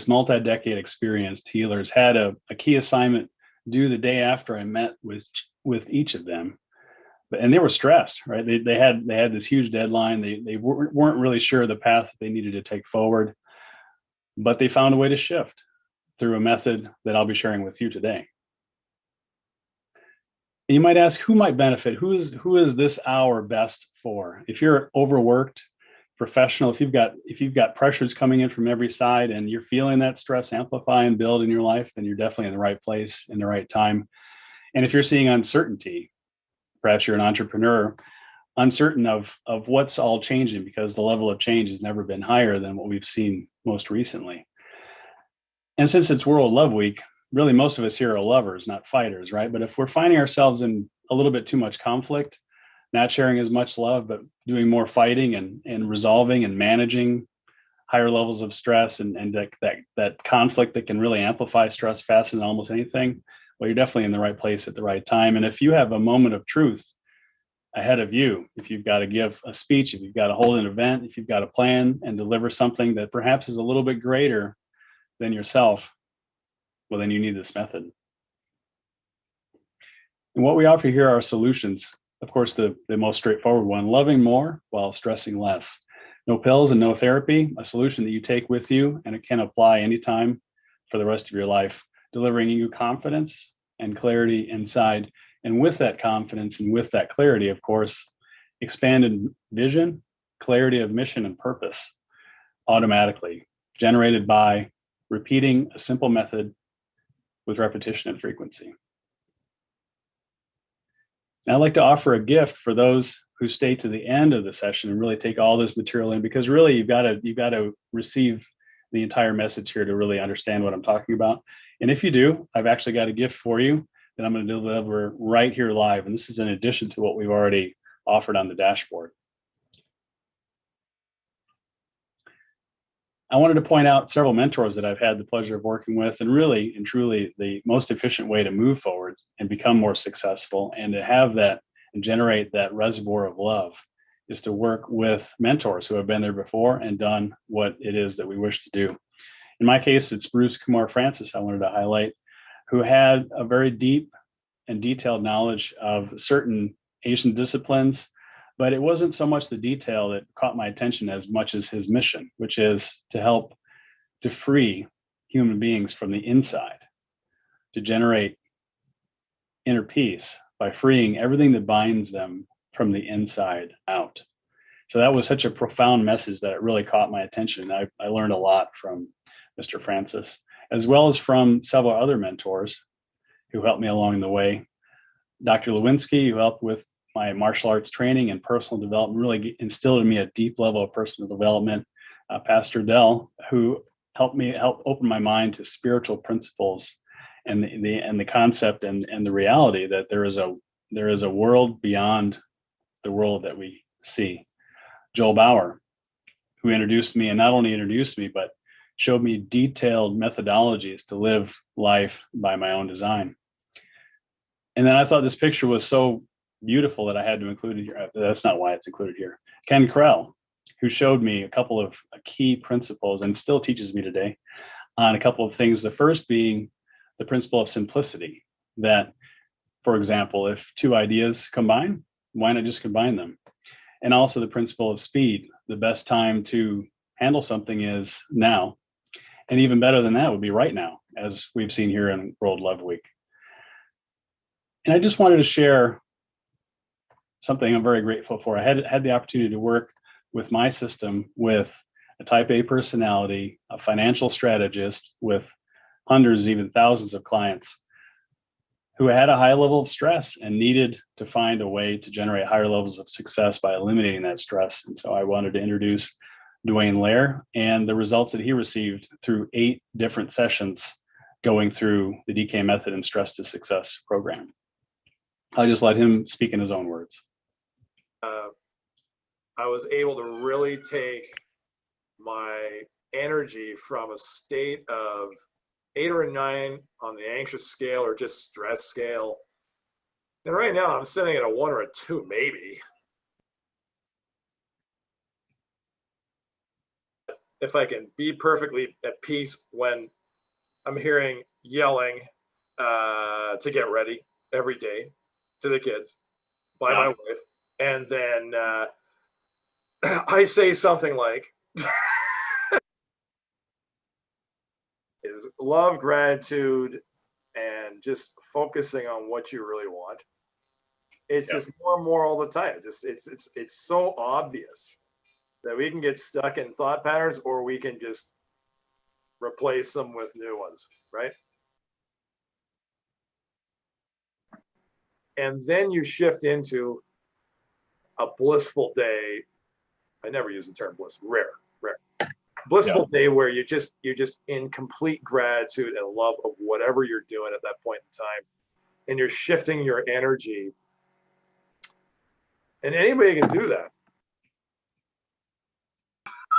multi-decade experienced healers, had a key assignment due the day after I met with each of them. And they were stressed, right? They had this huge deadline. They weren't really sure the path that they needed to take forward, but they found a way to shift through a method that I'll be sharing with you today. And you might ask, who might benefit? Who is this hour best for? If you're overworked professional, if you've got pressures coming in from every side and you're feeling that stress amplify and build in your life, then you're definitely in the right place in the right time. And if you're seeing uncertainty, perhaps you're an entrepreneur, uncertain of what's all changing, because the level of change has never been higher than what we've seen most recently. And since it's World Love Week, really most of us here are lovers, not fighters, right? But if we're finding ourselves in a little bit too much conflict, not sharing as much love, but doing more fighting and resolving and managing higher levels of stress and that conflict that can really amplify stress faster than almost anything, well, you're definitely in the right place at the right time. And if you have a moment of truth ahead of you, if you've got to give a speech, if you've got to hold an event, if you've got to plan and deliver something that perhaps is a little bit greater than yourself, well, then you need this method. And what we offer here are solutions. Of course, the most straightforward one, loving more while stressing less. No pills and no therapy, a solution that you take with you and it can apply anytime for the rest of your life, delivering you confidence and clarity inside. And with that confidence and with that clarity, of course, expanded vision, clarity of mission and purpose automatically, generated by repeating a simple method with repetition and frequency. And I'd like to offer a gift for those who stay to the end of the session and really take all this material in, because really you've got to receive the entire message here to really understand what I'm talking about. And if you do, I've actually got a gift for you that I'm going to deliver right here live. And this is in addition to what we've already offered on the dashboard. I wanted to point out several mentors that I've had the pleasure of working with, and really and truly the most efficient way to move forward and become more successful and to have that and generate that reservoir of love is to work with mentors who have been there before and done what it is that we wish to do. In my case, it's Bruce Kumar Francis I wanted to highlight, who had a very deep and detailed knowledge of certain Asian disciplines, but it wasn't so much the detail that caught my attention as much as his mission, which is to help to free human beings from the inside, to generate inner peace by freeing everything that binds them from the inside out. So that was such a profound message that it really caught my attention. I learned a lot from Mr. Francis, as well as from several other mentors who helped me along the way. Dr. Lewinsky, who helped with my martial arts training and personal development, really instilled in me a deep level of personal development. Pastor Dell, who helped open my mind to spiritual principles and the concept and the reality that there is a world beyond the world that we see. Joel Bauer, who introduced me, and not only introduced me, but showed me detailed methodologies to live life by my own design. And then I thought this picture was so beautiful that I had to include it here. That's not why it's included here. Ken Krell, who showed me a couple of key principles and still teaches me today on a couple of things. The first being the principle of simplicity, that, for example, if two ideas combine, why not just combine them? And also the principle of speed. The best time to handle something is now. And even better than that would be right now, as we've seen here in World Love Week. And I just wanted to share something I'm very grateful for. I had the opportunity to work with my system with a type A personality, a financial strategist with hundreds, even thousands of clients who had a high level of stress and needed to find a way to generate higher levels of success by eliminating that stress. And so I wanted to introduce Dwayne Lair and the results that he received through 8 different sessions going through the DK Method and Stress to Success program. I'll just let him speak in his own words. I was able to really take my energy from a state of 8 or a 9 on the anxious scale or just stress scale. And right now I'm sitting at a 1 or a 2, maybe. If I can be perfectly at peace when I'm hearing yelling to get ready every day to the kids by my wife. And then I say something like, is love, gratitude, and just focusing on what you really want. It's just more and more all the time. It's so obvious that we can get stuck in thought patterns, or we can just replace them with new ones, right? And then you shift into a blissful day. I never use the term bliss, rare. Blissful day where you're just in complete gratitude and love of whatever you're doing at that point in time. And you're shifting your energy. And anybody can do that.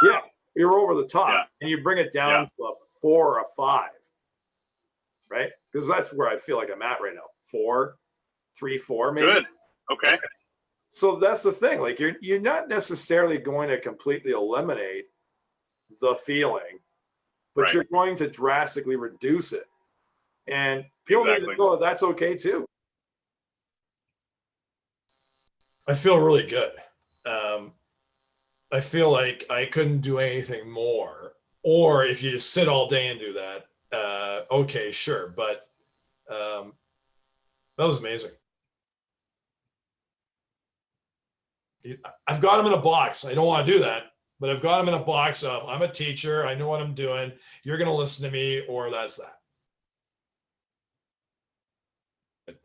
Yeah, you're over the top and you bring it down to a 4 or a 5, right? Because that's where I feel like I'm at right now. 4, 3, 4, maybe. Good. Okay. So that's the thing. Like you're not necessarily going to completely eliminate the feeling, but you're going to drastically reduce it. And people need to know that that's okay too. I feel really good. I feel like I couldn't do anything more. Or if you just sit all day and do that, okay, sure. But that was amazing. I've got them in a box. I don't want to do that, but I've got them in a box of, I'm a teacher. I know what I'm doing. You're going to listen to me, or that's that.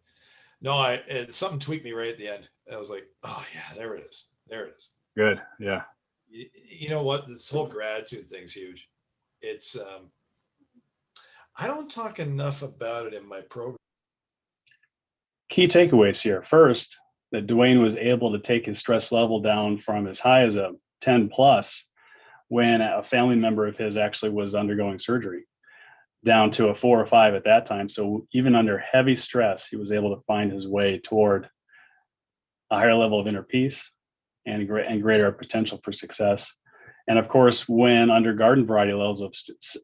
No, something tweaked me right at the end. I was like, oh yeah, there it is. There it is. Good. Yeah. You know what? This whole gratitude thing's huge. It's, I don't talk enough about it in my program. Key takeaways here. First, that Dwayne was able to take his stress level down from as high as a 10 plus when a family member of his actually was undergoing surgery, down to a 4 or 5 at that time. So even under heavy stress, he was able to find his way toward a higher level of inner peace and greater potential for success. And of course, when under garden variety levels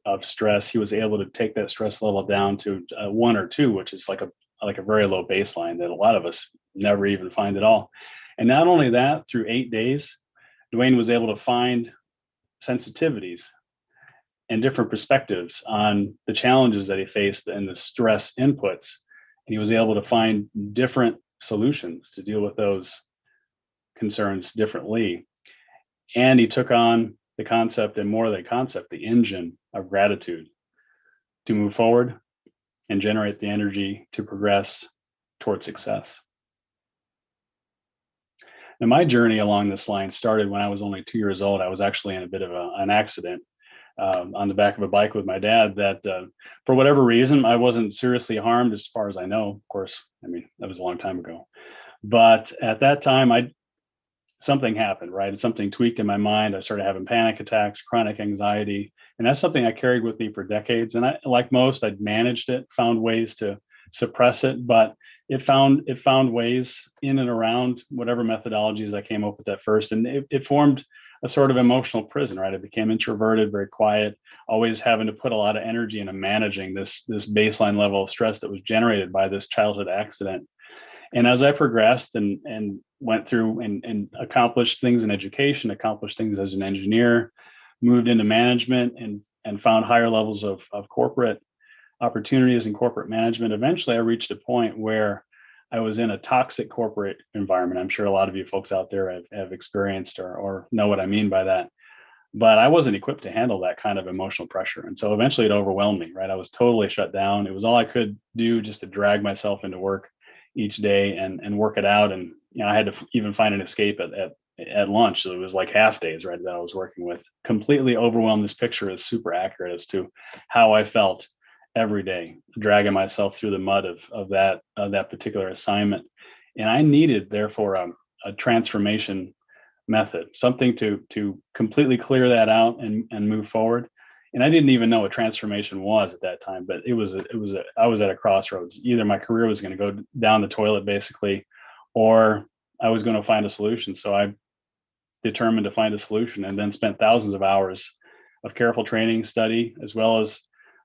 of stress, he was able to take that stress level down to 1 or 2, which is like a very low baseline that a lot of us never even find at all. And not only that, through 8 days, Dwayne was able to find sensitivities and different perspectives on the challenges that he faced and the stress inputs. And he was able to find different solutions to deal with those concerns differently. And he took on the concept, and more than the concept, the engine of gratitude to move forward and generate the energy to progress toward success. Now, my journey along this line started when I was only 2 years old. I was actually in a bit of an accident on the back of a bike with my dad that for whatever reason, I wasn't seriously harmed as far as I know. Of course, I mean, that was a long time ago. But at that time, something happened, right? Something tweaked in my mind. I started having panic attacks, chronic anxiety, and that's something I carried with me for decades. And I, like most, I'd managed it, found ways to suppress it, but it found ways in and around whatever methodologies I came up with at first. And it formed a sort of emotional prison, right? I became introverted, very quiet, always having to put a lot of energy into managing this baseline level of stress that was generated by this childhood accident. And as I progressed and went through and accomplished things in education, accomplished things as an engineer, moved into management and found higher levels of corporate opportunities in corporate management, eventually I reached a point where I was in a toxic corporate environment. I'm sure a lot of you folks out there have experienced or know what I mean by that. But I wasn't equipped to handle that kind of emotional pressure. And so eventually it overwhelmed me, right? I was totally shut down. It was all I could do just to drag myself into work each day and work it out. And I had to even find an escape at lunch. So it was like half days, right, that I was working with. Completely overwhelmed. This picture is super accurate as to how I felt every day, dragging myself through the mud of that particular assignment. And I needed, therefore, a transformation method, something to completely clear that out and move forward. And I didn't even know what transformation was at that time, but I was at a crossroads. Either my career was going to go down the toilet basically, or I was going to find a solution. So I determined to find a solution, and then spent thousands of hours of careful training, study, as well as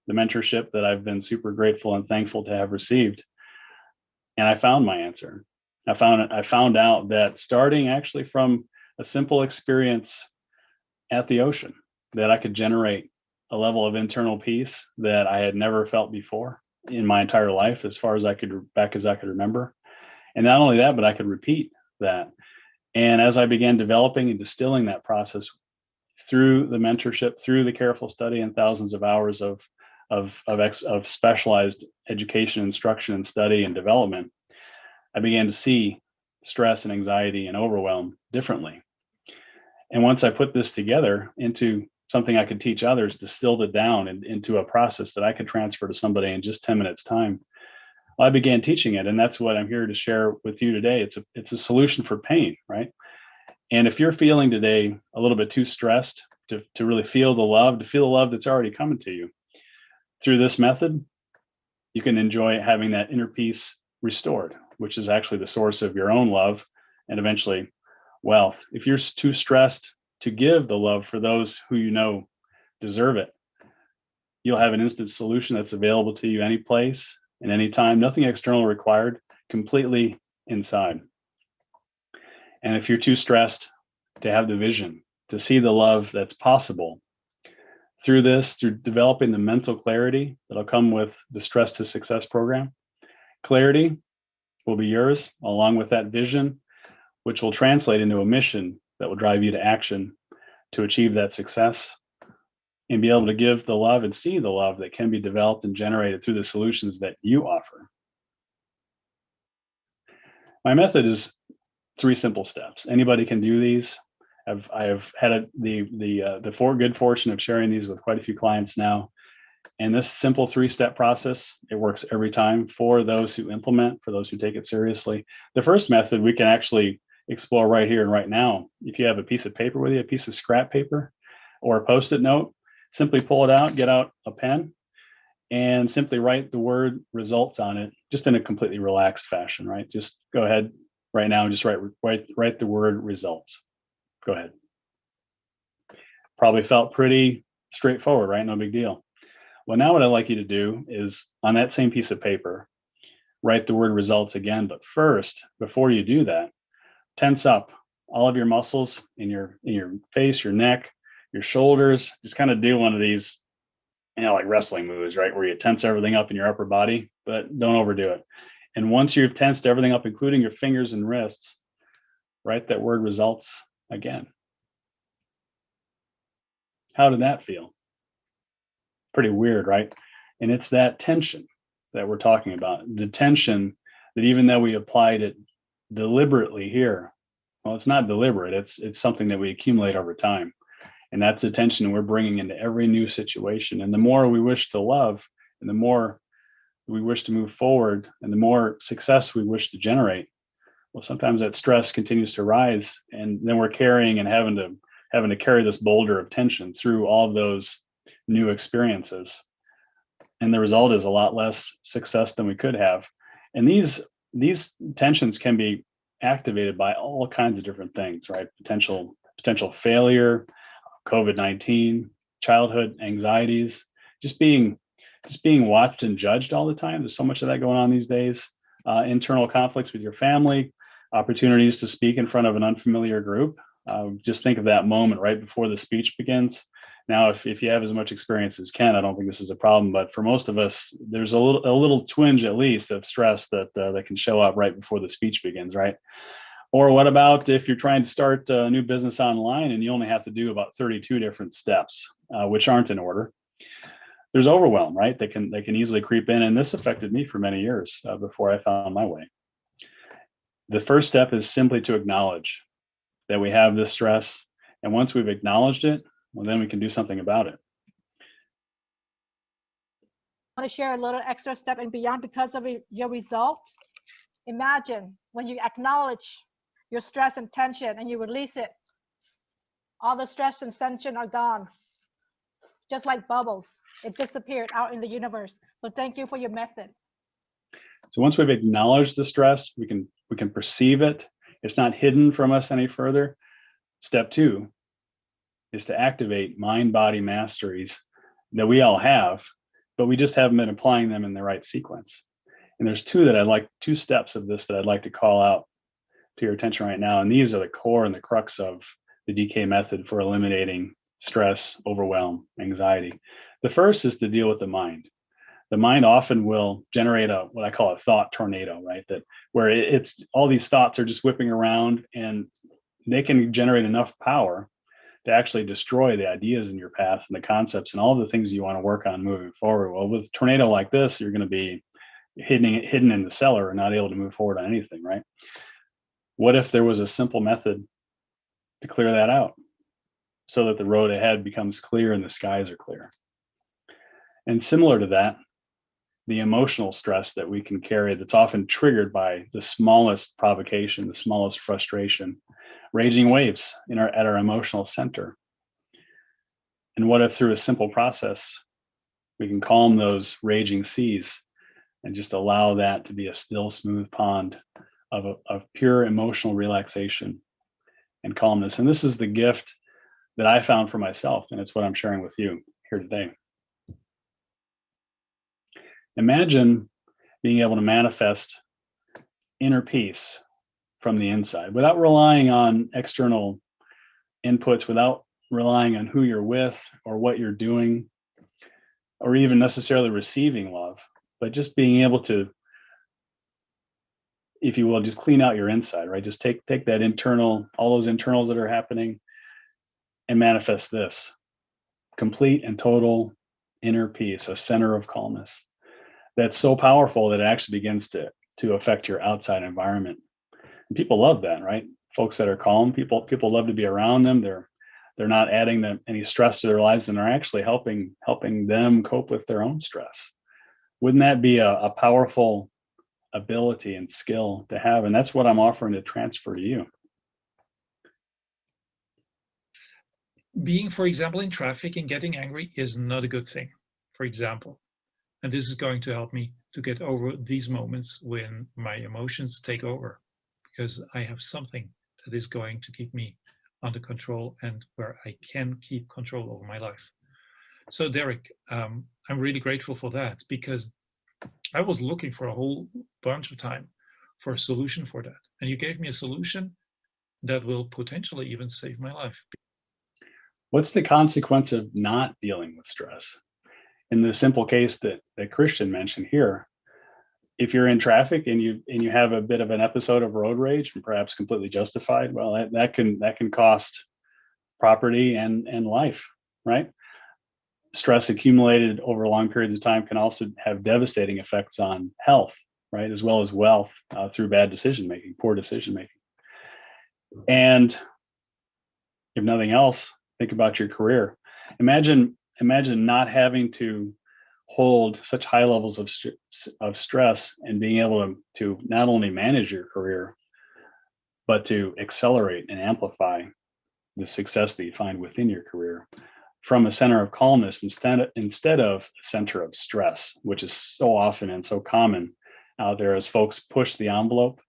the mentorship that I've been super grateful and thankful to have received. And I found my answer. I found out that starting actually from a simple experience at the ocean, that I could generate a level of internal peace that I had never felt before in my entire life, as far as I could remember. And not only that, but I could repeat that. And as I began developing and distilling that process through the mentorship, through the careful study, and thousands of hours of specialized education, instruction, and study and development, I began to see stress and anxiety and overwhelm differently. And once I put this together into something I could teach others, distilled it down into a process that I could transfer to somebody in just 10 minutes time, well, I began teaching it. And that's what I'm here to share with you today. It's a solution for pain, right? And if you're feeling today a little bit too stressed to really feel the love, that's already coming to you, through this method, you can enjoy having that inner peace restored, which is actually the source of your own love and eventually wealth. If you're too stressed to give the love for those who you know deserve it, you'll have an instant solution that's available to you any place and any time, nothing external required, completely inside. And if you're too stressed to have the vision, to see the love that's possible, through developing the mental clarity that'll come with the Stress to Success program, clarity will be yours, along with that vision, which will translate into a mission that will drive you to action to achieve that success and be able to give the love and see the love that can be developed and generated through the solutions that you offer. My method is 3 simple steps. Anybody can do these. I have had the good fortune of sharing these with quite a few clients now. And this simple 3-step process, it works every time for those who implement, for those who take it seriously. The first method we can actually explore right here and right now. If you have a piece of paper with you, a piece of scrap paper or a Post-it note, simply pull it out, get out a pen, and simply write the word results on it, just in a completely relaxed fashion, right? Just go ahead right now and just write the word results. Go ahead. Probably felt pretty straightforward, right? No big deal. Well, now what I'd like you to do is, on that same piece of paper, write the word results again. But first, before you do that, tense up all of your muscles in your face, your neck, your shoulders. Just kind of do one of these, like wrestling moves, right? Where you tense everything up in your upper body, but don't overdo it. And once you've tensed everything up, including your fingers and wrists, write that word results again. How did that feel? Pretty weird, right? And it's that tension that we're talking about. The tension that, even though we applied it deliberately here, well, it's not deliberate. It's something that we accumulate over time. And that's the tension we're bringing into every new situation. And the more we wish to love, and the more we wish to move forward, and the more success we wish to generate, well, sometimes that stress continues to rise, and then we're carrying and having to carry this boulder of tension through all of those new experiences. And the result is a lot less success than we could have. And these tensions can be activated by all kinds of different things, right? Potential failure, COVID-19, childhood anxieties, just being watched and judged all the time. There's so much of that going on these days. Internal conflicts with your family, opportunities to speak in front of an unfamiliar group. Just think of that moment right before the speech begins. Now, if you have as much experience as Ken, I don't think this is a problem. But for most of us, there's a little twinge, at least, of stress that can show up right before the speech begins, right? Or what about if you're trying to start a new business online and you only have to do about 32 different steps, which aren't in order? There's overwhelm, right? They can easily creep in, and this affected me for many years before I found my way. The first step is simply to acknowledge that we have this stress, and once we've acknowledged it, well, then we can do something about it. I want to share a little extra step and beyond because of your result. Imagine when you acknowledge your stress and tension and you release it, all the stress and tension are gone. Just like bubbles, it disappeared out in the universe. So thank you for your method. So once we've acknowledged the stress, we can perceive it. It's not hidden from us any further. Step 2 is to activate mind-body masteries that we all have, but we just haven't been applying them in the right sequence. And there's two steps of this that I'd like to call out to your attention right now. And these are the core and the crux of the DK method for eliminating stress, overwhelm, anxiety. The first is to deal with the mind. The mind often will generate what I call a thought tornado, right? That where it's all these thoughts are just whipping around, and they can generate enough power to actually destroy the ideas in your path and the concepts and all the things you want to work on moving forward. Well, with a tornado like this, you're going to be hidden in the cellar and not able to move forward on anything, right? What if there was a simple method to clear that out so that the road ahead becomes clear and the skies are clear? And similar to that, the emotional stress that we can carry that's often triggered by the smallest provocation, the smallest frustration, raging waves at our emotional center. And what if through a simple process, we can calm those raging seas and just allow that to be a still, smooth pond of pure emotional relaxation and calmness. And this is the gift that I found for myself, and it's what I'm sharing with you here today. Imagine being able to manifest inner peace from the inside without relying on external inputs, without relying on who you're with or what you're doing, or even necessarily receiving love, but just being able to, if you will, just clean out your inside, right? Just take that internal, all those internals that are happening, and manifest this complete and total inner peace, a center of calmness. That's so powerful that it actually begins to affect your outside environment. And people love that, right? Folks that are calm, people love to be around them. They're not adding any stress to their lives, and they're actually helping them cope with their own stress. Wouldn't that be a powerful ability and skill to have? And that's what I'm offering to transfer to you. Being, for example, in traffic and getting angry is not a good thing, for example. And this is going to help me to get over these moments when my emotions take over, because I have something that is going to keep me under control and where I can keep control over my life. So Derek, I'm really grateful for that, because I was looking for a whole bunch of time for a solution for that. And you gave me a solution that will potentially even save my life. What's the consequence of not dealing with stress? In the simple case that Christian mentioned here, if you're in traffic and you have a bit of an episode of road rage, and perhaps completely justified, well, that can cost property and life, right? Stress accumulated over long periods of time can also have devastating effects on health, right, as well as wealth through bad decision making, poor decision making. And if nothing else, think about your career. Imagine not having to hold such high levels of stress and being able to not only manage your career, but to accelerate and amplify the success that you find within your career from a center of calmness instead of a center of stress, which is so often and so common out there as folks push the envelope.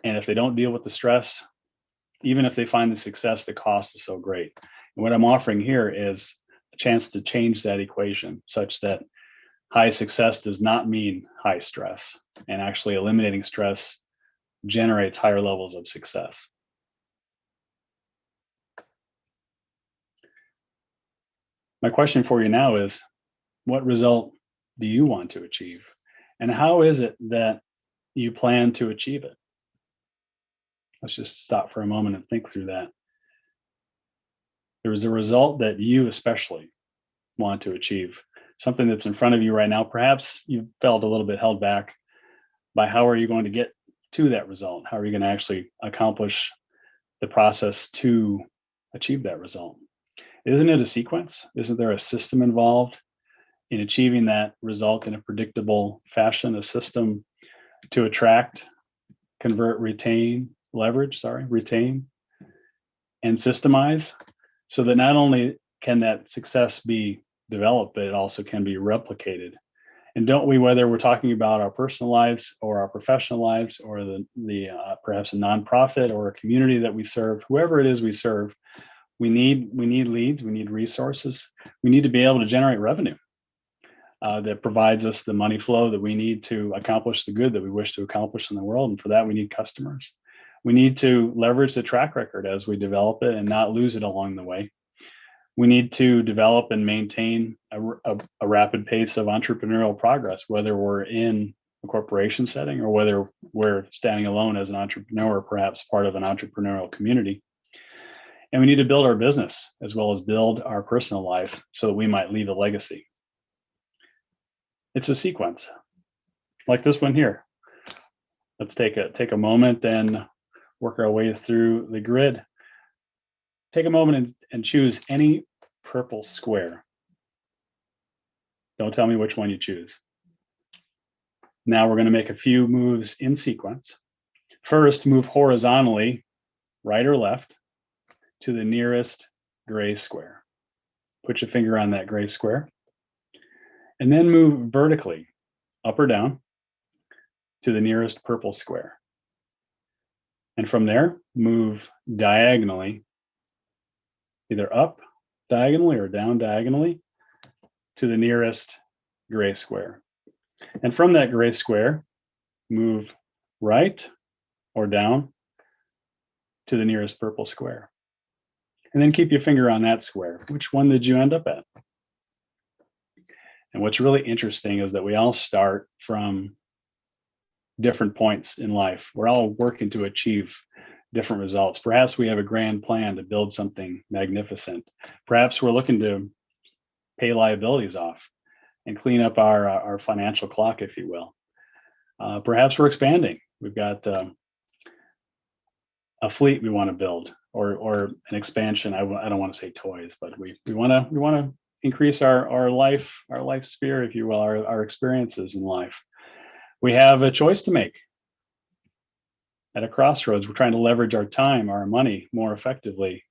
And if they don't deal with the stress, even if they find the success, the cost is so great. And what I'm offering here is a chance to change that equation such that high success does not mean high stress, and actually eliminating stress generates higher levels of success. My question for you now is, what result do you want to achieve? And how is it that you plan to achieve it? Let's just stop for a moment and think through that. There is a result that you especially want to achieve, something that's in front of you right now. Perhaps you felt a little bit held back by how are you going to get to that result? How are you going to actually accomplish the process to achieve that result? Isn't it a sequence? Isn't there a system involved in achieving that result in a predictable fashion, a system to attract, convert, retain, and systemize, so that not only can that success be developed, but it also can be replicated. And don't we, whether we're talking about our personal lives or our professional lives, or the perhaps a nonprofit or a community that we serve, whoever it is we serve, we need leads, we need resources, we need to be able to generate revenue that provides us the money flow that we need to accomplish the good that we wish to accomplish in the world. And for that, we need customers. We need to leverage the track record as we develop it and not lose it along the way. We need to develop and maintain a rapid pace of entrepreneurial progress, whether we're in a corporation setting or whether we're standing alone as an entrepreneur, perhaps part of an entrepreneurial community. And we need to build our business as well as build our personal life so that we might leave a legacy. It's a sequence like this one here. Let's take a moment and work our way through the grid. Take a moment and choose any purple square. Don't tell me which one you choose. Now we're going to make a few moves in sequence. First, move horizontally, right or left, to the nearest gray square. Put your finger on that gray square. And then move vertically, up or down, to the nearest purple square. And from there, move diagonally, either up diagonally or down diagonally, to the nearest gray square. And from that gray square, move right or down to the nearest purple square. And then keep your finger on that square. Which one did you end up at? And what's really interesting is that we all start from different points in life. We're all working to achieve different results. Perhaps we have a grand plan to build something magnificent. Perhaps we're looking to pay liabilities off and clean up our financial clock, if you will. Perhaps we're expanding. We've got a fleet we want to build, or an expansion. I don't want to say toys, but we want to increase our life sphere, if you will, our experiences in life. We have a choice to make. At a crossroads, we're trying to leverage our time, our money more effectively.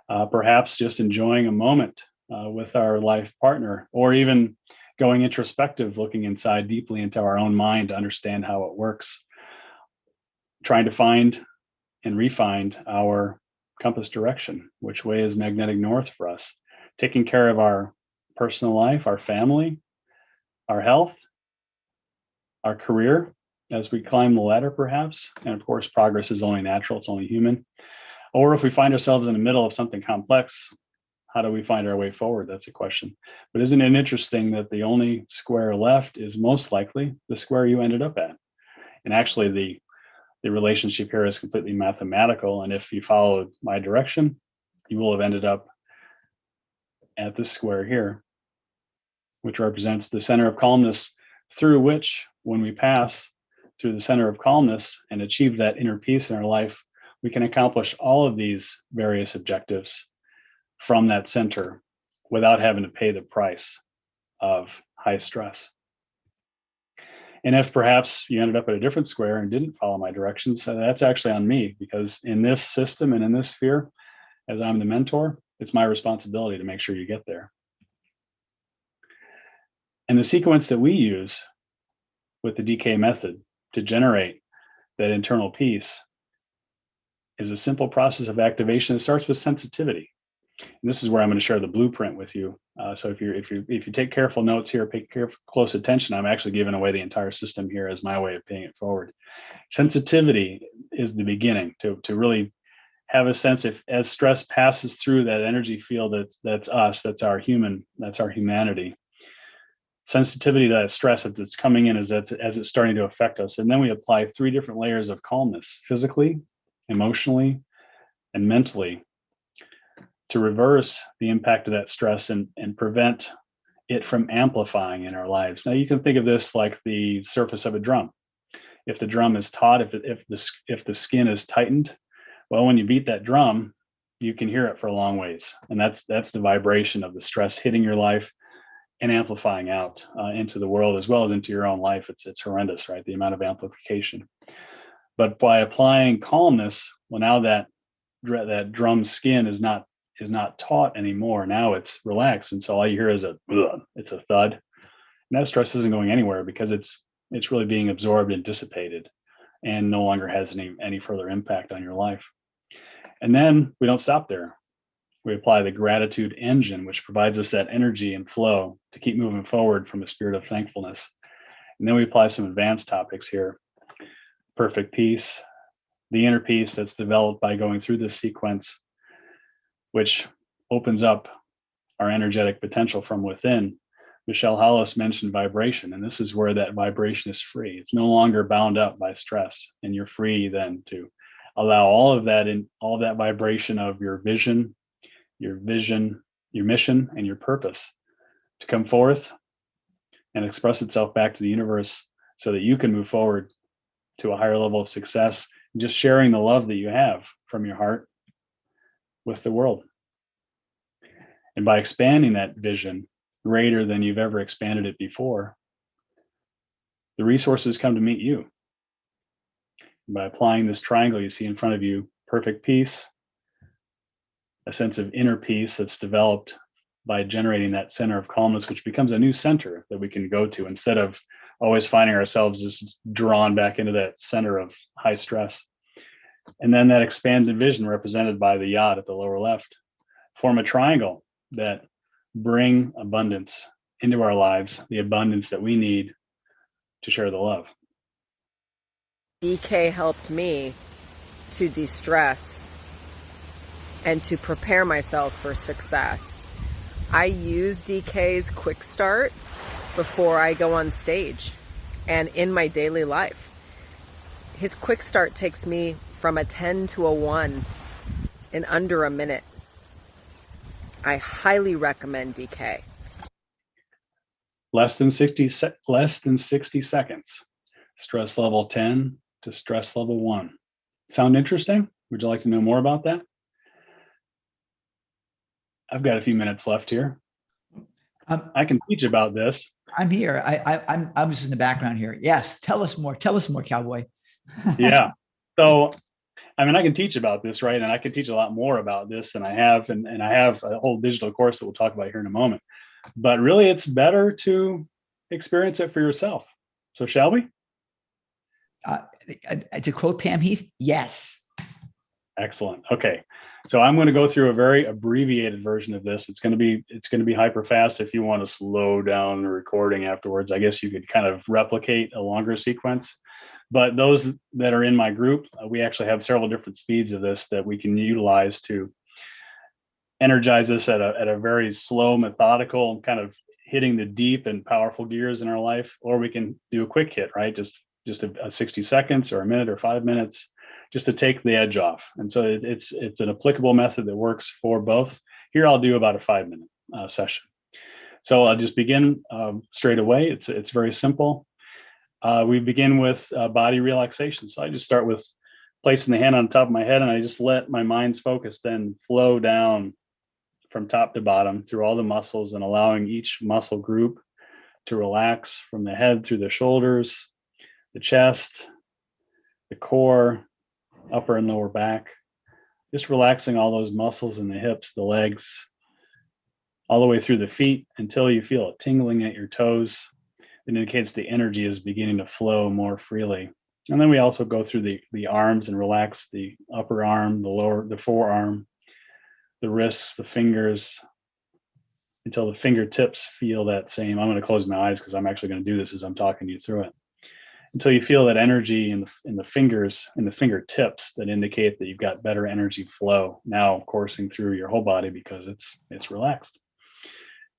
Perhaps just enjoying a moment with our life partner, or even going introspective, looking inside deeply into our own mind to understand how it works. Trying to find and refine our compass direction. Which way is magnetic north for us? Taking care of our personal life, our family, our health, our career as we climb the ladder, perhaps. And of course, progress is only natural, it's only human. Or if we find ourselves in the middle of something complex, how do we find our way forward? That's a question. But isn't it interesting that the only square left is most likely the square you ended up at? And actually, the relationship here is completely mathematical. And if you followed my direction, you will have ended up at this square here, which represents the center of calmness, through which, when we pass through the center of calmness and achieve that inner peace in our life, we can accomplish all of these various objectives from that center without having to pay the price of high stress. And if perhaps you ended up at a different square and didn't follow my directions, that's actually on me, because in this system and in this sphere, as I'm the mentor, it's my responsibility to make sure you get there. And the sequence that we use with the DK method to generate that internal peace is a simple process of activation that starts with sensitivity. And this is where I'm going to share the blueprint with you. So if you take careful notes here, pay close attention, I'm actually giving away the entire system here as my way of paying it forward. Sensitivity is the beginning to really have a sense, if as stress passes through that energy field, that's us, that's our humanity. Sensitivity to that stress as it's coming in, as it's starting to affect us. And then we apply 3 different layers of calmness: physically, emotionally, and mentally, to reverse the impact of that stress and prevent it from amplifying in our lives. Now, you can think of this like the surface of a drum. If the drum is taut, if the skin is tightened, well, when you beat that drum, you can hear it for a long ways. And that's the vibration of the stress hitting your life and amplifying out into the world as well as into your own life. It's horrendous, right? The amount of amplification. But by applying calmness, well, now that that drum skin is not taut anymore. Now it's relaxed, and so all you hear is it's a thud, and that stress isn't going anywhere because it's really being absorbed and dissipated, and no longer has any further impact on your life. And then we don't stop there. We apply the gratitude engine, which provides us that energy and flow to keep moving forward from a spirit of thankfulness. And then we apply some advanced topics here. Perfect peace, the inner peace that's developed by going through this sequence, which opens up our energetic potential from within. Michelle Hollis mentioned vibration, and this is where that vibration is free. It's no longer bound up by stress, and you're free then to allow all of that vibration of your vision, your mission, and your purpose to come forth and express itself back to the universe so that you can move forward to a higher level of success, just sharing the love that you have from your heart with the world. And by expanding that vision greater than you've ever expanded it before, the resources come to meet you. And by applying this triangle you see in front of you, perfect peace, a sense of inner peace that's developed by generating that center of calmness, which becomes a new center that we can go to instead of always finding ourselves just drawn back into that center of high stress. And then that expanded vision represented by the yacht at the lower left form a triangle that bring abundance into our lives, the abundance that we need to share the love. DK helped me to de-stress and to prepare myself for success. I use DK's quick start before I go on stage and in my daily life. His quick start takes me from a 10 to a 1 in under a minute. I highly recommend DK. Less than 60 seconds. Stress level 10 to stress level 1. Sound interesting? Would you like to know more about that? I've got a few minutes left here. I can teach about this. I'm here. I'm just in the background here. Yes, tell us more. Tell us more, cowboy. Yeah. So, I mean, I can teach about this, right? And I can teach a lot more about this than I have. And I have a whole digital course that we'll talk about here in a moment. But really, it's better to experience it for yourself. So shall we? To quote Pam Heath, yes. Excellent. Okay. So I'm going to go through a very abbreviated version of this. It's going to be hyper fast. If you want to slow down the recording afterwards, I guess you could kind of replicate a longer sequence. But those that are in my group, we actually have several different speeds of this that we can utilize to energize this at a very slow, methodical, kind of hitting the deep and powerful gears in our life, or we can do a quick hit, right? Just a 60 seconds or a minute or 5 minutes, just to take the edge off. And so it's an applicable method that works for both. Here I'll do about a 5-minute session. So I'll just begin straight away. It's very simple. We begin with body relaxation. So I just start with placing the hand on top of my head, and I just let my mind's focus then flow down from top to bottom through all the muscles, and allowing each muscle group to relax from the head through the shoulders, the chest, the core, upper and lower back, just relaxing all those muscles in the hips, the legs, all the way through the feet until you feel a tingling at your toes. It indicates the energy is beginning to flow more freely. And then we also go through the arms and relax the upper arm, the forearm, the wrists, the fingers, until the fingertips feel that same. I'm going to close my eyes because I'm actually going to do this as I'm talking you through it. Until you feel that energy in the fingers, in the fingertips, that indicate that you've got better energy flow now coursing through your whole body because it's relaxed.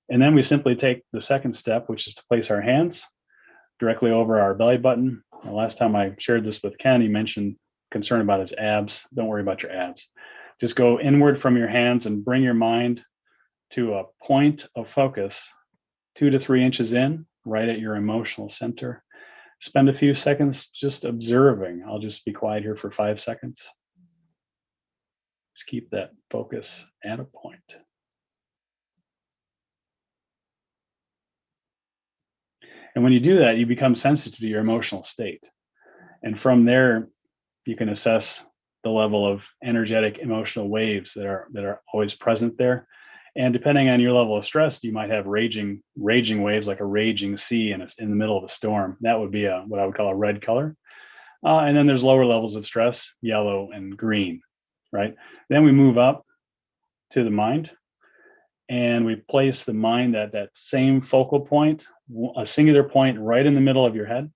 And then we simply take the second step, which is to place our hands directly over our belly button. The last time I shared this with Ken, he mentioned concern about his abs. Don't worry about your abs. Just go inward from your hands and bring your mind to a point of focus 2 to 3 inches in, right at your emotional center. Spend a few seconds just observing. I'll just be quiet here for 5 seconds. Just keep that focus at a point. And when you do that, you become sensitive to your emotional state. And from there, you can assess the level of energetic emotional waves that are always present there. And depending on your level of stress, you might have raging waves, like a raging sea in the middle of a storm. That would be what I would call a red color. And then there's lower levels of stress, yellow and green, right? Then we move up to the mind, and we place the mind at that same focal point, a singular point right in the middle of your head,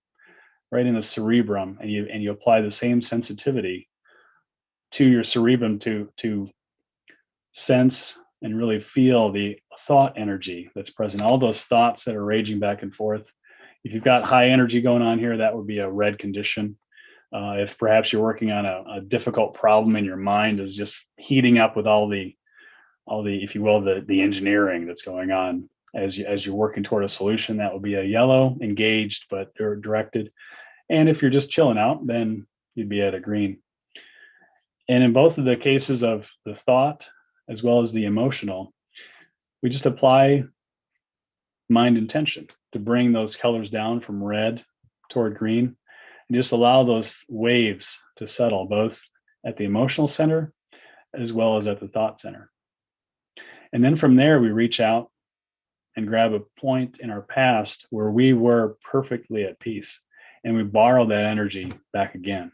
right in the cerebrum, and you apply the same sensitivity to your cerebrum to sense and really feel the thought energy that's present, all those thoughts that are raging back and forth. If you've got high energy going on here, that would be a red condition. If perhaps you're working on a difficult problem and your mind is just heating up with all the, if you will, the engineering that's going on as you're working toward a solution, that would be a yellow, engaged but directed. And if you're just chilling out, then you'd be at a green. And in both of the cases of the thought as well as the emotional, we just apply mind intention to bring those colors down from red toward green, and just allow those waves to settle both at the emotional center as well as at the thought center. And then from there, we reach out and grab a point in our past where we were perfectly at peace, and we borrow that energy back again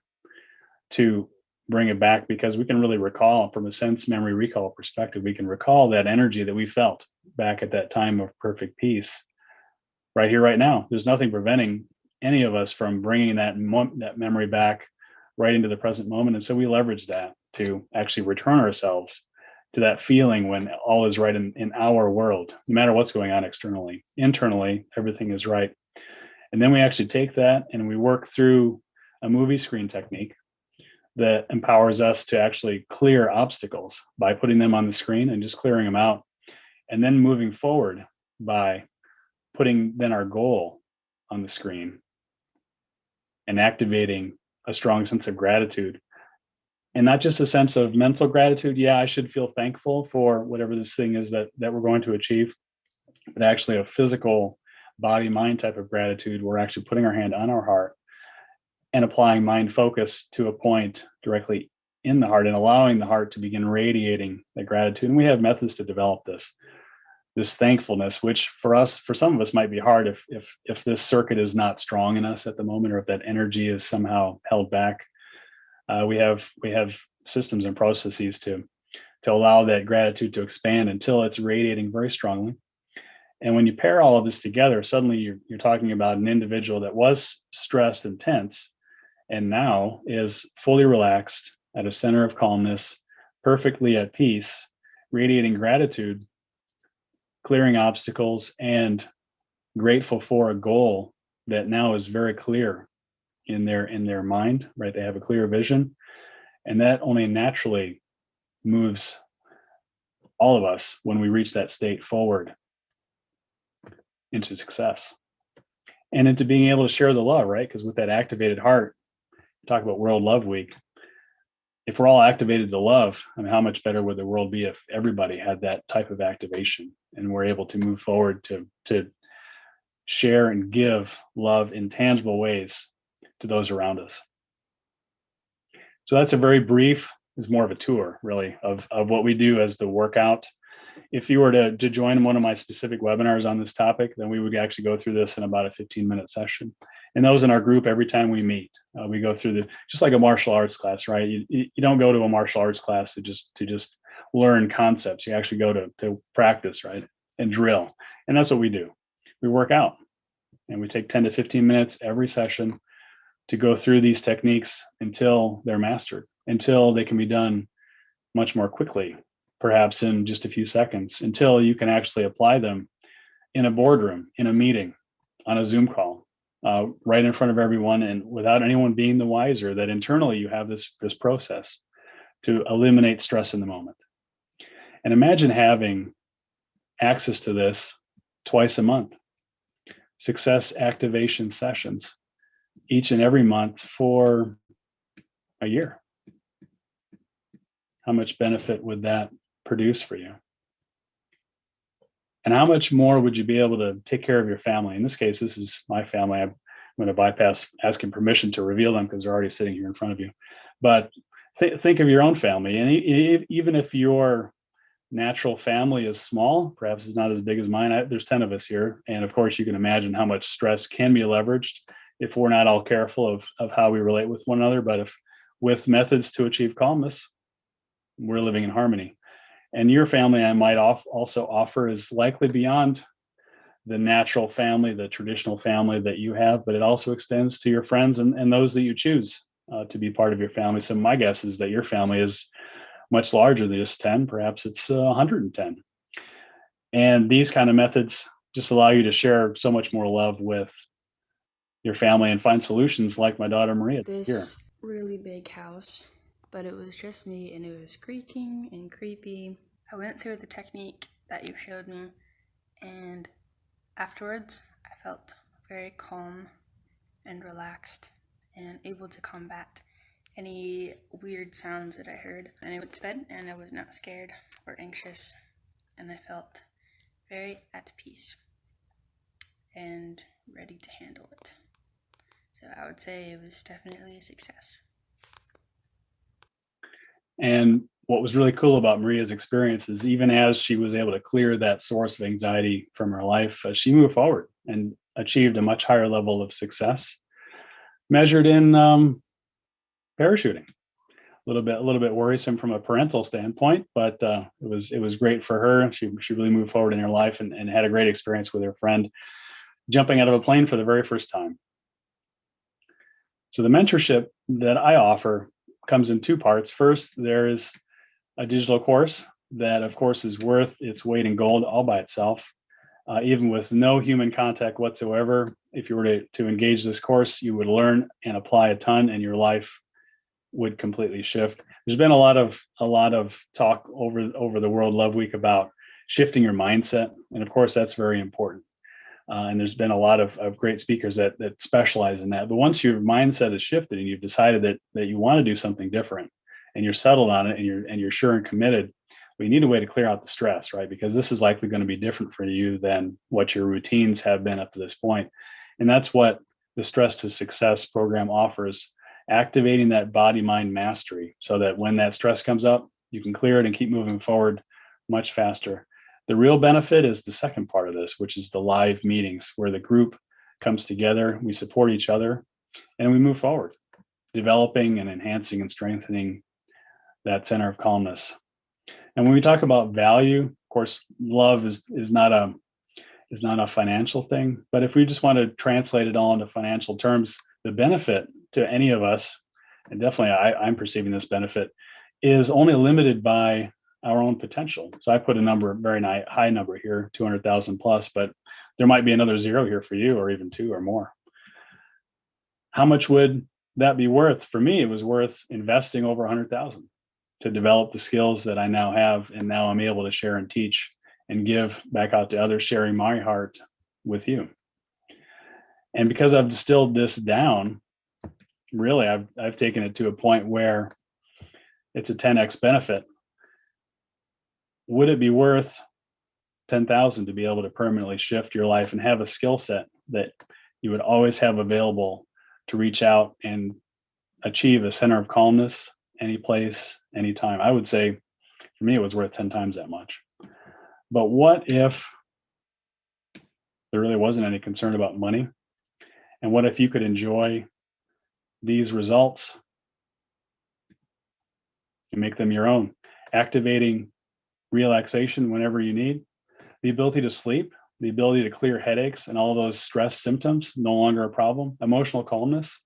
to bring it back, because we can really recall from a sense memory recall perspective, we can recall that energy that we felt back at that time of perfect peace right here, right now. There's nothing preventing any of us from bringing that memory back right into the present moment. And so we leverage that to actually return ourselves to that feeling when all is right in our world, no matter what's going on externally. Internally, everything is right. And then we actually take that and we work through a movie screen technique that empowers us to actually clear obstacles by putting them on the screen and just clearing them out, and then moving forward by putting then our goal on the screen and activating a strong sense of gratitude. And not just a sense of mental gratitude, yeah, I should feel thankful for whatever this thing is that we're going to achieve, but actually a physical body-mind type of gratitude. We're actually putting our hand on our heart and applying mind focus to a point directly in the heart and allowing the heart to begin radiating that gratitude. And we have methods to develop this thankfulness, which for some of us might be hard if this circuit is not strong in us at the moment, or if that energy is somehow held back. We have systems and processes to allow that gratitude to expand until it's radiating very strongly. And when you pair all of this together, suddenly you're talking about an individual that was stressed and tense, and now is fully relaxed at a center of calmness, perfectly at peace, radiating gratitude, clearing obstacles, and grateful for a goal that now is very clear in their mind, right? They have a clear vision, and that only naturally moves all of us when we reach that state forward into success and into being able to share the love, right? Because with that activated heart, talk about World Love Week. If we're all activated to love, I mean, how much better would the world be if everybody had that type of activation and we're able to move forward to share and give love in tangible ways to those around us. So that's a very brief, is more of a tour really of what we do as the workout. If you were to join one of my specific webinars on this topic, then we would actually go through this in about a 15-minute session. And those in our group, every time we meet, we go through just like a martial arts class, right? You don't go to a martial arts class to just learn concepts. You actually go to practice, right? And drill. And that's what we do. We work out, and we take 10 to 15 minutes every session to go through these techniques until they're mastered, until they can be done much more quickly, perhaps in just a few seconds, until you can actually apply them in a boardroom, in a meeting, on a Zoom call, right in front of everyone, and without anyone being the wiser that internally you have this process to eliminate stress in the moment. And imagine having access to this twice a month, success activation sessions, each and every month for a year. How much benefit would that produce for you? And how much more would you be able to take care of your family? In this case, this is my family. I'm going to bypass asking permission to reveal them because they're already sitting here in front of you. But think of your own family, and even if your natural family is small, perhaps it's not as big as mine. There's 10 of us here, and of course you can imagine how much stress can be leveraged if we're not all careful of how we relate with one another. But if with methods to achieve calmness, we're living in harmony. And your family, I might also offer, is likely beyond the natural family, the traditional family that you have, but it also extends to your friends and those that you choose to be part of your family. So my guess is that your family is much larger than just 10, perhaps it's 110. And these kind of methods just allow you to share so much more love with your family and find solutions like my daughter Maria This here. really big house, but it was just me and it was creaking and creepy. I went through the technique that you showed me, and afterwards I felt very calm and relaxed and able to combat any weird sounds that I heard. And I went to bed and I was not scared or anxious, and I felt very at peace and ready to handle it. So I would say it was definitely a success. And what was really cool about Maria's experience is even as she was able to clear that source of anxiety from her life, she moved forward and achieved a much higher level of success, measured in parachuting. A little bit worrisome from a parental standpoint, but it was great for her. She really moved forward in her life and had a great experience with her friend jumping out of a plane for the very first time. So the mentorship that I offer comes in two parts. First, there is a digital course that, of course, is worth its weight in gold all by itself, even with no human contact whatsoever. If you were to engage this course, you would learn and apply a ton, and your life would completely shift. There's been a lot of talk over the World Love Week about shifting your mindset, and of course, that's very important. And there's been a lot of great speakers that specialize in that. But once your mindset is shifted and you've decided that you want to do something different and you're settled on it and you're sure and committed, well, you need a way to clear out the stress, right? Because this is likely going to be different for you than what your routines have been up to this point. And that's what the Stress to Success program offers, activating that body-mind mastery so that when that stress comes up, you can clear it and keep moving forward much faster. The real benefit is the second part of this, which is the live meetings where the group comes together, we support each other, and we move forward, developing and enhancing and strengthening that center of calmness. And when we talk about value, of course, love is not a financial thing, but if we just want to translate it all into financial terms, the benefit to any of us, and definitely I'm perceiving this benefit, is only limited by our own potential. So I put a number, very high number here, 200,000 plus, but there might be another zero here for you, or even two or more. How much would that be worth? For me, it was worth investing over 100,000 to develop the skills that I now have, and now I'm able to share and teach and give back out to others, sharing my heart with you. And because I've distilled this down, really, I've taken it to a point where it's a 10x benefit. Would it be worth 10,000 to be able to permanently shift your life and have a skill set that you would always have available to reach out and achieve a center of calmness any place, anytime? I would say for me, it was worth 10 times that much. But what if there really wasn't any concern about money? And what if you could enjoy these results and make them your own, activating relaxation whenever you need, the ability to sleep, the ability to clear headaches and all those stress symptoms, no longer a problem, emotional calmness,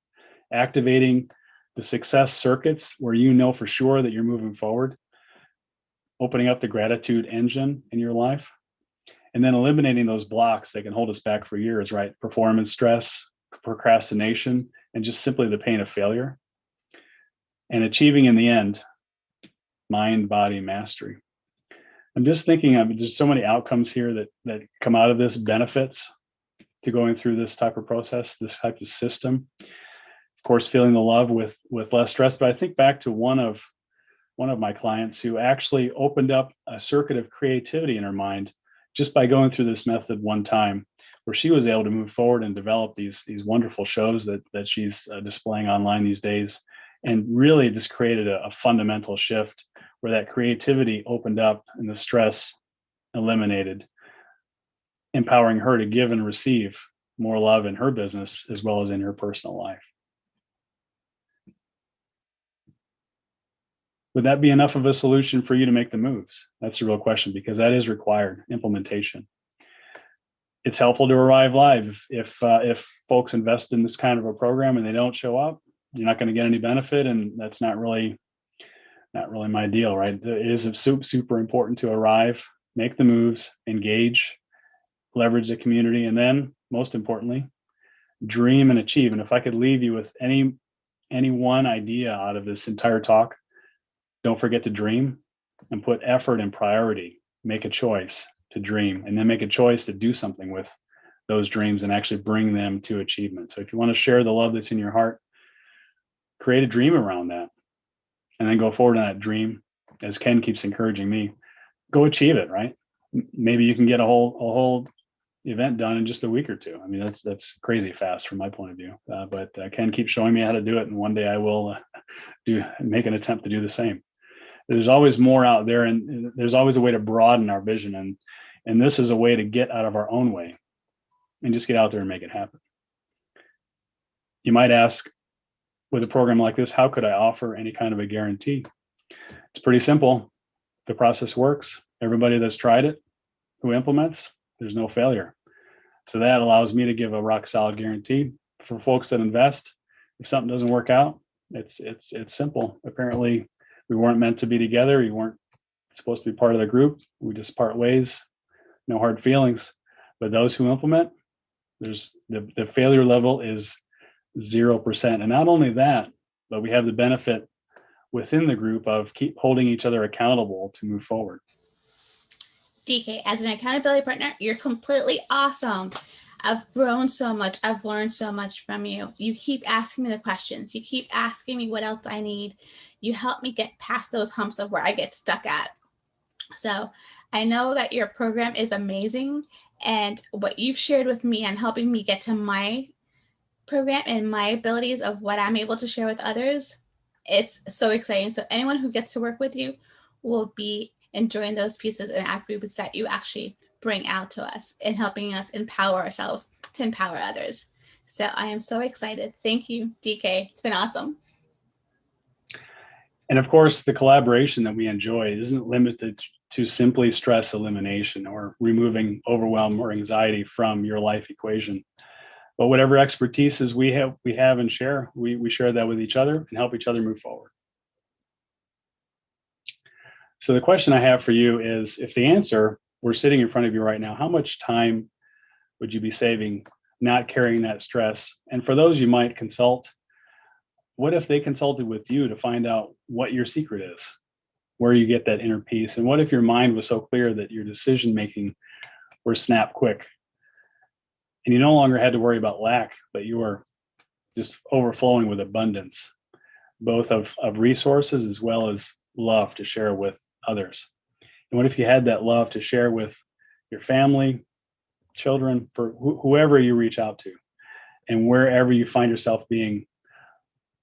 activating the success circuits where you know for sure that you're moving forward, opening up the gratitude engine in your life, and then eliminating those blocks that can hold us back for years, right? Performance stress, procrastination, and just simply the pain of failure, and achieving in the end, mind-body mastery. I'm just thinking there's so many outcomes here that come out of this, benefits to going through this type of process, this type of system. Of course, feeling the love with less stress. But I think back to one of my clients who actually opened up a circuit of creativity in her mind just by going through this method one time, where she was able to move forward and develop these wonderful shows that she's displaying online these days, and really just created a fundamental shift where that creativity opened up and the stress eliminated, empowering her to give and receive more love in her business as well as in her personal life. Would that be enough of a solution for you to make the moves? That's the real question, because that is required implementation. It's helpful to arrive live. If folks invest in this kind of a program and they don't show up, you're not going to get any benefit, and that's not really my deal, right? It is super important to arrive, make the moves, engage, leverage the community, and then most importantly, dream and achieve. And if I could leave you with any one idea out of this entire talk, don't forget to dream and put effort and priority. Make a choice to dream, and then make a choice to do something with those dreams and actually bring them to achievement. So if you want to share the love that's in your heart, create a dream around that, and then go forward on that dream. As Ken keeps encouraging me, go achieve it, right? Maybe you can get a whole event done in just a week or two. I mean, that's crazy fast from my point of view. But Ken keeps showing me how to do it, and one day I will make an attempt to do the same. There's always more out there, and there's always a way to broaden our vision, and this is a way to get out of our own way and just get out there and make it happen. You might ask, with a program like this, how could I offer any kind of a guarantee? It's pretty simple. The process works. Everybody that's tried it, who implements, there's no failure. So that allows me to give a rock solid guarantee for folks that invest. If something doesn't work out, it's simple. Apparently, we weren't meant to be together. You weren't supposed to be part of the group. We just part ways. No hard feelings. But those who implement, there's the failure level is 0%. And not only that, but we have the benefit within the group of keep holding each other accountable to move forward. DK, as an accountability partner, you're completely awesome. I've grown so much. I've learned so much from you. You keep asking me the questions. You keep asking me what else I need. You help me get past those humps of where I get stuck at. So I know that your program is amazing, and what you've shared with me and helping me get to my program and my abilities of what I'm able to share with others, it's so exciting. So anyone who gets to work with you will be enjoying those pieces and attributes that you actually bring out to us and helping us empower ourselves to empower others. So I am so excited. Thank you, DK. It's been awesome. And of course, the collaboration that we enjoy isn't limited to simply stress elimination or removing overwhelm or anxiety from your life equation. But whatever expertise we have and share, we share that with each other and help each other move forward. So the question I have for you is, if the answer were sitting in front of you right now, how much time would you be saving not carrying that stress? And for those you might consult, what if they consulted with you to find out what your secret is, where you get that inner peace? And what if your mind was so clear that your decision-making were snap quick and you no longer had to worry about lack, but you were just overflowing with abundance, both of resources as well as love to share with others? And what if you had that love to share with your family, children, for whoever you reach out to, and wherever you find yourself being,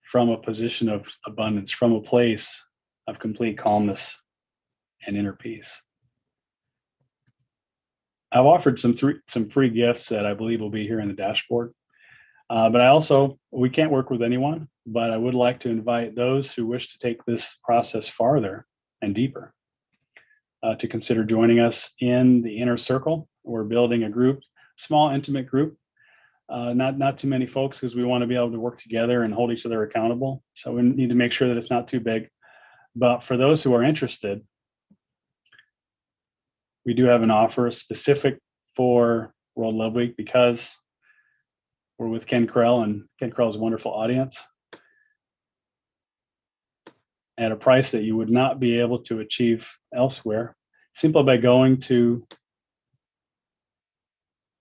from a position of abundance, from a place of complete calmness and inner peace? I've offered some free gifts that I believe will be here in the dashboard. But we can't work with anyone, but I would like to invite those who wish to take this process farther and deeper to consider joining us in the inner circle. We're building a group, small, intimate group, not too many folks, because we want to be able to work together and hold each other accountable. So we need to make sure that it's not too big. But for those who are interested, we do have an offer specific for World Love Week, because we're with Ken Krell, and Ken Krell's a wonderful audience, at a price that you would not be able to achieve elsewhere, simply by going to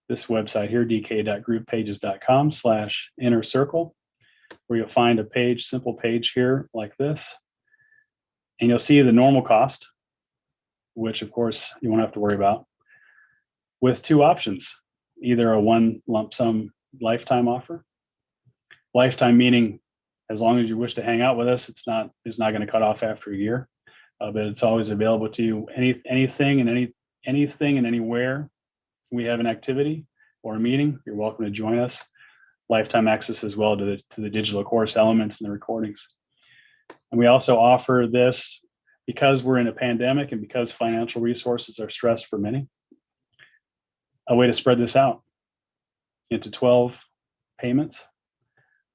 this website here, dk.grouppages.com/inner circle, where you'll find a page, simple page here like this. And you'll see the normal cost, which of course you won't have to worry about, with two options: either a one lump sum lifetime offer, lifetime meaning as long as you wish to hang out with us, it's not going to cut off after a year, but it's always available to you. Anything and anywhere we have an activity or a meeting, you're welcome to join us. Lifetime access as well to the digital course elements and the recordings. And we also offer this because we're in a pandemic and because financial resources are stressed for many, a way to spread this out into 12 payments,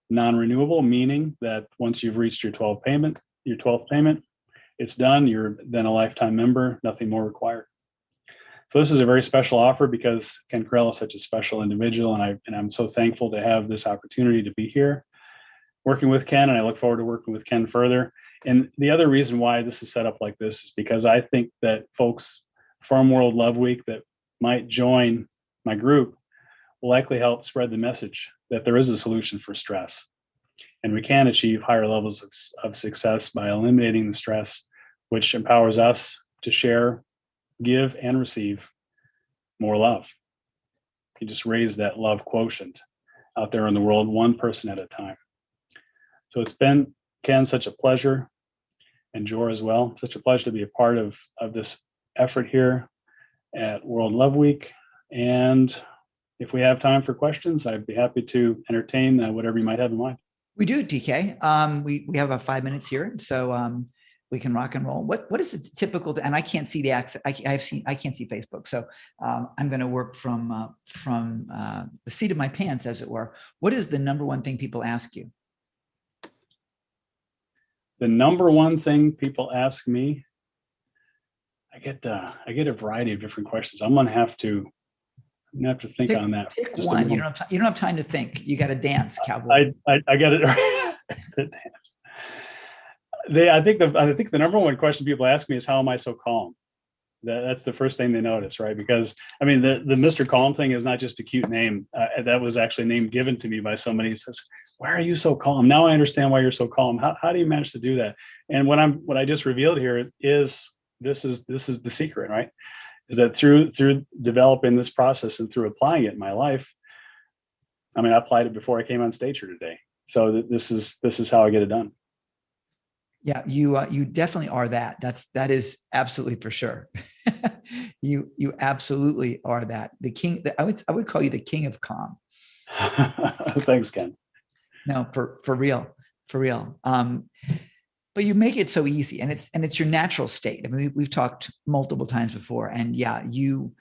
non-renewable, meaning that once you've reached your 12th payment, it's done. You're then a lifetime member, nothing more required. So this is a very special offer because Ken Carell is such a special individual, and I'm so thankful to have this opportunity to be here working with Ken, and I look forward to working with Ken further. And the other reason why this is set up like this is because I think that folks from World Love Week that might join my group will likely help spread the message that there is a solution for stress. And we can achieve higher levels of success by eliminating the stress, which empowers us to share, give, and receive more love. You just raise that love quotient out there in the world, one person at a time. So it's been, Ken, such a pleasure, and Jor as well, such a pleasure to be a part of this effort here at World Love Week. And if we have time for questions, I'd be happy to entertain whatever you might have in mind. We do, DK. We have about 5 minutes here, so we can rock and roll. What is it typical? And I can't see the access. I can't see Facebook, so I'm going to work from the seat of my pants, as it were. What is the number one thing people ask you? The number one thing people ask me, I get a variety of different questions. I'm going to have to think on that. Pick one. You don't have time to think. You got to dance, cowboy. I got it. I think the number one question people ask me is, how am I so calm? That's the first thing they notice, right? Because I mean, the Mr. Calm thing is not just a cute name. That was actually a name given to me by somebody who says, "Why are you so calm?" Now I understand why you're so calm. How do you manage to do that? And what I just revealed here is this is the secret, right? Is that through developing this process and through applying it in my life. I mean, I applied it before I came on stage here today. So this is how I get it done. Yeah, you definitely are that. That is absolutely for sure. You absolutely are that. The king. I would call you the king of calm. Thanks, Ken. No, for real. But you make it so easy, and it's your natural state. I mean, we've talked multiple times before, and yeah, you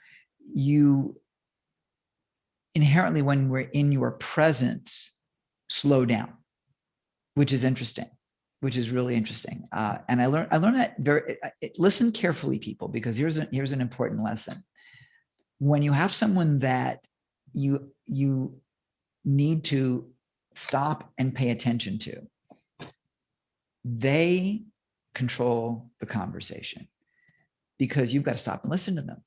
inherently, when we're in your presence, slow down, which is interesting, which is really interesting. And I learned that listen carefully, people, because here's an important lesson. When you have someone that you need to stop and pay attention to, they control the conversation, because you've got to stop and listen to them.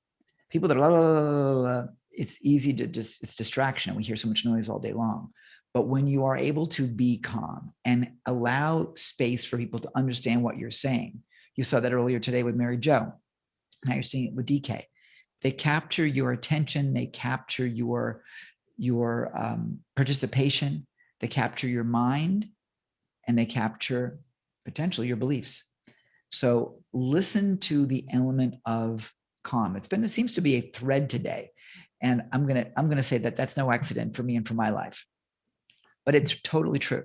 People that are it's easy to it's distraction. We hear so much noise all day long. But when you are able to be calm and allow space for people to understand what you're saying, you saw that earlier today with Mary Jo. Now you're seeing it with DK. They capture your attention. They capture your participation. They capture your mind, and they capture potentially your beliefs. So listen to the element of calm. It seems to be a thread today, and I'm gonna say that that's no accident for me and for my life, but it's totally true.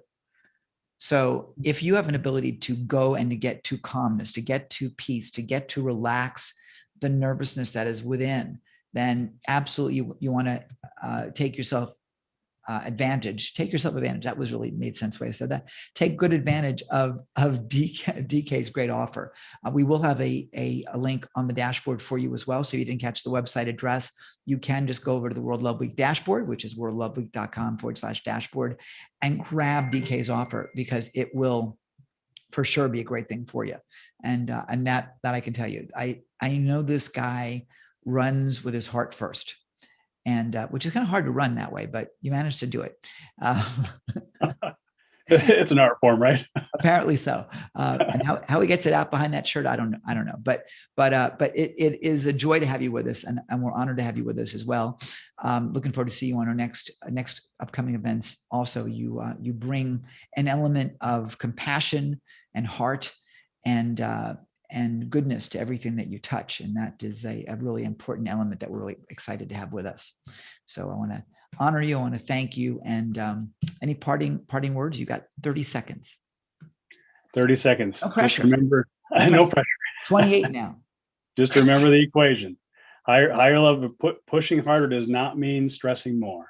So if you have an ability to go and to get to calmness, to get to peace, to get to relax the nervousness that is within, then absolutely you want to take yourself advantage. Take yourself advantage. That was really made sense the way I said that. Take good advantage of DK's great offer. We will have a link on the dashboard for you as well. So if you didn't catch the website address, you can just go over to the World Love Week dashboard, which is worldloveweek.com/dashboard, and grab DK's offer, because it will for sure be a great thing for you. And that I can tell you. I know this guy runs with his heart first. And which is kind of hard to run that way, but you managed to do it. It's an art form, right? Apparently so. And how he gets it out behind that shirt, I don't know. But it is a joy to have you with us, and we're honored to have you with us as well. Looking forward to see you on our next upcoming events. Also, you bring an element of compassion and heart and goodness to everything that you touch, and that is a really important element that we're really excited to have with us. So I want to honor you. I want to thank you. And any parting words? You got 30 seconds. 30 seconds. No pressure. Just remember, no pressure. 28 now. Just remember the equation. Higher level, pushing harder does not mean stressing more.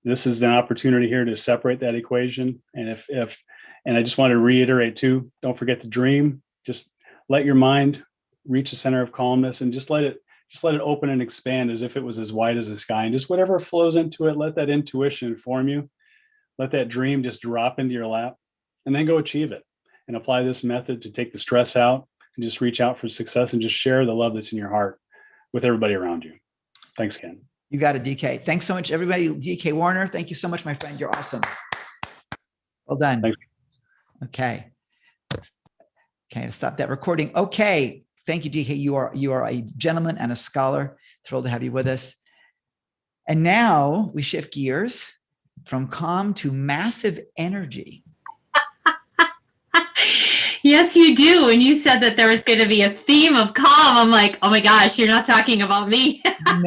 This is an opportunity here to separate that equation. And and I just want to reiterate too, don't forget to dream. Just let your mind reach a center of calmness and just let it open and expand as if it was as wide as the sky, and just whatever flows into it, let that intuition inform you. Let that dream just drop into your lap, and then go achieve it and apply this method to take the stress out and just reach out for success and just share the love that's in your heart with everybody around you. Thanks, Ken. You got it, DK. Thanks so much, everybody. DK Warner, thank you so much, my friend. You're awesome. Well done. Thanks. Okay. Okay, to stop that recording. Okay. Thank you, DK. You are a gentleman and a scholar. Thrilled to have you with us. And now we shift gears from calm to massive energy. Yes, you do. When you said that there was going to be a theme of calm, I'm like, oh my gosh, you're not talking about me.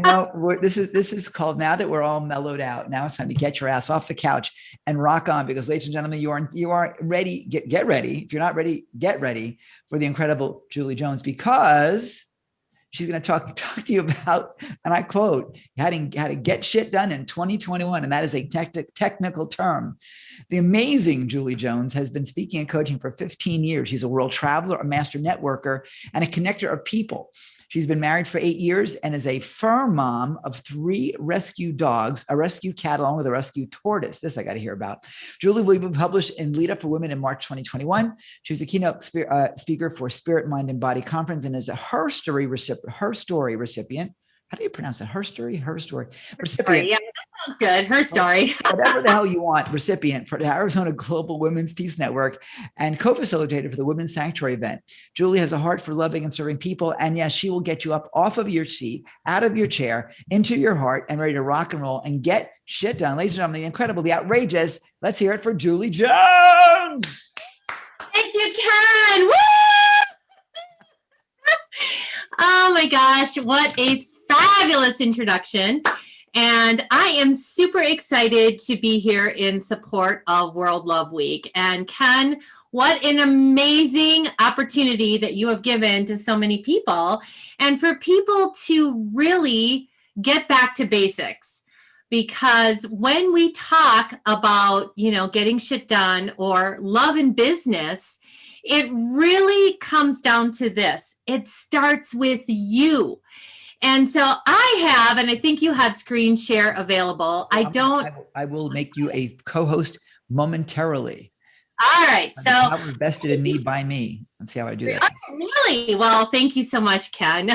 No, this is called, now that we're all mellowed out, now it's time to get your ass off the couch and rock on, because ladies and gentlemen, you are ready. Get ready. If you're not ready, get ready for the incredible Julie Jones, because she's going to talk to you about, and I quote, how to get shit done in 2021. And that is a technical term. The amazing Julie Jones has been speaking and coaching for 15 years. She's a world traveler, a master networker, and a connector of people. She's been married for 8 years and is a fur mom of 3 rescue dogs, a rescue cat, along with a rescue tortoise. This I got to hear about. Julie will be published in Lead Up for Women in March 2021. She's a keynote speaker for Spirit, Mind, and Body Conference, and is a Her Story recipient. How do you pronounce that? Her story recipient. Yeah, that sounds good. Her story. Whatever the hell you want, recipient for the Arizona Global Women's Peace Network, and co-facilitator for the Women's Sanctuary event. Julie has a heart for loving and serving people. And yes, she will get you up off of your seat, out of your chair, into your heart, and ready to rock and roll and get shit done. Ladies and gentlemen, the incredible, the outrageous. Let's hear it for Julie Jones. Thank you, Ken. Woo! Oh my gosh, what a fabulous introduction. And I am super excited to be here in support of World Love Week. And Ken, what an amazing opportunity that you have given to so many people, and for people to really get back to basics. Because when we talk about, getting shit done or love in business, it really comes down to this. It starts with you. And so I have, and I think you have screen share available. I will make you a co-host momentarily. All right. So power vested in me by me. Let's see how I do that. Oh, really? Well, thank you so much, Ken.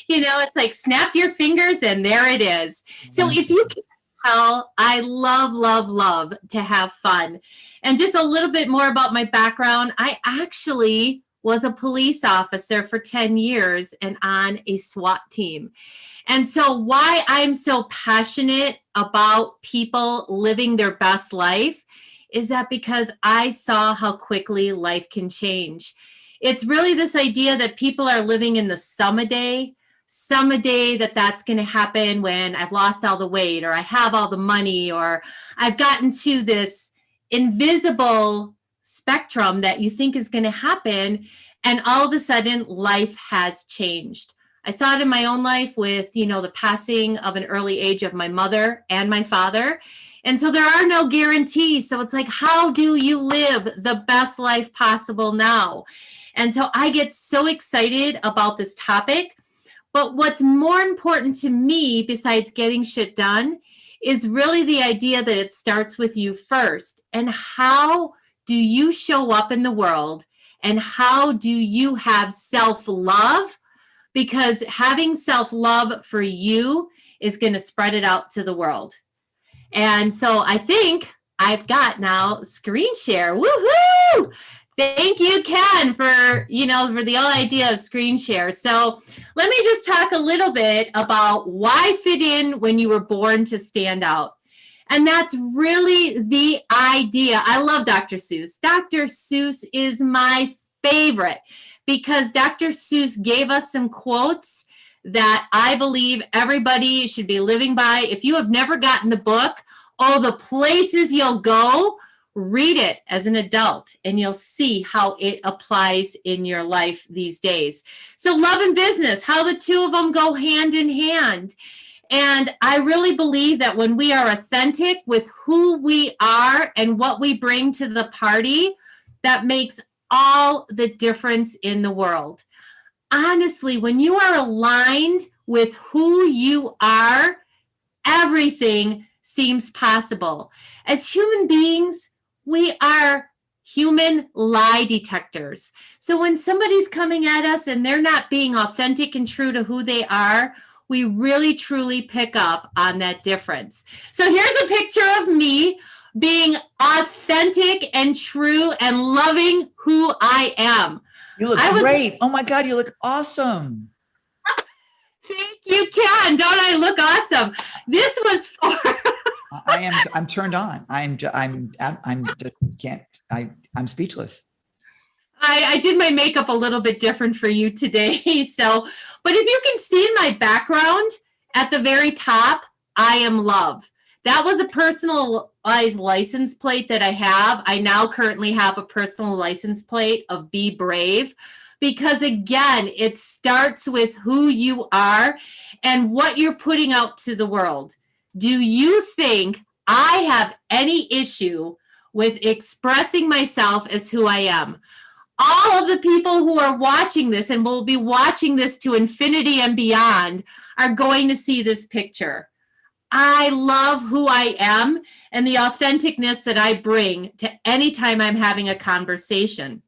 It's like snap your fingers and there it is. So if you can tell, I love to have fun. And just a little bit more about my background. I actually was a police officer for 10 years and on a SWAT team. And so why I'm so passionate about people living their best life is that because I saw how quickly life can change. It's really this idea that people are living in the someday that's going to happen when I've lost all the weight, or I have all the money, or I've gotten to this invisible spectrum that you think is going to happen. And all of a sudden life has changed. I saw it in my own life with, the passing of an early age of my mother and my father. And so there are no guarantees. So it's like, how do you live the best life possible now? And so I get so excited about this topic. But what's more important to me, besides getting shit done, is really the idea that it starts with you first. And how do you show up in the world? And how do you have self-love? Because having self-love for you is going to spread it out to the world. And so I think I've got now screen share. Woohoo! Thank you, Ken, for the whole idea of screen share. So let me just talk a little bit about why fit in when you were born to stand out. And that's really the idea. I love Dr. Seuss. Dr. Seuss is my favorite because Dr. Seuss gave us some quotes that I believe everybody should be living by. If you have never gotten the book, oh, the places you'll go, read it as an adult and you'll see how it applies in your life these days. So love and business, how the two of them go hand in hand. And I really believe that when we are authentic with who we are and what we bring to the party, that makes all the difference in the world. Honestly, when you are aligned with who you are, everything seems possible. As human beings, we are human lie detectors. So when somebody's coming at us and they're not being authentic and true to who they are, we really truly pick up on that difference. So here's a picture of me being authentic and true and loving who I am. You look great. Oh my God, you look awesome. Thank you, Ken. Don't I look awesome? This was for I'm turned on. I'm speechless. I did my makeup a little bit different for you today. So, but if you can see in my background at the very top, I am love. That was a personalized license plate that I have. I now currently have a personal license plate of Be Brave, because again, it starts with who you are and what you're putting out to the world. Do you think I have any issue with expressing myself as who I am? All of the people who are watching this and will be watching this to infinity and beyond are going to see this picture. I love who I am and the authenticness that I bring to any time I'm having a conversation.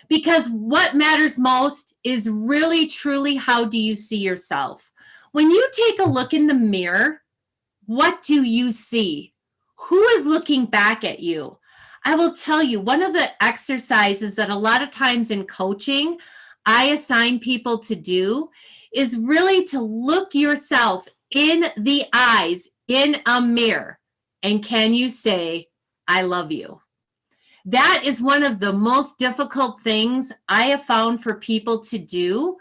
Because what matters most is really, truly, how do you see yourself? When you take a look in the mirror, what do you see? Who is looking back at you? I will tell you, one of the exercises that a lot of times in coaching, I assign people to do is really to look yourself in the eyes in a mirror. And can you say, I love you? That is one of the most difficult things I have found for people to do,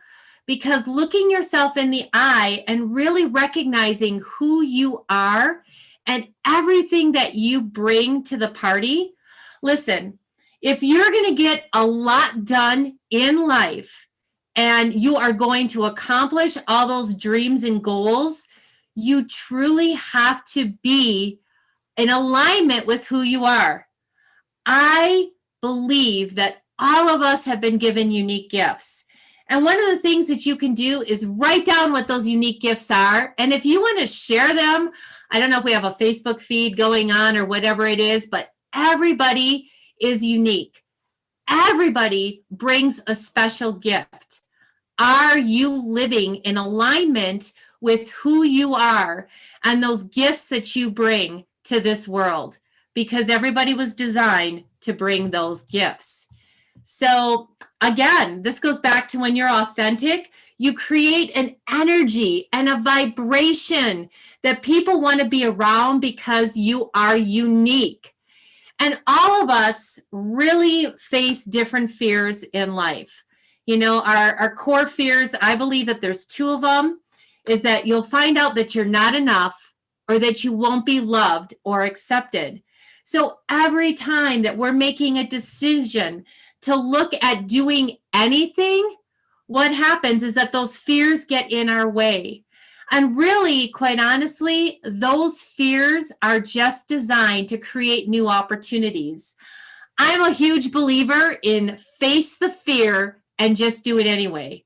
because looking yourself in the eye and really recognizing who you are and everything that you bring to the party. Listen, if you're going to get a lot done in life and you are going to accomplish all those dreams and goals, you truly have to be in alignment with who you are. I believe that all of us have been given unique gifts. And one of the things that you can do is write down what those unique gifts are. And if you want to share them, I don't know if we have a Facebook feed going on or whatever it is, but everybody is unique. Everybody brings a special gift. Are you living in alignment with who you are and those gifts that you bring to this world? Because everybody was designed to bring those gifts. So again, this goes back to when you're authentic, you create an energy and a vibration that people want to be around because you are unique. And all of us really face different fears in life. You know, our core fears, I believe that there's two of them, is that you'll find out that you're not enough or that you won't be loved or accepted. So every time that we're making a decision to look at doing anything, what happens is that those fears get in our way. And really, quite honestly, those fears are just designed to create new opportunities. I'm a huge believer in face the fear and just do it anyway.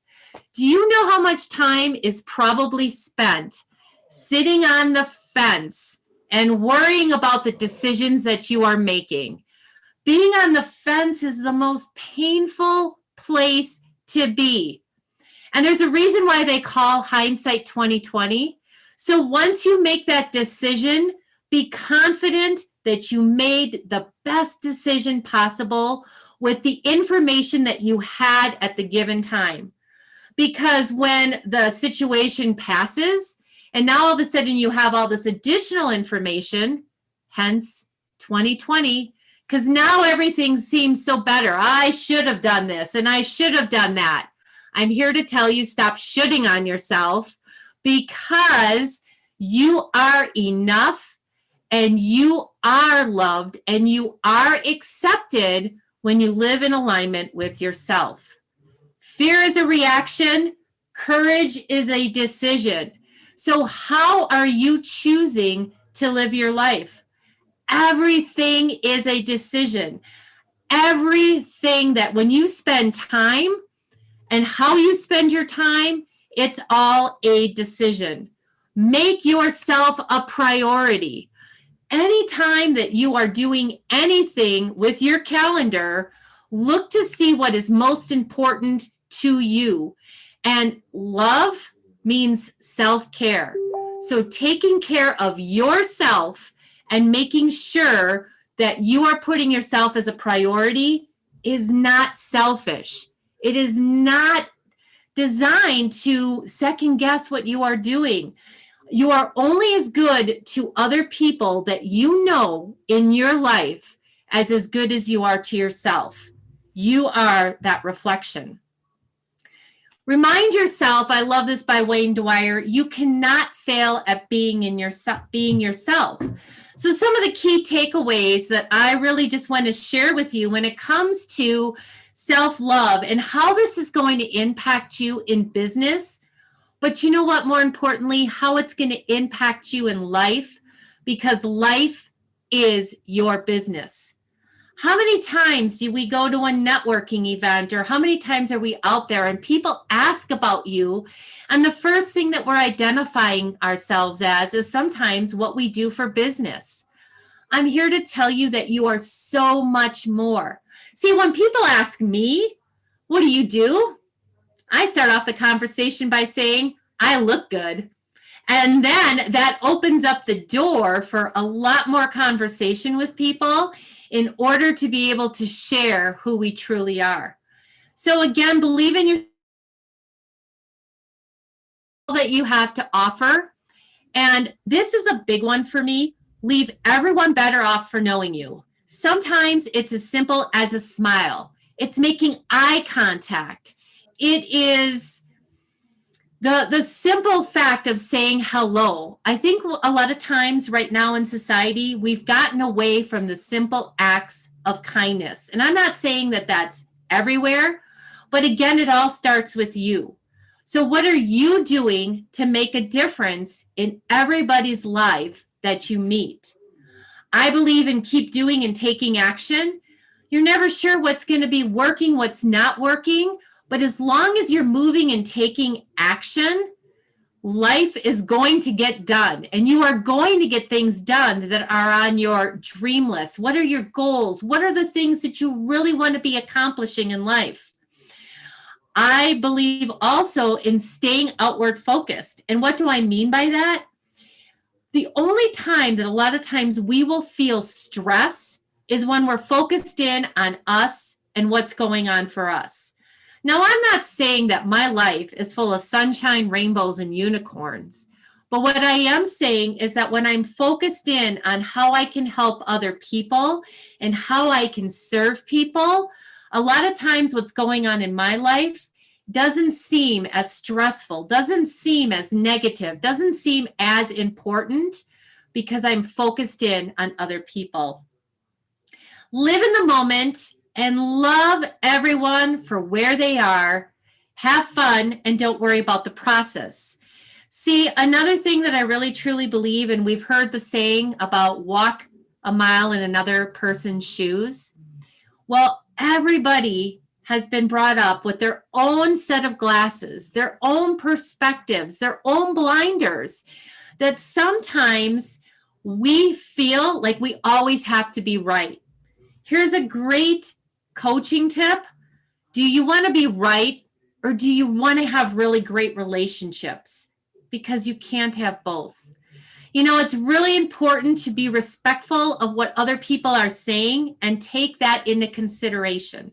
Do you know how much time is probably spent sitting on the fence and worrying about the decisions that you are making? Being on the fence is the most painful place to be. And there's a reason why they call hindsight 2020. So once you make that decision, be confident that you made the best decision possible with the information that you had at the given time. Because when the situation passes and now all of a sudden you have all this additional information, hence 2020, because now everything seems so better. I should have done this and I should have done that. I'm here to tell you, stop shooting on yourself, because you are enough and you are loved and you are accepted when you live in alignment with yourself. Fear is a reaction. Courage is a decision. So how are you choosing to live your life? Everything is a decision. Everything that when you spend time and how you spend your time, it's all a decision. Make yourself a priority. Anytime that you are doing anything with your calendar, look to see what is most important to you. And love means self-care. So taking care of yourself and making sure that you are putting yourself as a priority is not selfish. It is not designed to second guess what you are doing. You are only as good to other people that you know in your life as good as you are to yourself. You are that reflection. Remind yourself, I love this by Wayne Dwyer, you cannot fail at being yourself. So some of the key takeaways that I really just want to share with you when it comes to self-love and how this is going to impact you in business. But you know what, more importantly, how it's going to impact you in life, because life is your business. How many times do we go to a networking event, or how many times are we out there and people ask about you? And the first thing that we're identifying ourselves as is sometimes what we do for business. I'm here to tell you that you are so much more. See, when people ask me, what do? I start off the conversation by saying, I look good. And then that opens up the door for a lot more conversation with people in order to be able to share who we truly are. So again, believe in your that you have to offer. And this is a big one for me. Leave everyone better off for knowing you. Sometimes it's as simple as a smile. It's making eye contact. It is the simple fact of saying hello. I think a lot of times right now in society, we've gotten away from the simple acts of kindness. And I'm not saying that that's everywhere, but again, it all starts with you. So what are you doing to make a difference in everybody's life that you meet? I believe in keep doing and taking action. You're never sure what's going to be working, what's not working. But as long as you're moving and taking action, life is going to get done. And you are going to get things done that are on your dream list. What are your goals? What are the things that you really want to be accomplishing in life? I believe also in staying outward focused. And what do I mean by that? The only time that a lot of times we will feel stress is when we're focused in on us and what's going on for us. Now, I'm not saying that my life is full of sunshine, rainbows, and unicorns. But what I am saying is that when I'm focused in on how I can help other people and how I can serve people, a lot of times what's going on in my life doesn't seem as stressful, doesn't seem as negative, doesn't seem as important because I'm focused in on other people. Live in the moment and love everyone for where they are. Have fun and don't worry about the process. See, another thing that I really truly believe, and we've heard the saying about walk a mile in another person's shoes. Well, everybody has been brought up with their own set of glasses, their own perspectives, their own blinders, that sometimes we feel like we always have to be right. Here's a great coaching tip. Do you want to be right, or do you want to have really great relationships? Because you can't have both. You know, it's really important to be respectful of what other people are saying and take that into consideration.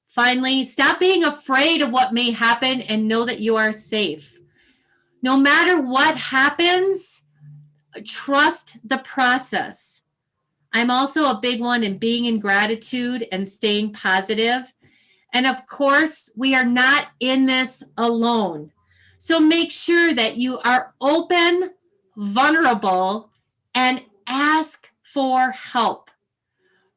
Finally, stop being afraid of what may happen and know that you are safe. No matter what happens, trust the process. I'm also a big one in being in gratitude and staying positive. And of course, we are not in this alone. So make sure that you are open, vulnerable, and ask for help.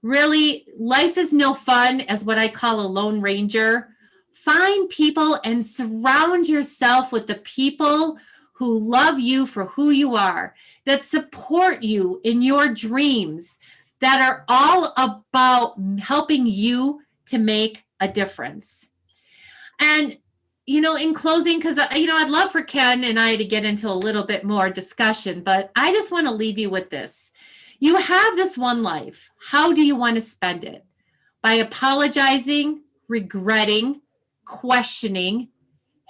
Really, life is no fun as what I call a lone ranger. Find people and surround yourself with the people who love you for who you are, that support you in your dreams, that are all about helping you to make a difference. And, you know, in closing, because, you know, I'd love for Ken and I to get into a little bit more discussion, but I just want to leave you with this. You have this one life. How do you want to spend it? By apologizing, regretting, questioning,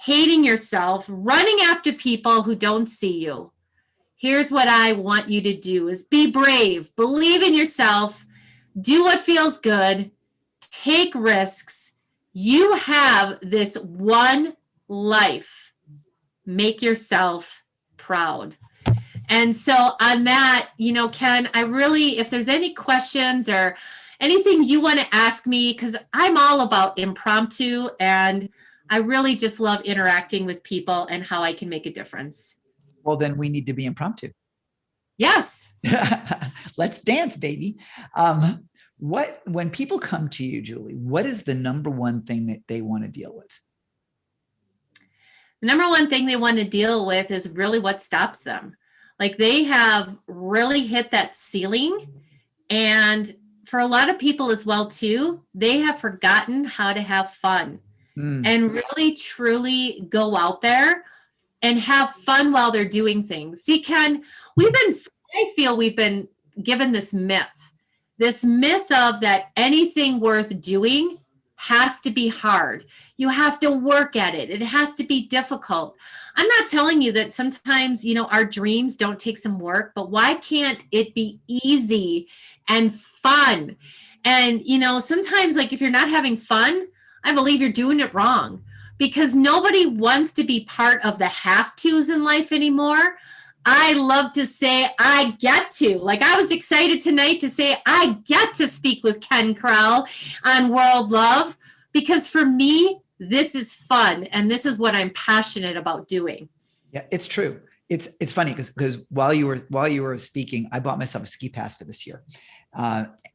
hating yourself, running after people who don't see you. Here's what I want you to do is be brave, believe in yourself, do what feels good, take risks. You have this one life. Make yourself proud. And so on that, you know, Ken, I really, if there's any questions or anything you want to ask me, because I'm all about impromptu and I really just love interacting with people and how I can make a difference. Well, then we need to be impromptu. Yes. Let's dance, baby. When people come to you, Julie, what is the number one thing that they want to deal with? The number one thing they want to deal with is really what stops them. Like they have really hit that ceiling. And for a lot of people as well, too, they have forgotten how to have fun and really, truly go out there and have fun while they're doing things. See, Ken, I feel we've been given this myth of that anything worth doing has to be hard. You have to work at it. It has to be difficult. I'm not telling you that sometimes, you know, our dreams don't take some work, but why can't it be easy and fun? And, you know, sometimes like if you're not having fun, I believe you're doing it wrong because nobody wants to be part of the have-tos in life anymore. I love to say I get to. Like I was excited tonight to say I get to speak with Ken Krell on World Love because for me, this is fun and this is what I'm passionate about doing. Yeah, it's true. It's funny because while you were speaking, I bought myself a ski pass for this year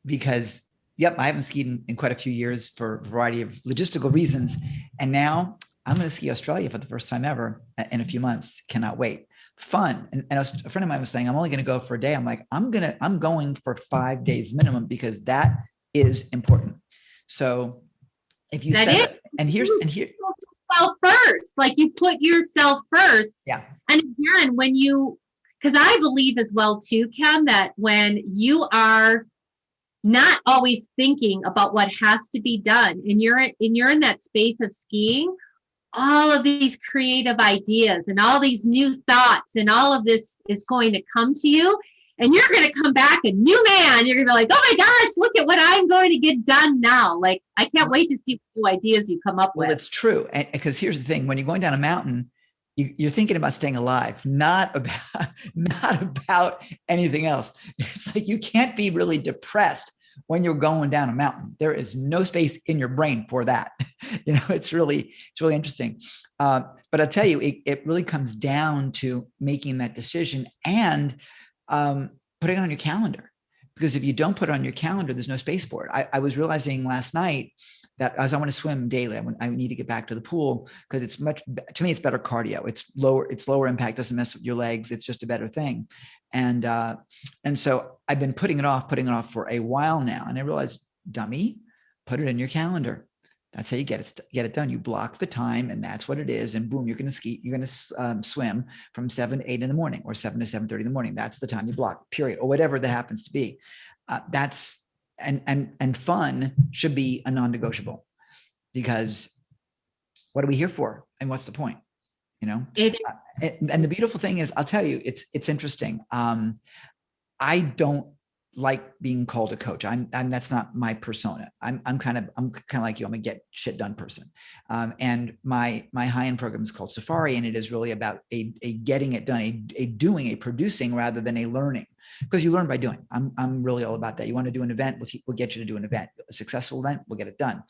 because I haven't skied in quite a few years for a variety of logistical reasons, and now I'm going to ski Australia for the first time ever in a few months. Cannot wait. Fun. And a friend of mine was saying, I'm only going to go for a day. I'm like, I'm going for 5 days minimum because that is important. So if you said, and here yourself first, like you put yourself first. Yeah. And again, because I believe as well too, Ken, that when you are not always thinking about what has to be done and you're in that space of skiing, all of these creative ideas and all these new thoughts and all of this is going to come to you and you're going to come back a new man. You're going to be like, oh my gosh, look at what I'm going to get done now. Like, I can't wait to see what new ideas you come up with. Well, it's true. And because here's the thing, when you're going down a mountain, you're thinking about staying alive, not about anything else. It's like, you can't be really depressed when you're going down a mountain. There is no space in your brain for that. You know, it's really interesting. But I'll tell you, it really comes down to making that decision and putting it on your calendar. Because if you don't put it on your calendar, there's no space for it. I was realizing last night that as I want to swim daily, I need to get back to the pool because to me, it's better cardio. It's lower impact, doesn't mess with your legs. It's just a better thing. And so I've been putting it off for a while now. And I realized, dummy, put it in your calendar. That's how you get it done. You block the time and that's what it is. And boom, you're going to ski. You're going to swim from 7 to 8 in the morning or 7 to 7:30 in the morning. That's the time you block, period, or whatever that happens to be. And fun should be a non-negotiable because what are we here for? And what's the point? you know? It, and the beautiful thing is, I'll tell you, it's interesting. I don't like being called a coach. I'm that's not my persona. I'm kind of like you. I'm a get shit done person. And my high-end program is called Safari, and it is really about a getting it done, a doing, a producing rather than a learning, because you learn by doing. I'm really all about that. You want to do an event, we'll get you to do an event. A successful event, we'll get it done.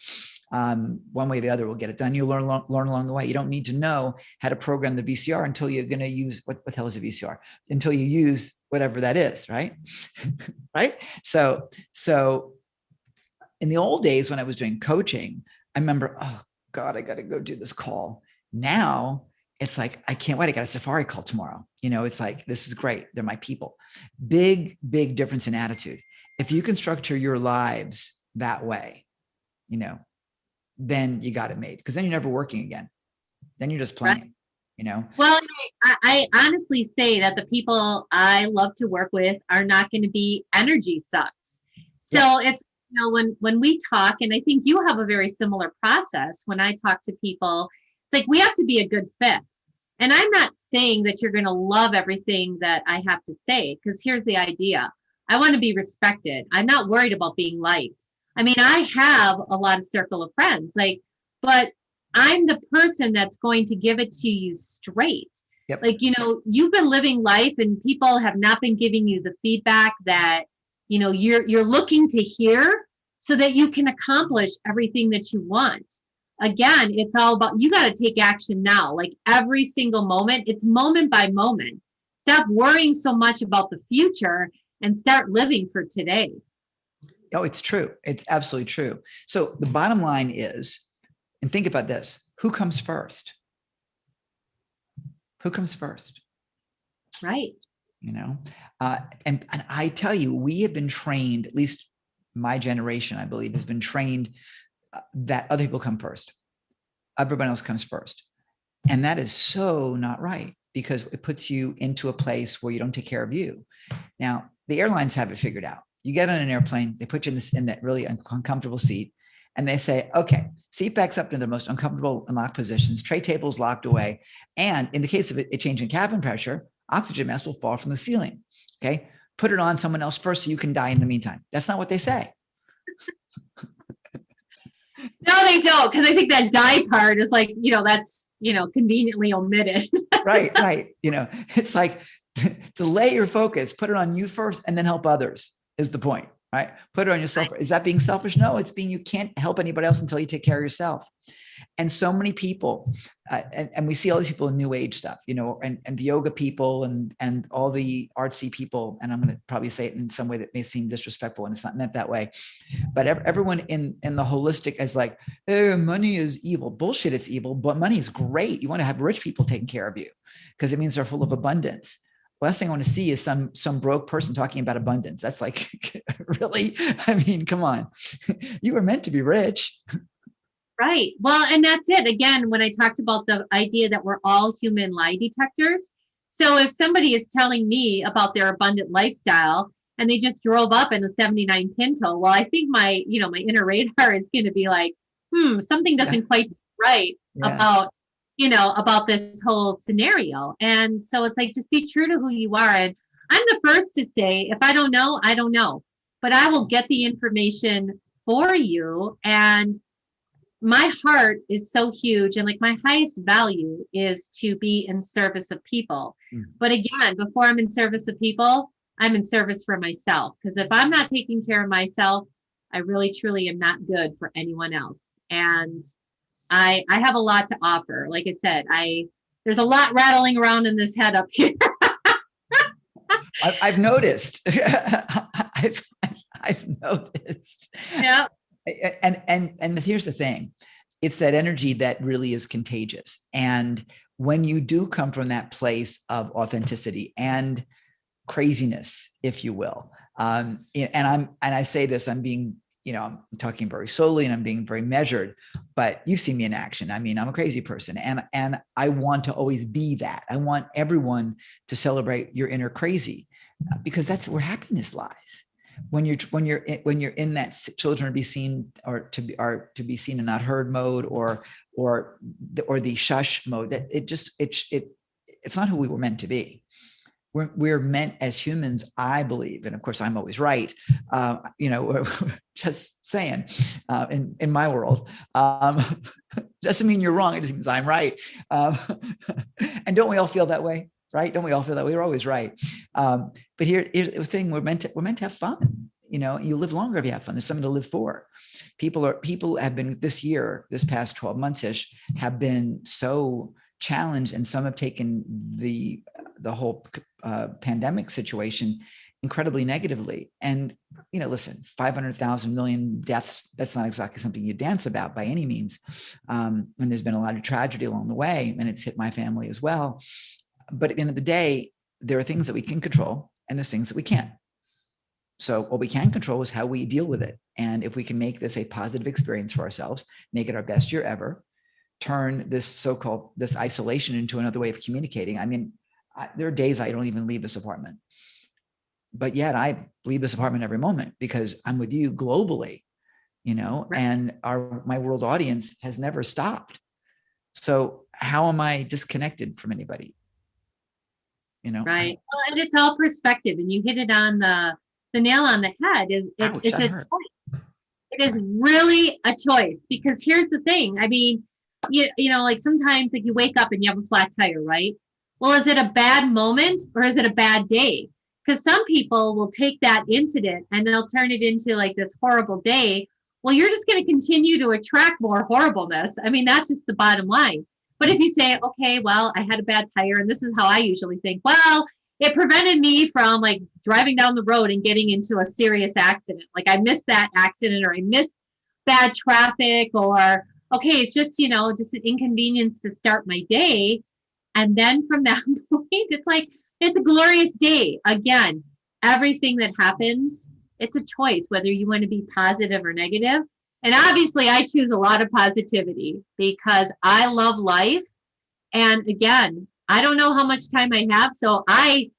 One way or the other, we'll get it done. You learn along the way. You don't need to know how to program the VCR until you're going to use what the hell is a VCR? Until you use whatever that is, right? Right. So in the old days when I was doing coaching, I remember, oh God, I got to go do this call. Now it's like, I can't wait. I got a Safari call tomorrow. You know, it's like, this is great. They're my people. Big difference in attitude. If you can structure your lives that way, you know, then you got it made, because then you're never working again. Then you're just playing. Right. You know? Well, I honestly say that the people I love to work with are not going to be energy sucks. So it's, you know, when we talk, and I think you have a very similar process when I talk to people, it's like we have to be a good fit. And I'm not saying that you're going to love everything that I have to say, because here's the idea. I want to be respected. I'm not worried about being liked. I mean, I have a lot of circle of friends, but I'm the person that's going to give it to you straight. Yep. Like, you know, you've been living life and people have not been giving you the feedback that, you know, you're looking to hear so that you can accomplish everything that you want. Again, it's all about, you got to take action now. Like every single moment, it's moment by moment. Stop worrying so much about the future and start living for today. Oh, it's true. It's absolutely true. So the bottom line is, and think about this, who comes first? Who comes first? Right. You know, and I tell you, we have been trained, at least my generation, I believe, has been trained that other people come first. Everybody else comes first. And that is so not right, because it puts you into a place where you don't take care of you. Now, the airlines have it figured out. You get on an airplane, they put you in that really uncomfortable seat, and they say, okay, seat backs up to the most uncomfortable and locked positions, tray tables locked away. And in the case of a change in cabin pressure, oxygen mask will fall from the ceiling. Okay. Put it on someone else first so you can die in the meantime. That's not what they say. No, they don't. Because I think that die part is like, you know, that's, you know, conveniently omitted. Right. You know, it's like delay your focus, put it on you first and then help others is the point. Right? Put it on yourself. Is that being selfish? No, it's being, you can't help anybody else until you take care of yourself. And so many people, and we see all these people in new age stuff, you know, and the yoga people and all the artsy people. And I'm going to probably say it in some way that may seem disrespectful, and it's not meant that way. But everyone in the holistic is like, oh, money is evil. Bullshit, it's evil, but money is great. You want to have rich people taking care of you because it means they're full of abundance. Last thing I want to see is some broke person talking about abundance. That's like, really? I mean, come on. You were meant to be rich. Right. Well, and that's it. Again, when I talked about the idea that we're all human lie detectors. So if somebody is telling me about their abundant lifestyle and they just drove up in a 79 Pinto, well, I think my inner radar is going to be like, something doesn't quite right about this whole scenario. And so it's like, just be true to who you are. And I'm the first to say, if I don't know, I don't know, but I will get the information for you. And my heart is so huge. And like my highest value is to be in service of people. But again, before I'm in service of people, I'm in service for myself. Because if I'm not taking care of myself, I really, truly am not good for anyone else. And I have a lot to offer. Like I said, there's a lot rattling around in this head up here. I've noticed. I've noticed. Yeah. And here's the thing. It's that energy that really is contagious. And when you do come from that place of authenticity and craziness, if you will, and I say this, I'm being, I'm talking very slowly and I'm being very measured, but you see me in action. I mean, I'm a crazy person and I want to always be that. I want everyone to celebrate your inner crazy because that's where happiness lies. When you're in that children to be seen or to be seen and not heard mode, or or the shush mode. That it's not who we were meant to be. We're meant as humans, I believe, and of course I'm always right. Just saying, in my world, doesn't mean you're wrong. It just means I'm right. And don't we all feel that way, right? Don't we all feel that way? We're always right. But here's the thing: we're meant to have fun. You live longer if you have fun. There's something to live for. People have been this past 12 months-ish have been so challenged, and some have taken the whole pandemic situation incredibly negatively. And listen, 500,000 million deaths, that's not exactly something you dance about by any means. And there's been a lot of tragedy along the way, and it's hit my family as well. But at the end of the day, there are things that we can control and there's things that we can't. So what we can control is how we deal with it. And if we can make this a positive experience for ourselves, make it our best year ever, turn this this isolation into another way of communicating. I mean, there are days I don't even leave this apartment, but yet I leave this apartment every moment because I'm with you globally, and my world audience has never stopped. So how am I disconnected from anybody? Right. Well, and it's all perspective, and you hit it on the nail on the head. It's a choice. It is really a choice, because here's the thing. I mean, like sometimes like you wake up and you have a flat tire, right? Well, is it a bad moment or is it a bad day? Because some people will take that incident and they'll turn it into like this horrible day. Well, you're just going to continue to attract more horribleness. I mean, that's just the bottom line. But if you say, okay, well, I had a bad tire, and this is how I usually think, well, it prevented me from like driving down the road and getting into a serious accident. Like I missed that accident, or I missed bad traffic, or okay, it's just, just an inconvenience to start my day. And then from that point, it's like, it's a glorious day. Again, everything that happens, it's a choice, whether you want to be positive or negative. And obviously I choose a lot of positivity because I love life. And again, I don't know how much time I have. So I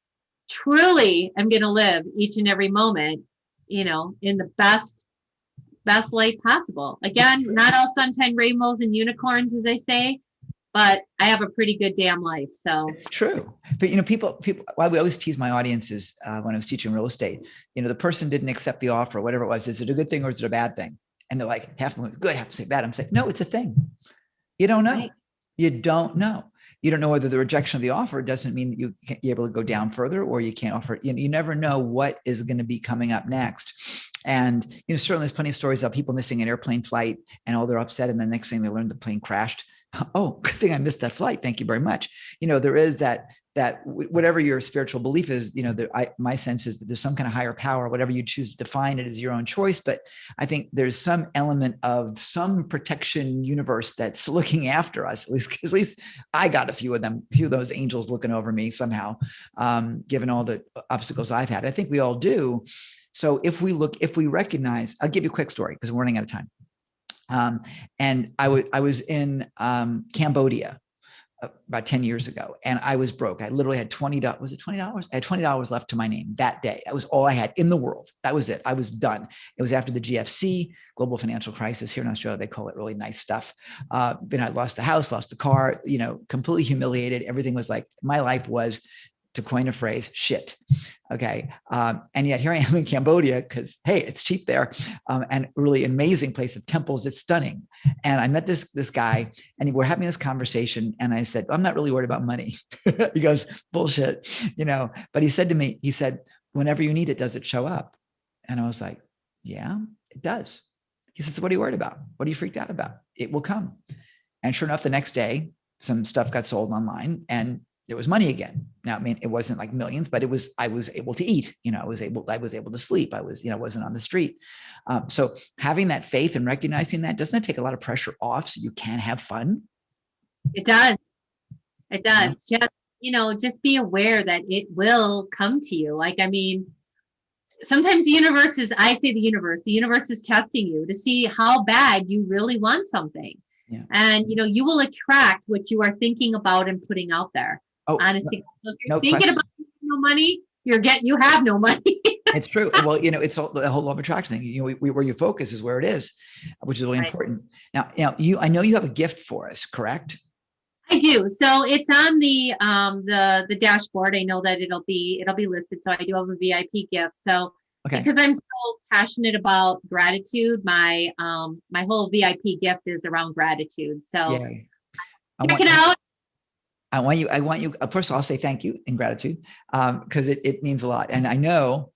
truly am going to live each and every moment, in the best light possible. Again, not all sunshine, rainbows, and unicorns, as I say, but I have a pretty good damn life. So it's true. But people, why we always tease my audiences when I was teaching real estate, the person didn't accept the offer, whatever it was. Is it a good thing or is it a bad thing? And they're like, half of them good, half of them say bad. I'm saying, no, it's a thing. You don't know. Right. You don't know. You don't know whether the rejection of the offer doesn't mean that you're able to go down further, or you can't offer. You never know what is going to be coming up next. And certainly there's plenty of stories of people missing an airplane flight, and they're upset, and the next thing they learn the plane crashed. Oh, good thing I missed that flight. Thank you very much. There is that whatever your spiritual belief is, my sense is that there's some kind of higher power, whatever you choose to define it as your own choice. But I think there's some element of some protection universe that's looking after us. At least I got a few of those angels looking over me somehow, given all the obstacles I've had. I think we all do. So if we recognize, I'll give you a quick story because we're running out of time. And I was in Cambodia about 10 years ago, and I was broke. I literally had $20. Was it $20? I had $20 left to my name that day. That was all I had in the world. That was it. I was done. It was after the GFC, global financial crisis. Here in Australia, they call it really nice stuff. I lost the house, lost the car, completely humiliated. Everything was like, my life was, to coin a phrase, shit. Okay. And yet here I am in Cambodia because, hey, it's cheap there, and really amazing place of temples. It's stunning. And I met this guy, and we're having this conversation. And I said, I'm not really worried about money. He goes, bullshit, but he said to me, whenever you need it, does it show up? And I was like, yeah, it does. He says, what are you worried about? What are you freaked out about? It will come. And sure enough, the next day, some stuff got sold online, and there was money again. Now, I mean, it wasn't like millions, but I was able to eat, I was able to sleep. I was, wasn't on the street. So having that faith and recognizing that, doesn't it take a lot of pressure off so you can have fun? It does. It does. Yeah. Just be aware that it will come to you. Like, I mean, sometimes the universe is testing you to see how bad you really want something. Yeah. And, you will attract what you are thinking about and putting out there. Oh, honestly, if you're thinking about money, you have no money. It's true. Well, it's all, the whole law of attraction thing. Where you focus is where it is, which is really important. Now, I know you have a gift for us, correct? I do. So it's on the dashboard. I know that it'll be listed. So I do have a VIP gift. So because I'm so passionate about gratitude, my whole VIP gift is around gratitude. So check it out. I want you, first of all, I'll say thank you in gratitude, because it means a lot. And I know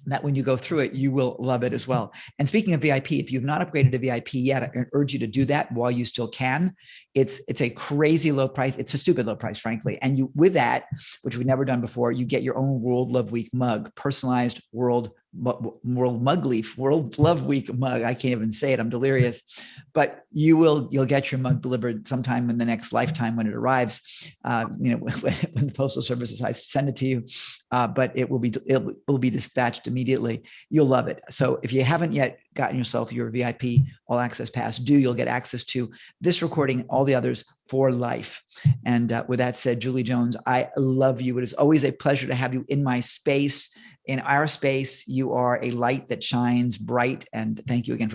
that when you go through it, you will love it as well. And speaking of VIP, if you've not upgraded to VIP yet, I urge you to do that while you still can. It's a crazy low price. It's a stupid low price, frankly. And with that, which we've never done before, you get your own World Love Week mug, personalized World Love Week mug. I can't even say it. I'm delirious. But you'll get your mug delivered sometime in the next lifetime when it arrives. When the Postal Service decides to send it to you. But it will be dispatched immediately. You'll love it. So if you haven't yet gotten yourself your VIP All Access Pass, you'll get access to this recording, all the others for life. And with that said, Julie Jones, I love you. It is always a pleasure to have you in my space. In our space, you are a light that shines bright. And thank you again for being